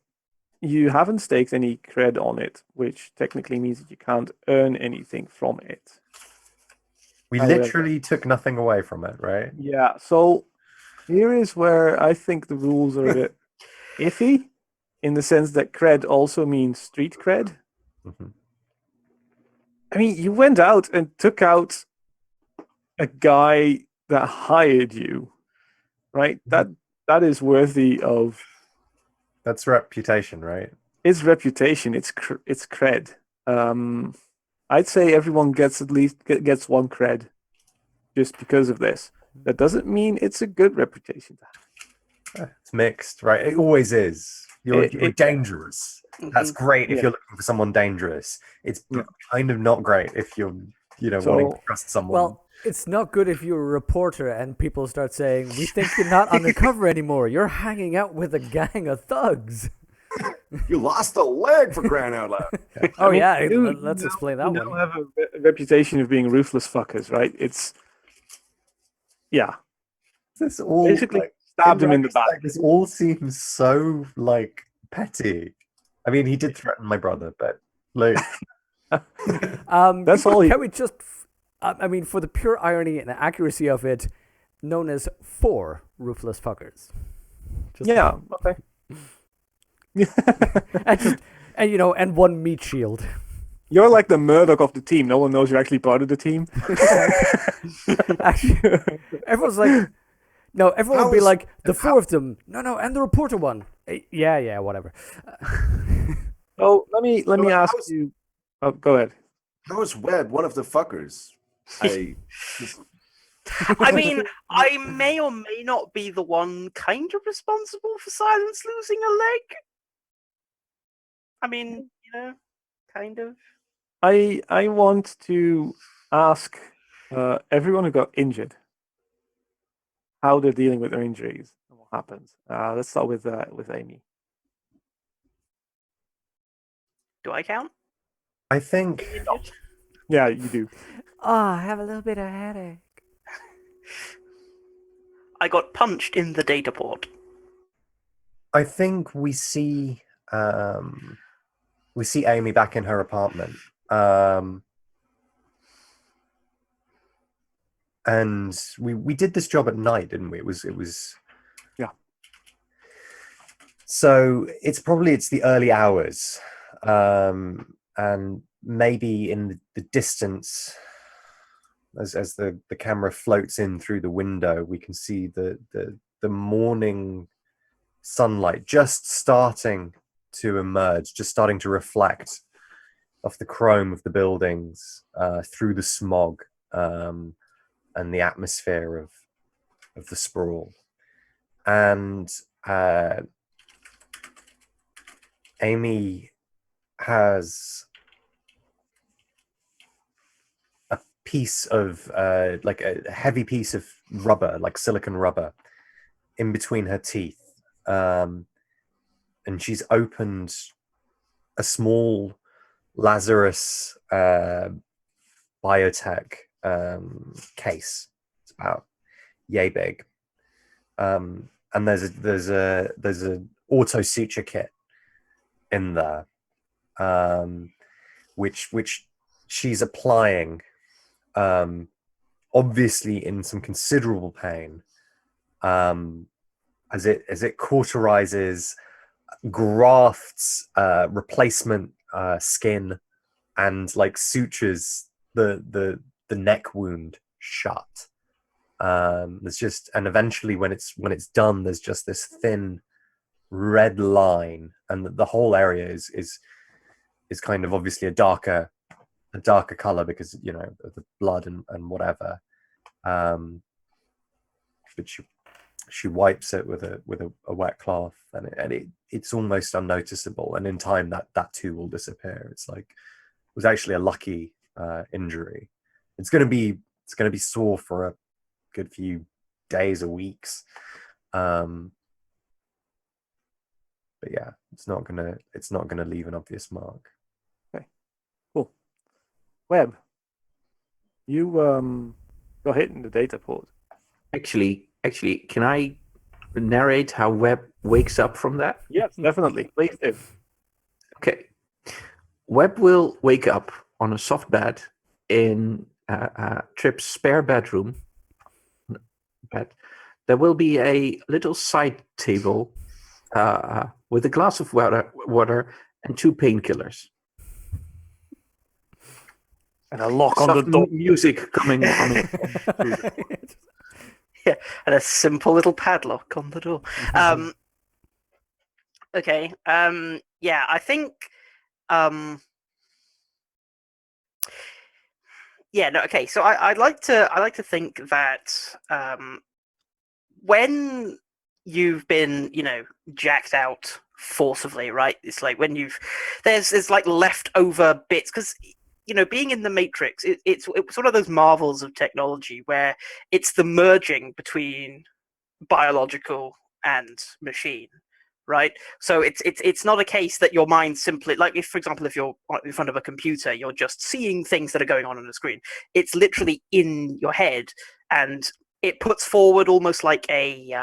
you haven't staked any cred on it, which technically means that you can't earn anything from it. We However, literally took nothing away from it, right? Yeah, so here is where I think the rules are a bit iffy, in the sense that cred also means street cred. Mhm. I mean, you went out and took out a guy that hired you, right? That is worthy of That's reputation, right? his reputation. It's cred. I'd say everyone gets at least gets 1 cred just because of this. That doesn't mean it's a good reputation. It's mixed, right? It always is. You're It- dangerous. That's great if Yeah. you're looking for someone dangerous. It's kind of not great if you're, wanting to trust someone. Well, it's not good if you're a reporter and people start saying, "We think you're not undercover anymore. You're hanging out with a gang of thugs." You lost a leg, for crying out loud. Oh, I mean, yeah, you let's now- explain you that now one. have a reputation of being ruthless fuckers, right? It's this all basically like, stabbed him in the retrospect, back. This all seems so like petty. I mean, he did threaten my brother, but like, That's all he- Can we just, I mean, for the pure irony and accuracy of it, known as 4 ruthless fuckers. Just, Yeah. Okay. and 1 meat shield. You're like the Murdoch of the team. No one knows you're actually part of the team. Actually, everyone's like, no, everyone How would be is- like, the 4 of them. No, and the reporter one. Yeah, whatever. Oh, let me So ask how's- you. Oh, go ahead. How is Webb one of the fuckers? I I mean, I may or may not be the one kind of responsible for Silence losing a leg. I mean, kind of. I want to ask everyone who got injured how they're dealing with their injuries and what happens. Let's start with Amy. Do I count? I think Yeah, you do. I have a little bit of headache. I got punched in the data port. we see Amy back in her apartment. and we did this job at night, didn't we? It was Yeah. So it's the early hours, and maybe in the distance, as the camera floats in through the window, we can see the morning sunlight just starting to emerge, just starting to reflect off the chrome of the buildings, through the smog, and the atmosphere of the sprawl. And Amy has a piece of like a heavy piece of rubber, like silicon rubber, in between her teeth, and she's opened a small Lazarus biotech case. It's about yay big, and there's a auto suture kit in there, which she's applying, obviously in some considerable pain, as it cauterizes, grafts replacement skin, and like sutures the neck wound shut. There's just, and eventually when it's done, there's just this thin red line, and the whole area is kind of obviously a darker color because of the blood and whatever. But she wipes it with a wet cloth, and it's almost unnoticeable, and in time that too will disappear. It's like, it was actually a lucky injury. It's gonna be sore for a good few days or weeks, but yeah, it's not gonna leave an obvious mark. Okay, cool. Webb, you go ahead in the data port. Actually, can I narrate how Webb wakes up from that? Yes, definitely. Please do. Okay. Webb will wake up on a soft bed in Trip's spare bedroom. There will be a little side table with a glass of water and 2 painkillers. And a lock on the Soft door. music coming. Yeah, and a simple little padlock on the door. Okay. Yeah, I think. Yeah. No. Okay. So I'd like to think that when you've been, jacked out forcibly, right? It's like when there's like leftover bits, because being in the Matrix, it's one of those marvels of technology where it's the merging between biological and machine, right? So it's not a case that your mind simply, like, if for example, if you're in front of a computer, you're just seeing things that are going on the screen. It's literally in your head, and it puts forward almost like a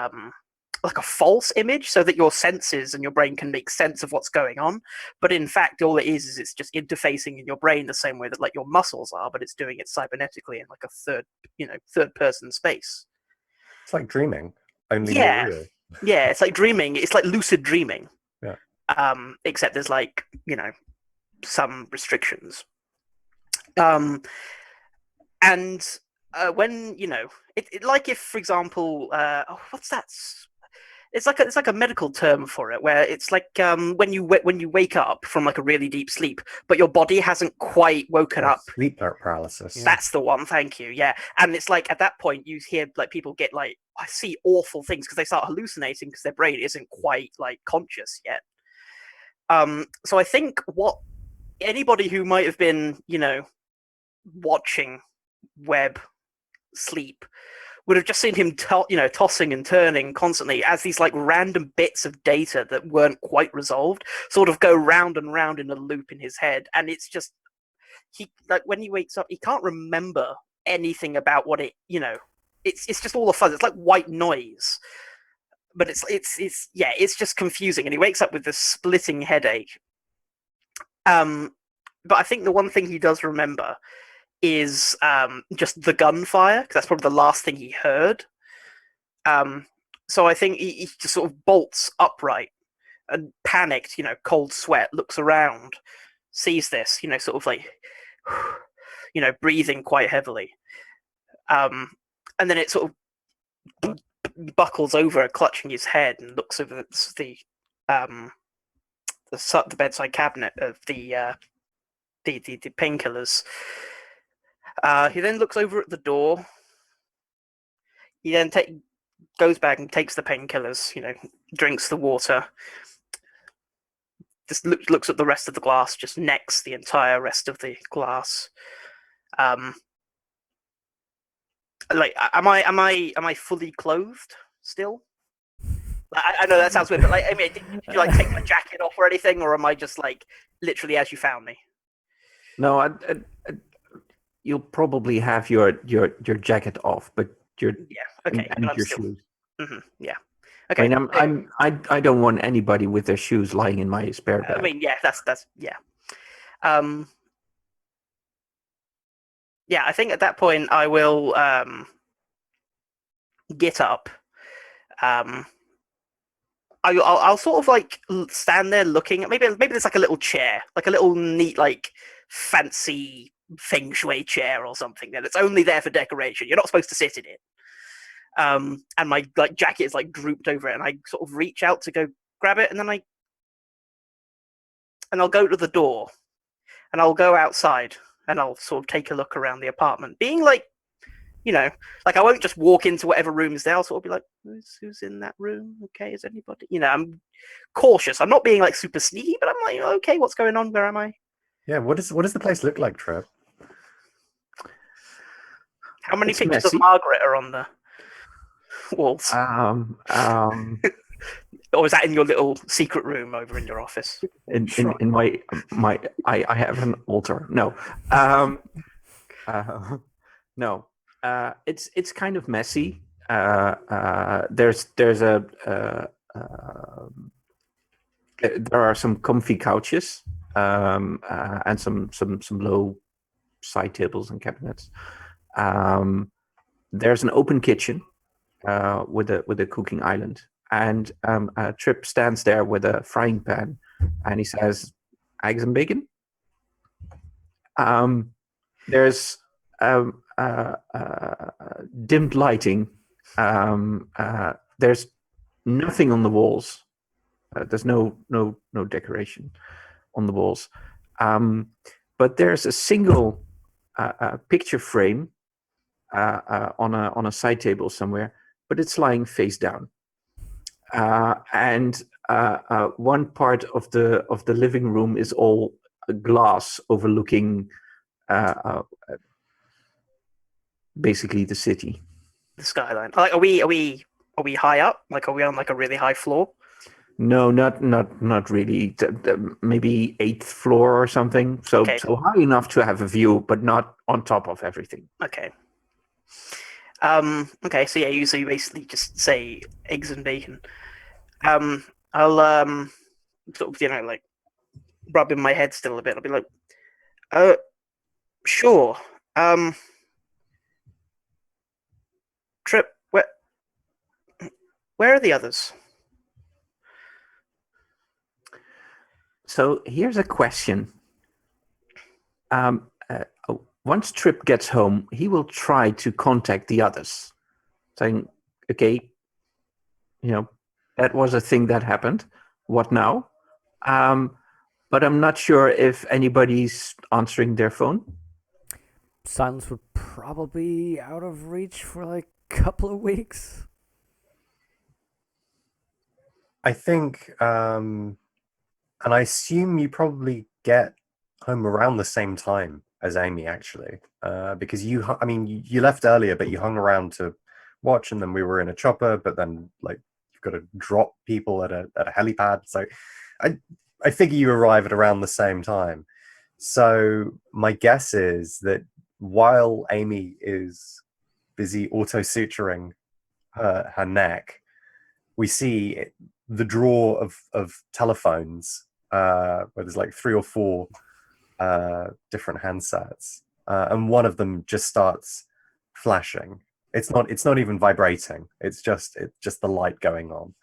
false image, so that your senses and your brain can make sense of what's going on. But in fact, all it is it's just interfacing in your brain the same way that like your muscles are, but it's doing it cybernetically in like a third person space. It's like dreaming, only Yeah. more real. Yeah, it's like dreaming. It's like lucid dreaming. Yeah. Except there's like, some restrictions. And when, it like if, for example, what's that? It's like a medical term for it, where it's like when you wake up from like a really deep sleep, but your body hasn't quite woken up. Sleep paralysis. Yeah. That's the one. Thank you. Yeah, and it's like at that point you hear like people get like, I see awful things, because they start hallucinating because their brain isn't quite like conscious yet. So I think what anybody who might have been, watching Webb sleep would have just seen him tossing and turning constantly as these like random bits of data that weren't quite resolved sort of go round and round in a loop in his head. And it's just, when he wakes up, he can't remember anything about what it's just all the fuzz. It's like white noise, but it's just confusing, and he wakes up with this splitting headache. But I think the one thing he does remember is just the gunfire, because that's probably the last thing he heard. So I think he just sort of bolts upright and panicked, cold sweat, looks around, sees this, sort of like, breathing quite heavily. And then it sort of buckles over, clutching his head, and looks over the bedside cabinet of the painkillers. He then looks over at the door. He then goes back and takes the painkillers, drinks the water, just looks at the rest of the glass, just necks the entire rest of the glass. Like, am I fully clothed still? I know that sounds weird, but like, I mean, did you like take my jacket off or anything, or am I just like literally as you found me? No, you'll probably have your jacket off, but okay, and but your still... shoes. Yeah. Okay. I mean, I don't want anybody with their shoes lying in my spare bag. I mean, yeah, that's yeah. Yeah, I think at that point I will get up. I'll sort of like stand there looking at maybe there's like a little chair, like a little neat, like fancy feng shui chair or something that it's only there for decoration. You're not supposed to sit in it. And my like jacket is like drooped over it, and I sort of reach out to go grab it, and then I'll go to the door, and I'll go outside, and I'll sort of take a look around the apartment, being like, like I won't just walk into whatever room is there. I'll sort of be like, who's in that room? Okay, is anybody? I'm cautious. I'm not being like super sneaky, but I'm like, okay, what's going on? Where am I? Yeah, what does the place look like, Trev? How many It's pictures messy. of Margaret are on the walls? Or is that in your little secret room over in your office? in my I have an altar. No. No. It's kind of messy. There's there are some comfy couches, and some low side tables and cabinets. There's an open kitchen with a cooking island, and Trip stands there with a frying pan, and he says, "Eggs and bacon." There's dimmed lighting. There's nothing on the walls. There's no decoration on the walls. But there's a single picture frame on a side table somewhere, but it's lying face down. And one part of the living room is all glass overlooking basically the city. The skyline. Like, are we high up? Like, are we on like a really high floor? No, not really. Maybe 8th floor or something. So Okay. So high enough to have a view, but not on top of everything. Okay. Okay. So yeah, usually basically just say eggs and bacon. I'll sort of like rubbing my head still a bit. I'll be like, sure. Trip, where are the others? So here's a question. Once Trip gets home, he will try to contact the others, saying, okay, that was a thing that happened. What now? But I'm not sure if anybody's answering their phone. Silence would probably be out of reach for like a couple of weeks. I think, and I assume you probably get home around the same time as Amy, actually, because you left earlier, but you hung around to watch, and then we were in a chopper, but then like you've got to drop people at a helipad, so I figure you arrive at around the same time. So my guess is that while Amy is busy auto-suturing her neck, we see the drawer of telephones where there's like 3 or 4 different handsets. and one of them just starts flashing. It's not even vibrating. It's just the light going on.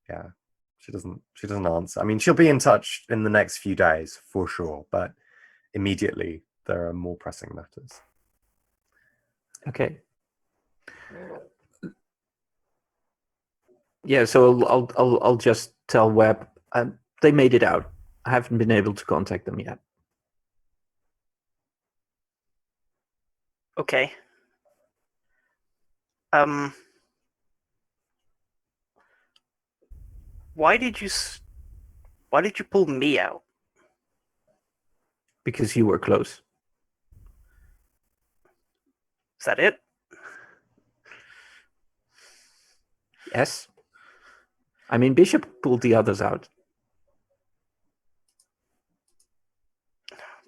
Yeah, she doesn't answer. I mean, she'll be in touch in the next few days for sure, but immediately there are more pressing matters. Okay. Yeah, so I'll just tell Webb they made it out. I haven't been able to contact them yet. Okay. Why did you pull me out? Because you were close. Is that it? Yes. I mean, Bishop pulled the others out.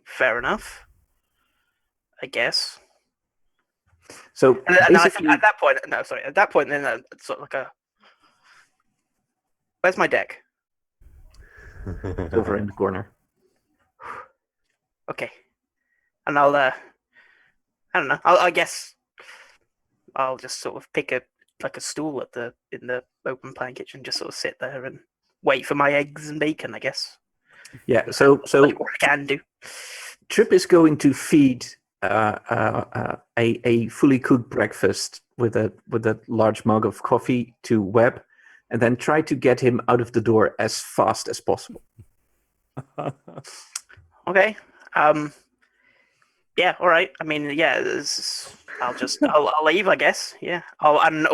Fair enough. I guess. So And I think basically, at that point, then it's sort of like a. Where's my deck? it's over in the corner. Okay, and I'll. I don't know. I guess I'll just sort of pick a stool in the open plan kitchen, just sort of sit there and wait for my eggs and bacon. I guess. Yeah. So Like what I can do. Trip is going to feed a fully cooked breakfast with a large mug of coffee to Webb, and then try to get him out of the door as fast as possible. Okay. Yeah. All right. I mean, yeah. I'll leave. I guess. Yeah. And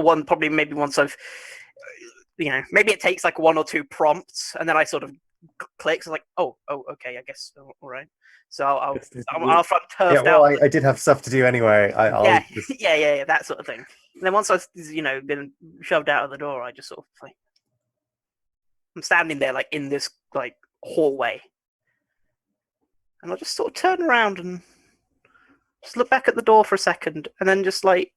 maybe once I've, maybe it takes like one or two prompts, and then I sort of click. So like, oh, okay. I guess. All right. So I'll front turfed Yeah, well, out. I did have stuff to do anyway. Yeah, that sort of thing. And then once I've been shoved out of the door, I just sort of like I'm standing there like in this like hallway, and I'll just sort of turn around and just look back at the door for a second, and then just like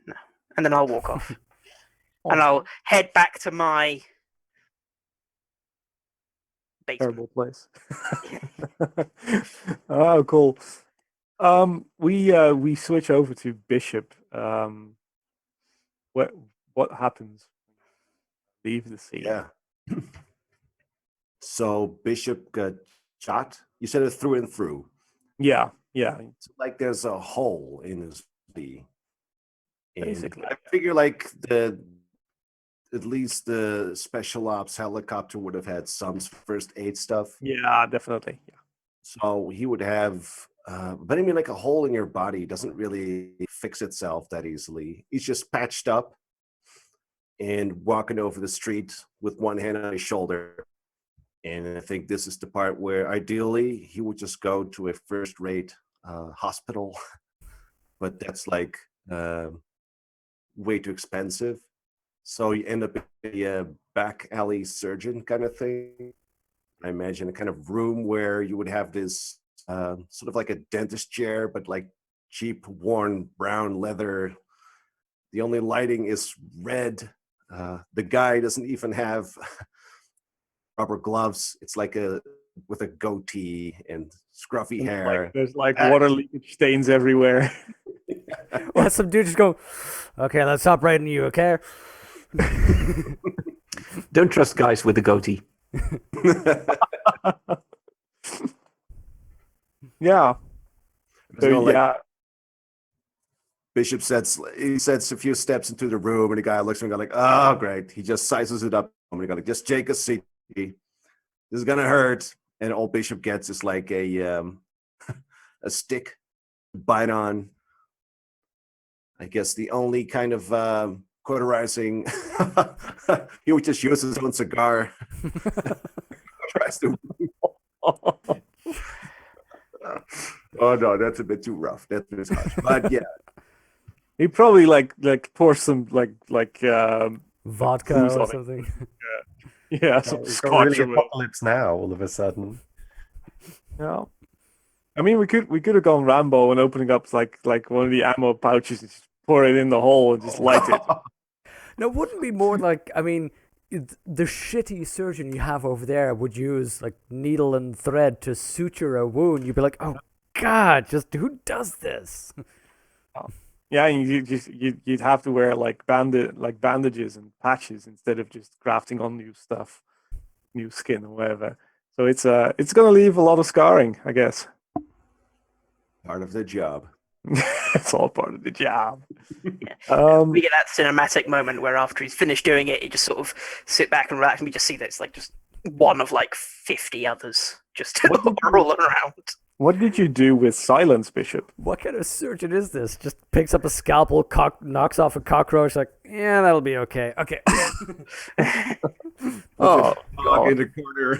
no, and then I'll walk off, and I'll head back to my basement. Terrible place. Oh, cool. We switch over to Bishop. What happens? Leave the scene. Yeah. So Bishop got shot. You said it through and through. Yeah. It's like there's a hole in his body. And Basically, I figure like at least the special ops helicopter would have had some first aid stuff. Yeah, definitely. Yeah. So he would have, but I mean, like a hole in your body doesn't really fix itself that easily. He's just patched up and walking over the street with one hand on his shoulder. And I think this is the part where ideally he would just go to a first-rate hospital, but that's like way too expensive. So you end up in a back alley surgeon kind of thing. I imagine a kind of room where you would have this sort of like a dentist chair, but like cheap, worn brown leather. The only lighting is red. The guy doesn't even have rubber gloves. It's like with a goatee and scruffy hair. There's like water leakage stains everywhere. Well, some dude just go, okay, let's stop writing you, okay? Don't trust guys with a goatee. Yeah. So, yeah. Bishop sets a few steps into the room, and the guy looks at him and goes like, "Oh, great!" He just sizes it up. And he goes like, "Just take a seat. This is gonna hurt." And all Bishop gets is like a stick to bite on. I guess the only kind of cauterizing he would just use his own cigar. Tries to. Oh no, that's a bit too rough. That's a bit harsh. But yeah. He probably like pour some like vodka booze or on it. something. Yeah, some It's scotch. got really or whatever. apocalypse now. All of a sudden, Yeah. I mean, we could have gone Rambo and opening up like one of the ammo pouches and just pour it in the hole and just light it. No, wouldn't be more like, I mean, the shitty surgeon you have over there would use like needle and thread to suture a wound, you'd be like, oh God, just who does this? Yeah, and you'd have to wear like bandages and patches instead of just grafting on new stuff, new skin or whatever. So it's gonna leave a lot of scarring, I guess. Part of the job. It's all part of the job. We get that cinematic moment where after he's finished doing it, he just sort of sit back and relax, and we just see that it's like just one of like 50 others just all around. What did you do with Silence, Bishop? What kind of surgeon is this? Just picks up a scalpel, knocks off a cockroach, like, yeah, that'll be okay. Okay. Oh, Dog in the corner.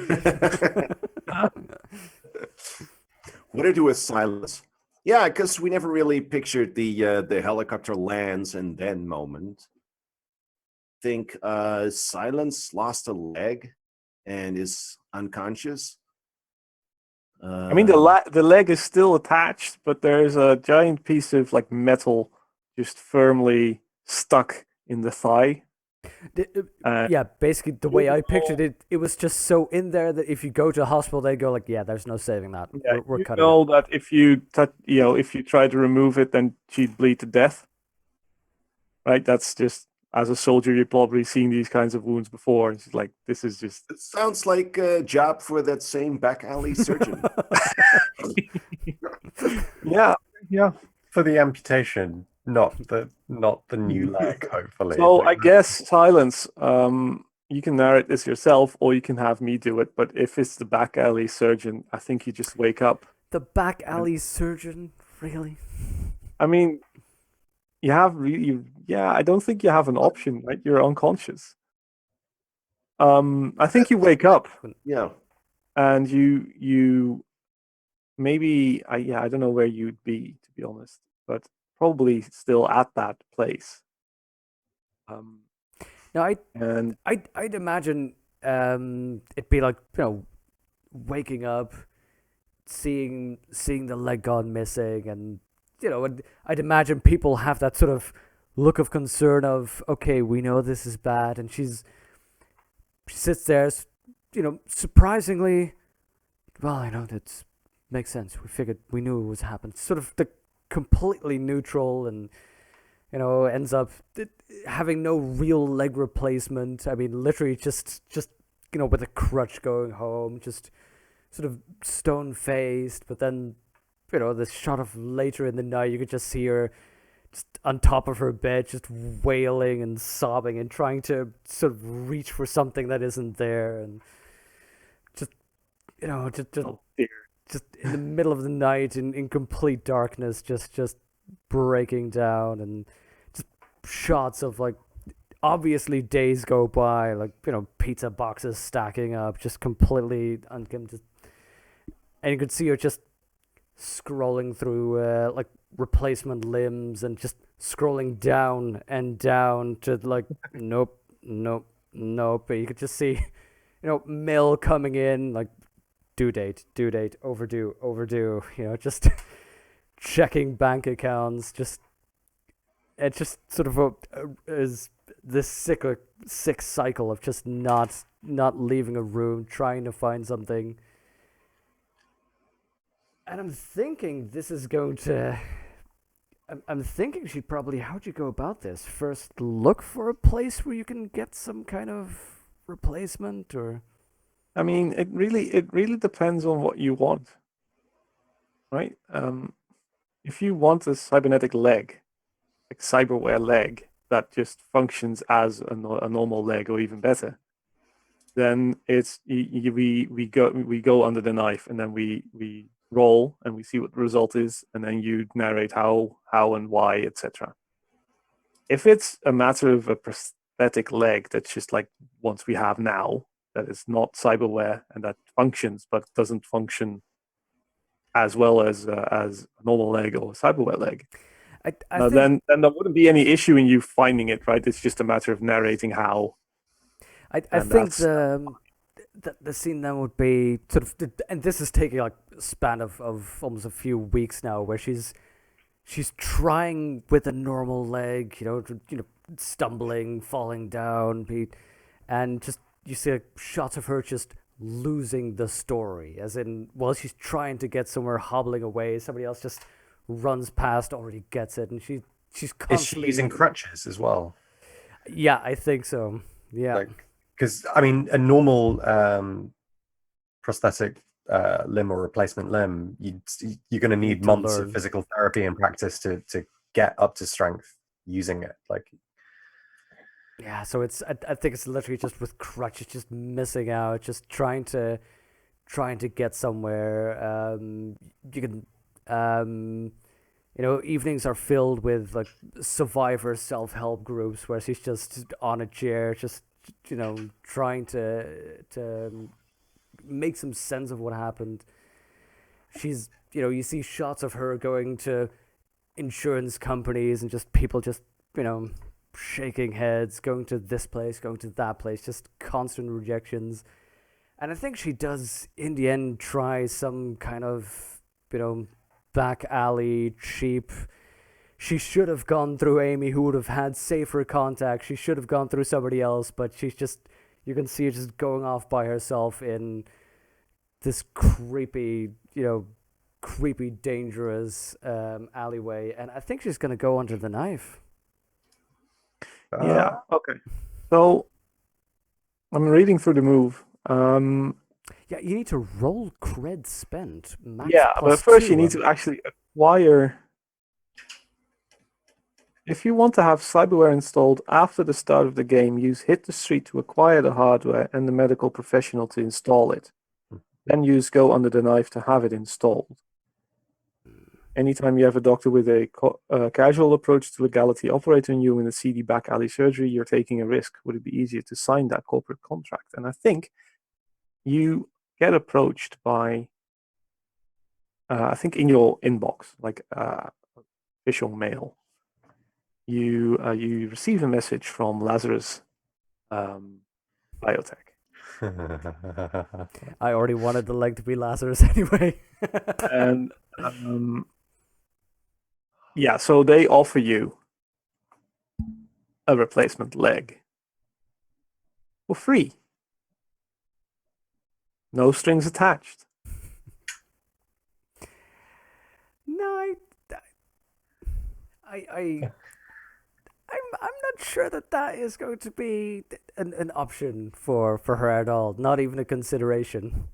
What did I do with Silence? Yeah, because we never really pictured the helicopter lands and then moment. Think Silence lost a leg and is unconscious. I mean, the leg is still attached, but there's a giant piece of like metal just firmly stuck in the thigh. Yeah, basically the way I pictured it, it was just so in there that if you go to a hospital, they go like, "Yeah, there's no saving that. Yeah, We're you cutting know it." that if you if you try to remove it, then she'd bleed to death. Right? That's just, as a soldier, you've probably seen these kinds of wounds before. It's like, this is just. It sounds like a job for that same back alley surgeon. Yeah. For the amputation, not the new leg, hopefully. So I guess Silence, you can narrate this yourself, or you can have me do it. But if it's the back alley surgeon, I think you just wake up. The back alley surgeon, really? I mean, I don't think you have an option, right? You're unconscious. I think you wake up. Yeah. And you maybe I don't know where you'd be, to be honest, but probably still at that place. No, And I'd imagine it'd be like, waking up, seeing the leg gone missing, and I'd imagine people have that sort of look of concern of, okay, we know this is bad, and she sits there, surprisingly, well, I know that makes sense. We knew it was happened. Sort of the completely neutral, and ends up having no real leg replacement. I mean, literally just with a crutch going home, just sort of stone faced. But then, the shot of later in the night, you could just see her just on top of her bed, just wailing and sobbing and trying to sort of reach for something that isn't there, and just just in the middle of the night in complete darkness, just breaking down, and just shots of like, obviously days go by, like pizza boxes stacking up, just completely unkempt, and you could see her just scrolling through like replacement limbs, and just scrolling down and down to like nope. But you could just see mail coming in, like due date, overdue, just checking bank accounts, it just sort of is this sick cycle of just not leaving a room, trying to find something. And I'm thinking this is going to. I'm thinking she'd probably. How'd you go about this? First, look for a place where you can get some kind of replacement, or. I mean, it really depends on what you want, right? If you want a cybernetic leg, like cyberware leg that just functions as a normal leg or even better, then it's we go under the knife, and then we roll and we see what the result is, and then you narrate how and why, etc. If it's a matter of a prosthetic leg that's just like ones we have now, that is not cyberware and that functions but doesn't function as well as a normal leg or a cyberware leg, I think, then there wouldn't be any issue in you finding it, right? It's just a matter of narrating how. I think the scene then would be sort of, and this is taking like a span of almost a few weeks now, where she's trying with a normal leg, stumbling, falling down, and just you see like, shots of her just losing the story, as in while she's trying to get somewhere, hobbling away, somebody else just runs past, already gets it, and she's Is she constantly using crutches as well? Yeah, I think so. Yeah. Because I mean, a normal prosthetic limb or replacement limb, you're going to need to months of learn. physical therapy and practice to get up to strength using it. Like, Yeah, so I think it's literally just with crutches, just missing out, just trying to get somewhere. You can evenings are filled with like survivor self-help groups where she's just on a chair, just trying to make some sense of what happened. She's you see shots of her going to insurance companies and just people just shaking heads, going to this place, going to that place, just constant rejections. And I think she does in the end try some kind of back alley cheap. She should have gone through Amy, who would have had safer contact. She should have gone through somebody else, but she's just, you can see her just going off by herself in this creepy, dangerous alleyway. And I think she's going to go under the knife. Yeah. Okay. So I'm reading through the move. Yeah, you need to roll cred spent. Max Yeah, but first you +2 need to actually acquire. If you want to have cyberware installed after the start of the game, use Hit the Street to acquire the hardware and the medical professional to install it. Then use Go Under the Knife to have it installed. Anytime you have a doctor with a casual approach to legality operating you in a seedy back alley surgery, you're taking a risk. Would it be easier to sign that corporate contract? And I think you get approached by, I think in your inbox, like official mail, you receive a message from Lazarus Biotech. I already wanted the leg to be Lazarus anyway. And yeah, so they offer you a replacement leg for free. No strings attached. No, I'm not sure that is going to be an option for her at all. Not even a consideration.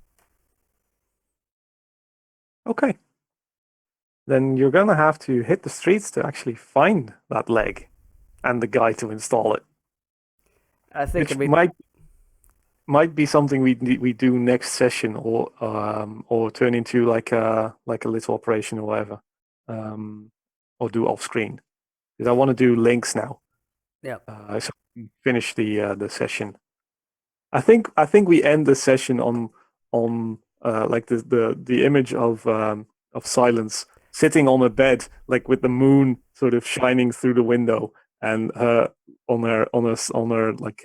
Okay. Then you're gonna have to hit the streets to actually find that leg and the guy to install it. I think Which might be something we do next session, or turn into like a little operation or whatever, or do off screen. Because I want to do links now. Yeah. So finish the session. I think we end the session on like the image of Silence sitting on a bed, like with the moon sort of shining through the window, and her on her like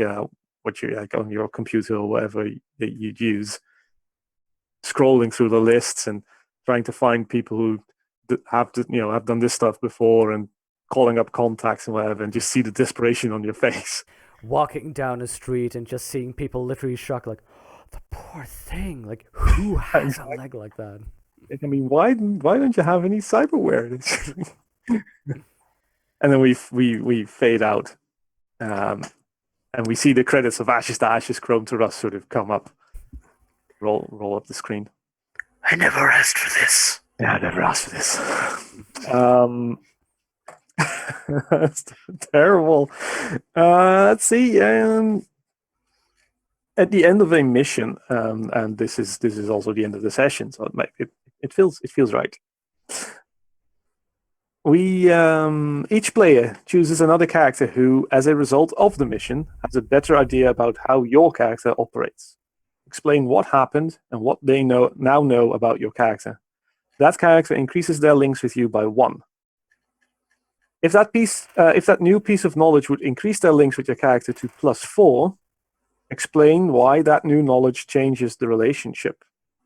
what you like on your computer or whatever that you'd use, scrolling through the lists and trying to find people who have done this stuff before and calling up contacts and whatever, and just see the desperation on your face. Walking down a street and just seeing people literally shocked, like, oh, the poor thing. Like, who has a leg like that? I mean, why don't you have any cyberware? And then we fade out, and we see the credits of Ashes to Ashes, Chrome to Rust sort of come up, roll up the screen. I never asked for this. Yeah, I never asked for this. That's terrible. Let's see. At the end of a mission, and this is also the end of the session, so it feels right. We each player chooses another character who, as a result of the mission, has a better idea about how your character operates. Explain what happened and what they now know about your character. That character increases their links with you by 1. If that new piece of knowledge would increase their links with your character to +4, explain why that new knowledge changes the relationship.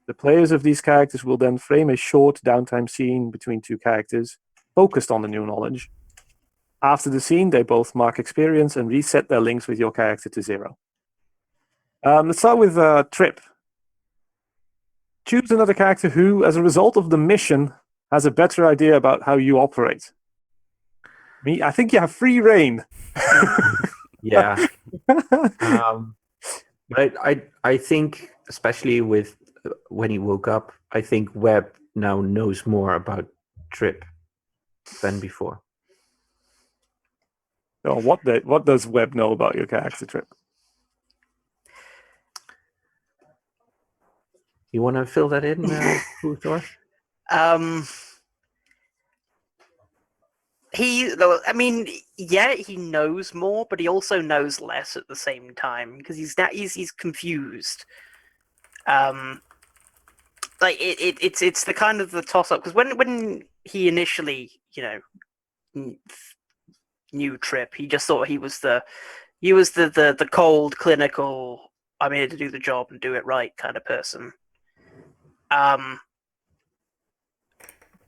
The players of these characters will then frame a short downtime scene between two characters focused on the new knowledge. After the scene, they both mark experience and reset their links with your character to 0. Let's start with Trip. Choose another character who, as a result of the mission, has a better idea about how you operate. Me, I think you have free reign. Yeah. But I think, especially with when he woke up, I think Webb now knows more about Trip than before. So what does Webb know about your character, Trip? You want to fill that in, Thor? I mean, yeah, he knows more, but he also knows less at the same time because he's confused. Like it's the kind of the toss up because when he initially knew Trip, he just thought he was the cold, clinical, I'm here to do the job and do it right kind of person.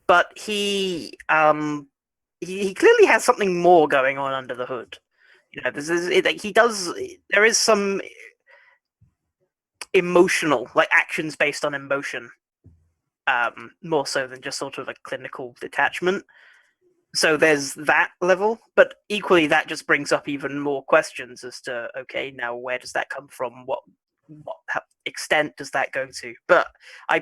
But he clearly has something more going on under the hood. There is some emotional, like actions based on emotion, more so than just sort of a clinical detachment. So there's that level, but equally that just brings up even more questions as to, okay, now where does that come from? What extent does that go to? But I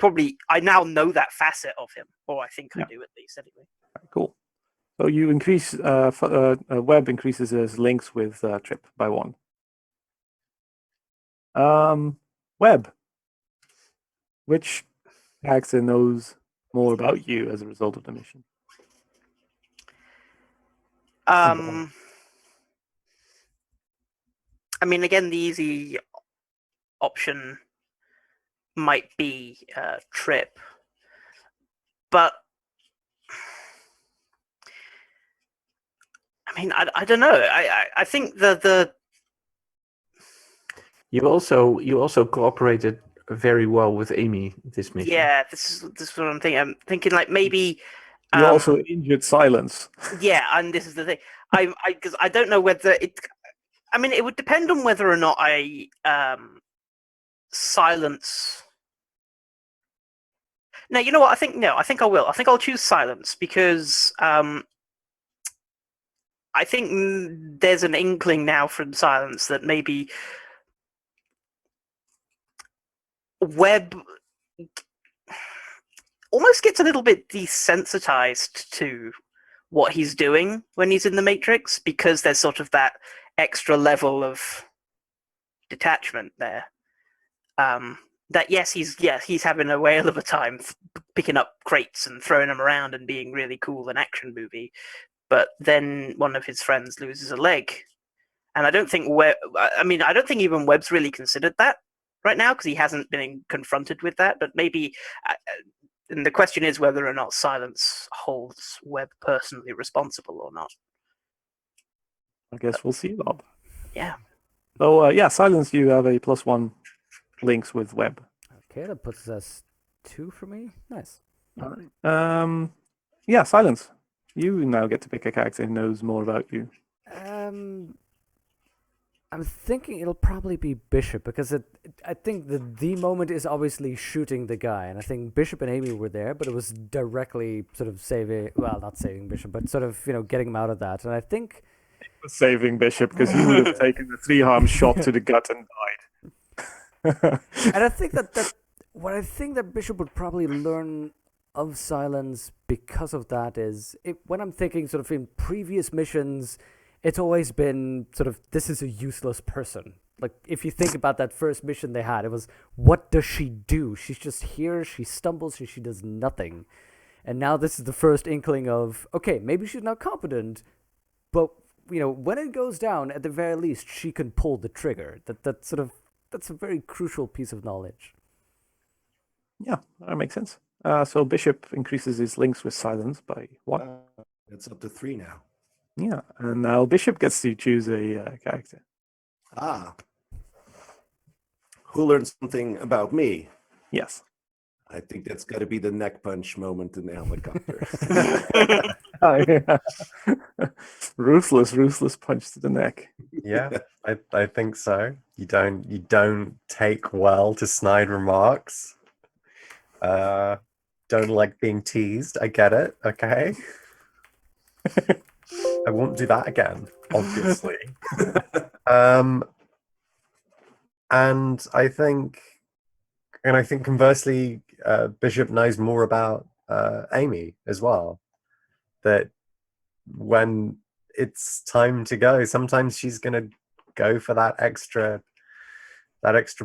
now know that facet of him, or I think I do at least anyway. Cool. So you increase Webb increases his links with Trip by 1. Webb, which character knows more about you as a result of the mission? I mean, again, the easy option might be Trip, but I mean, I don't know. I think the You also cooperated very well with Amy this mission. yeah, this is what I'm thinking. I'm thinking like maybe You also injured Silence. Yeah, and this is the thing. Because I don't know whether it. I mean, it would depend on whether or not I silence. No, you know what? I think I will. I think I'll choose silence because I think there's an inkling now from silence that maybe Webb almost gets a little bit desensitized to what he's doing when he's in the Matrix because there's sort of that extra level of detachment there. That he's having a whale of a time picking up crates and throwing them around and being really cool an action movie, but then one of his friends loses a leg, and I don't think even Webb's really considered that right now because he hasn't been confronted with that. But maybe, and the question is whether or not Silence holds Webb personally responsible or not. I guess we'll see about that. Yeah. So Silence, you have a +1 links with Webb. Okay, that puts us 2 for me. Nice. All right. Silence. You now get to pick a character who knows more about you. I'm thinking it'll probably be Bishop because I think the moment is obviously shooting the guy, and I think Bishop and Amy were there, but it was directly sort of not saving Bishop, but sort of getting him out of that. And I think Saving Bishop because he would have taken the 3-harm shot to the gut and died. and I think that Bishop would probably learn of Silence because of that is when I'm thinking sort of in previous missions, it's always been sort of this is a useless person. Like if you think about that first mission they had, it was what does she do? She's just here, she stumbles, she does nothing. And now this is the first inkling of okay, maybe she's not competent, but when it goes down, at the very least, she can pull the trigger. That's a very crucial piece of knowledge. Yeah, that makes sense. So Bishop increases his links with Silence by 1. It's up to 3 now. Yeah, and now Bishop gets to choose a character. Who learned something about me? Yes. I think that's got to be the neck punch moment in the helicopter. Oh, yeah. Ruthless punch to the neck. Yeah, I think so. You don't take well to snide remarks. Don't like being teased. I get it. Okay. I won't do that again, obviously. And I think conversely, Bishop knows more about Amy as well. That when it's time to go, sometimes she's gonna go for that extra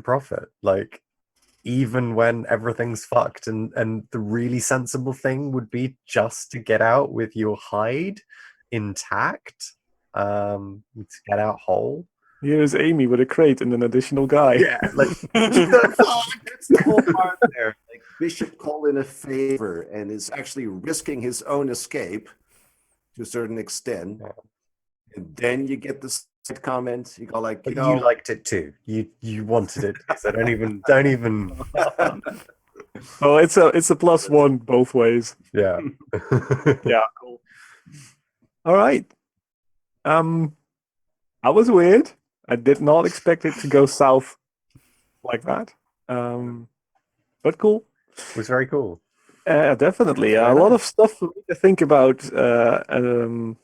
profit. Like, even when everything's fucked, and the really sensible thing would be just to get out with your hide intact, to get out whole. Here's Amy with a crate and an additional guy. Yeah, like That's the whole part there. Like Bishop called in a favor and is actually risking his own escape to a certain extent. Yeah. And then you get this comment. You go like, but you liked it too. You wanted it. So don't even. Oh, it's a +1 both ways. Yeah. Yeah. Cool. All right. That was weird. I did not expect it to go south like that. But cool. It was very cool. Definitely. A lot of stuff for me to think about in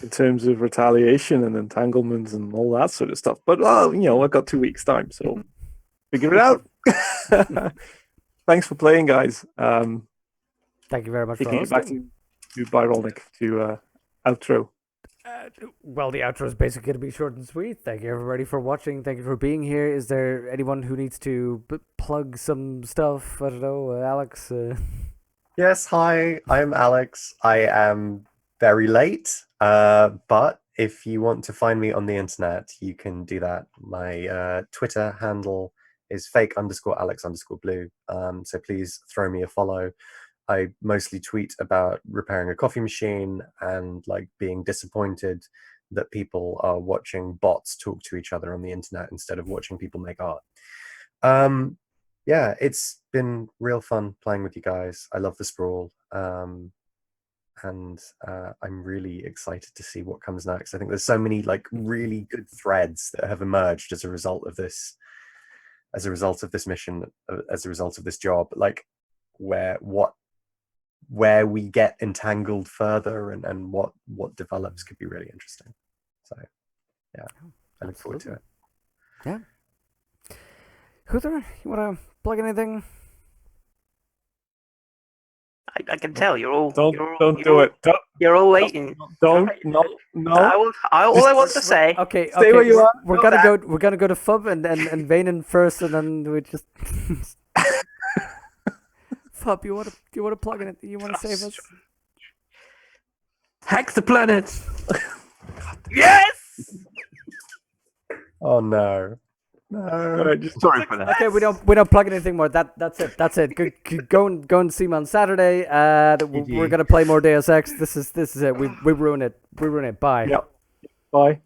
terms of retaliation and entanglements and all that sort of stuff. But, I've got 2 weeks' time, so figure it out. Thanks for playing, guys. Thank you very much for Taking it back hosting. to Byronic to outro. Well, the outro is basically going to be short and sweet. Thank you, everybody, for watching. Thank you for being here. Is there anyone who needs to plug some stuff? I don't know, Alex? Yes, hi, I'm Alex. I am very late, but if you want to find me on the internet, you can do that. My Twitter handle is fake_Alex_blue. So please throw me a follow. I mostly tweet about repairing a coffee machine and like being disappointed that people are watching bots talk to each other on the internet instead of watching people make art. Yeah, it's been real fun playing with you guys. I love the Sprawl. And I'm really excited to see what comes next. I think there's so many like really good threads that have emerged as a result of this mission, as a result of this job, like where we get entangled further and what develops could be really interesting. So yeah, I look forward to it. Yeah. Huther, you want to plug anything? I can tell you're all. Don't you're do all, it. You're all waiting. Don't. No. All I want to say. Okay, Stay where you are. We're gonna go to Fub and Vanen first, and then we just. Fub, you want to plug in? You want to save us? Hack the planet. Yes. Oh no. No. Sorry for that. Okay, we don't plug anything more. That's it. Go and see me on Saturday. We're gonna play more Deus Ex. This is it. We ruin it. Bye. Yep. Bye.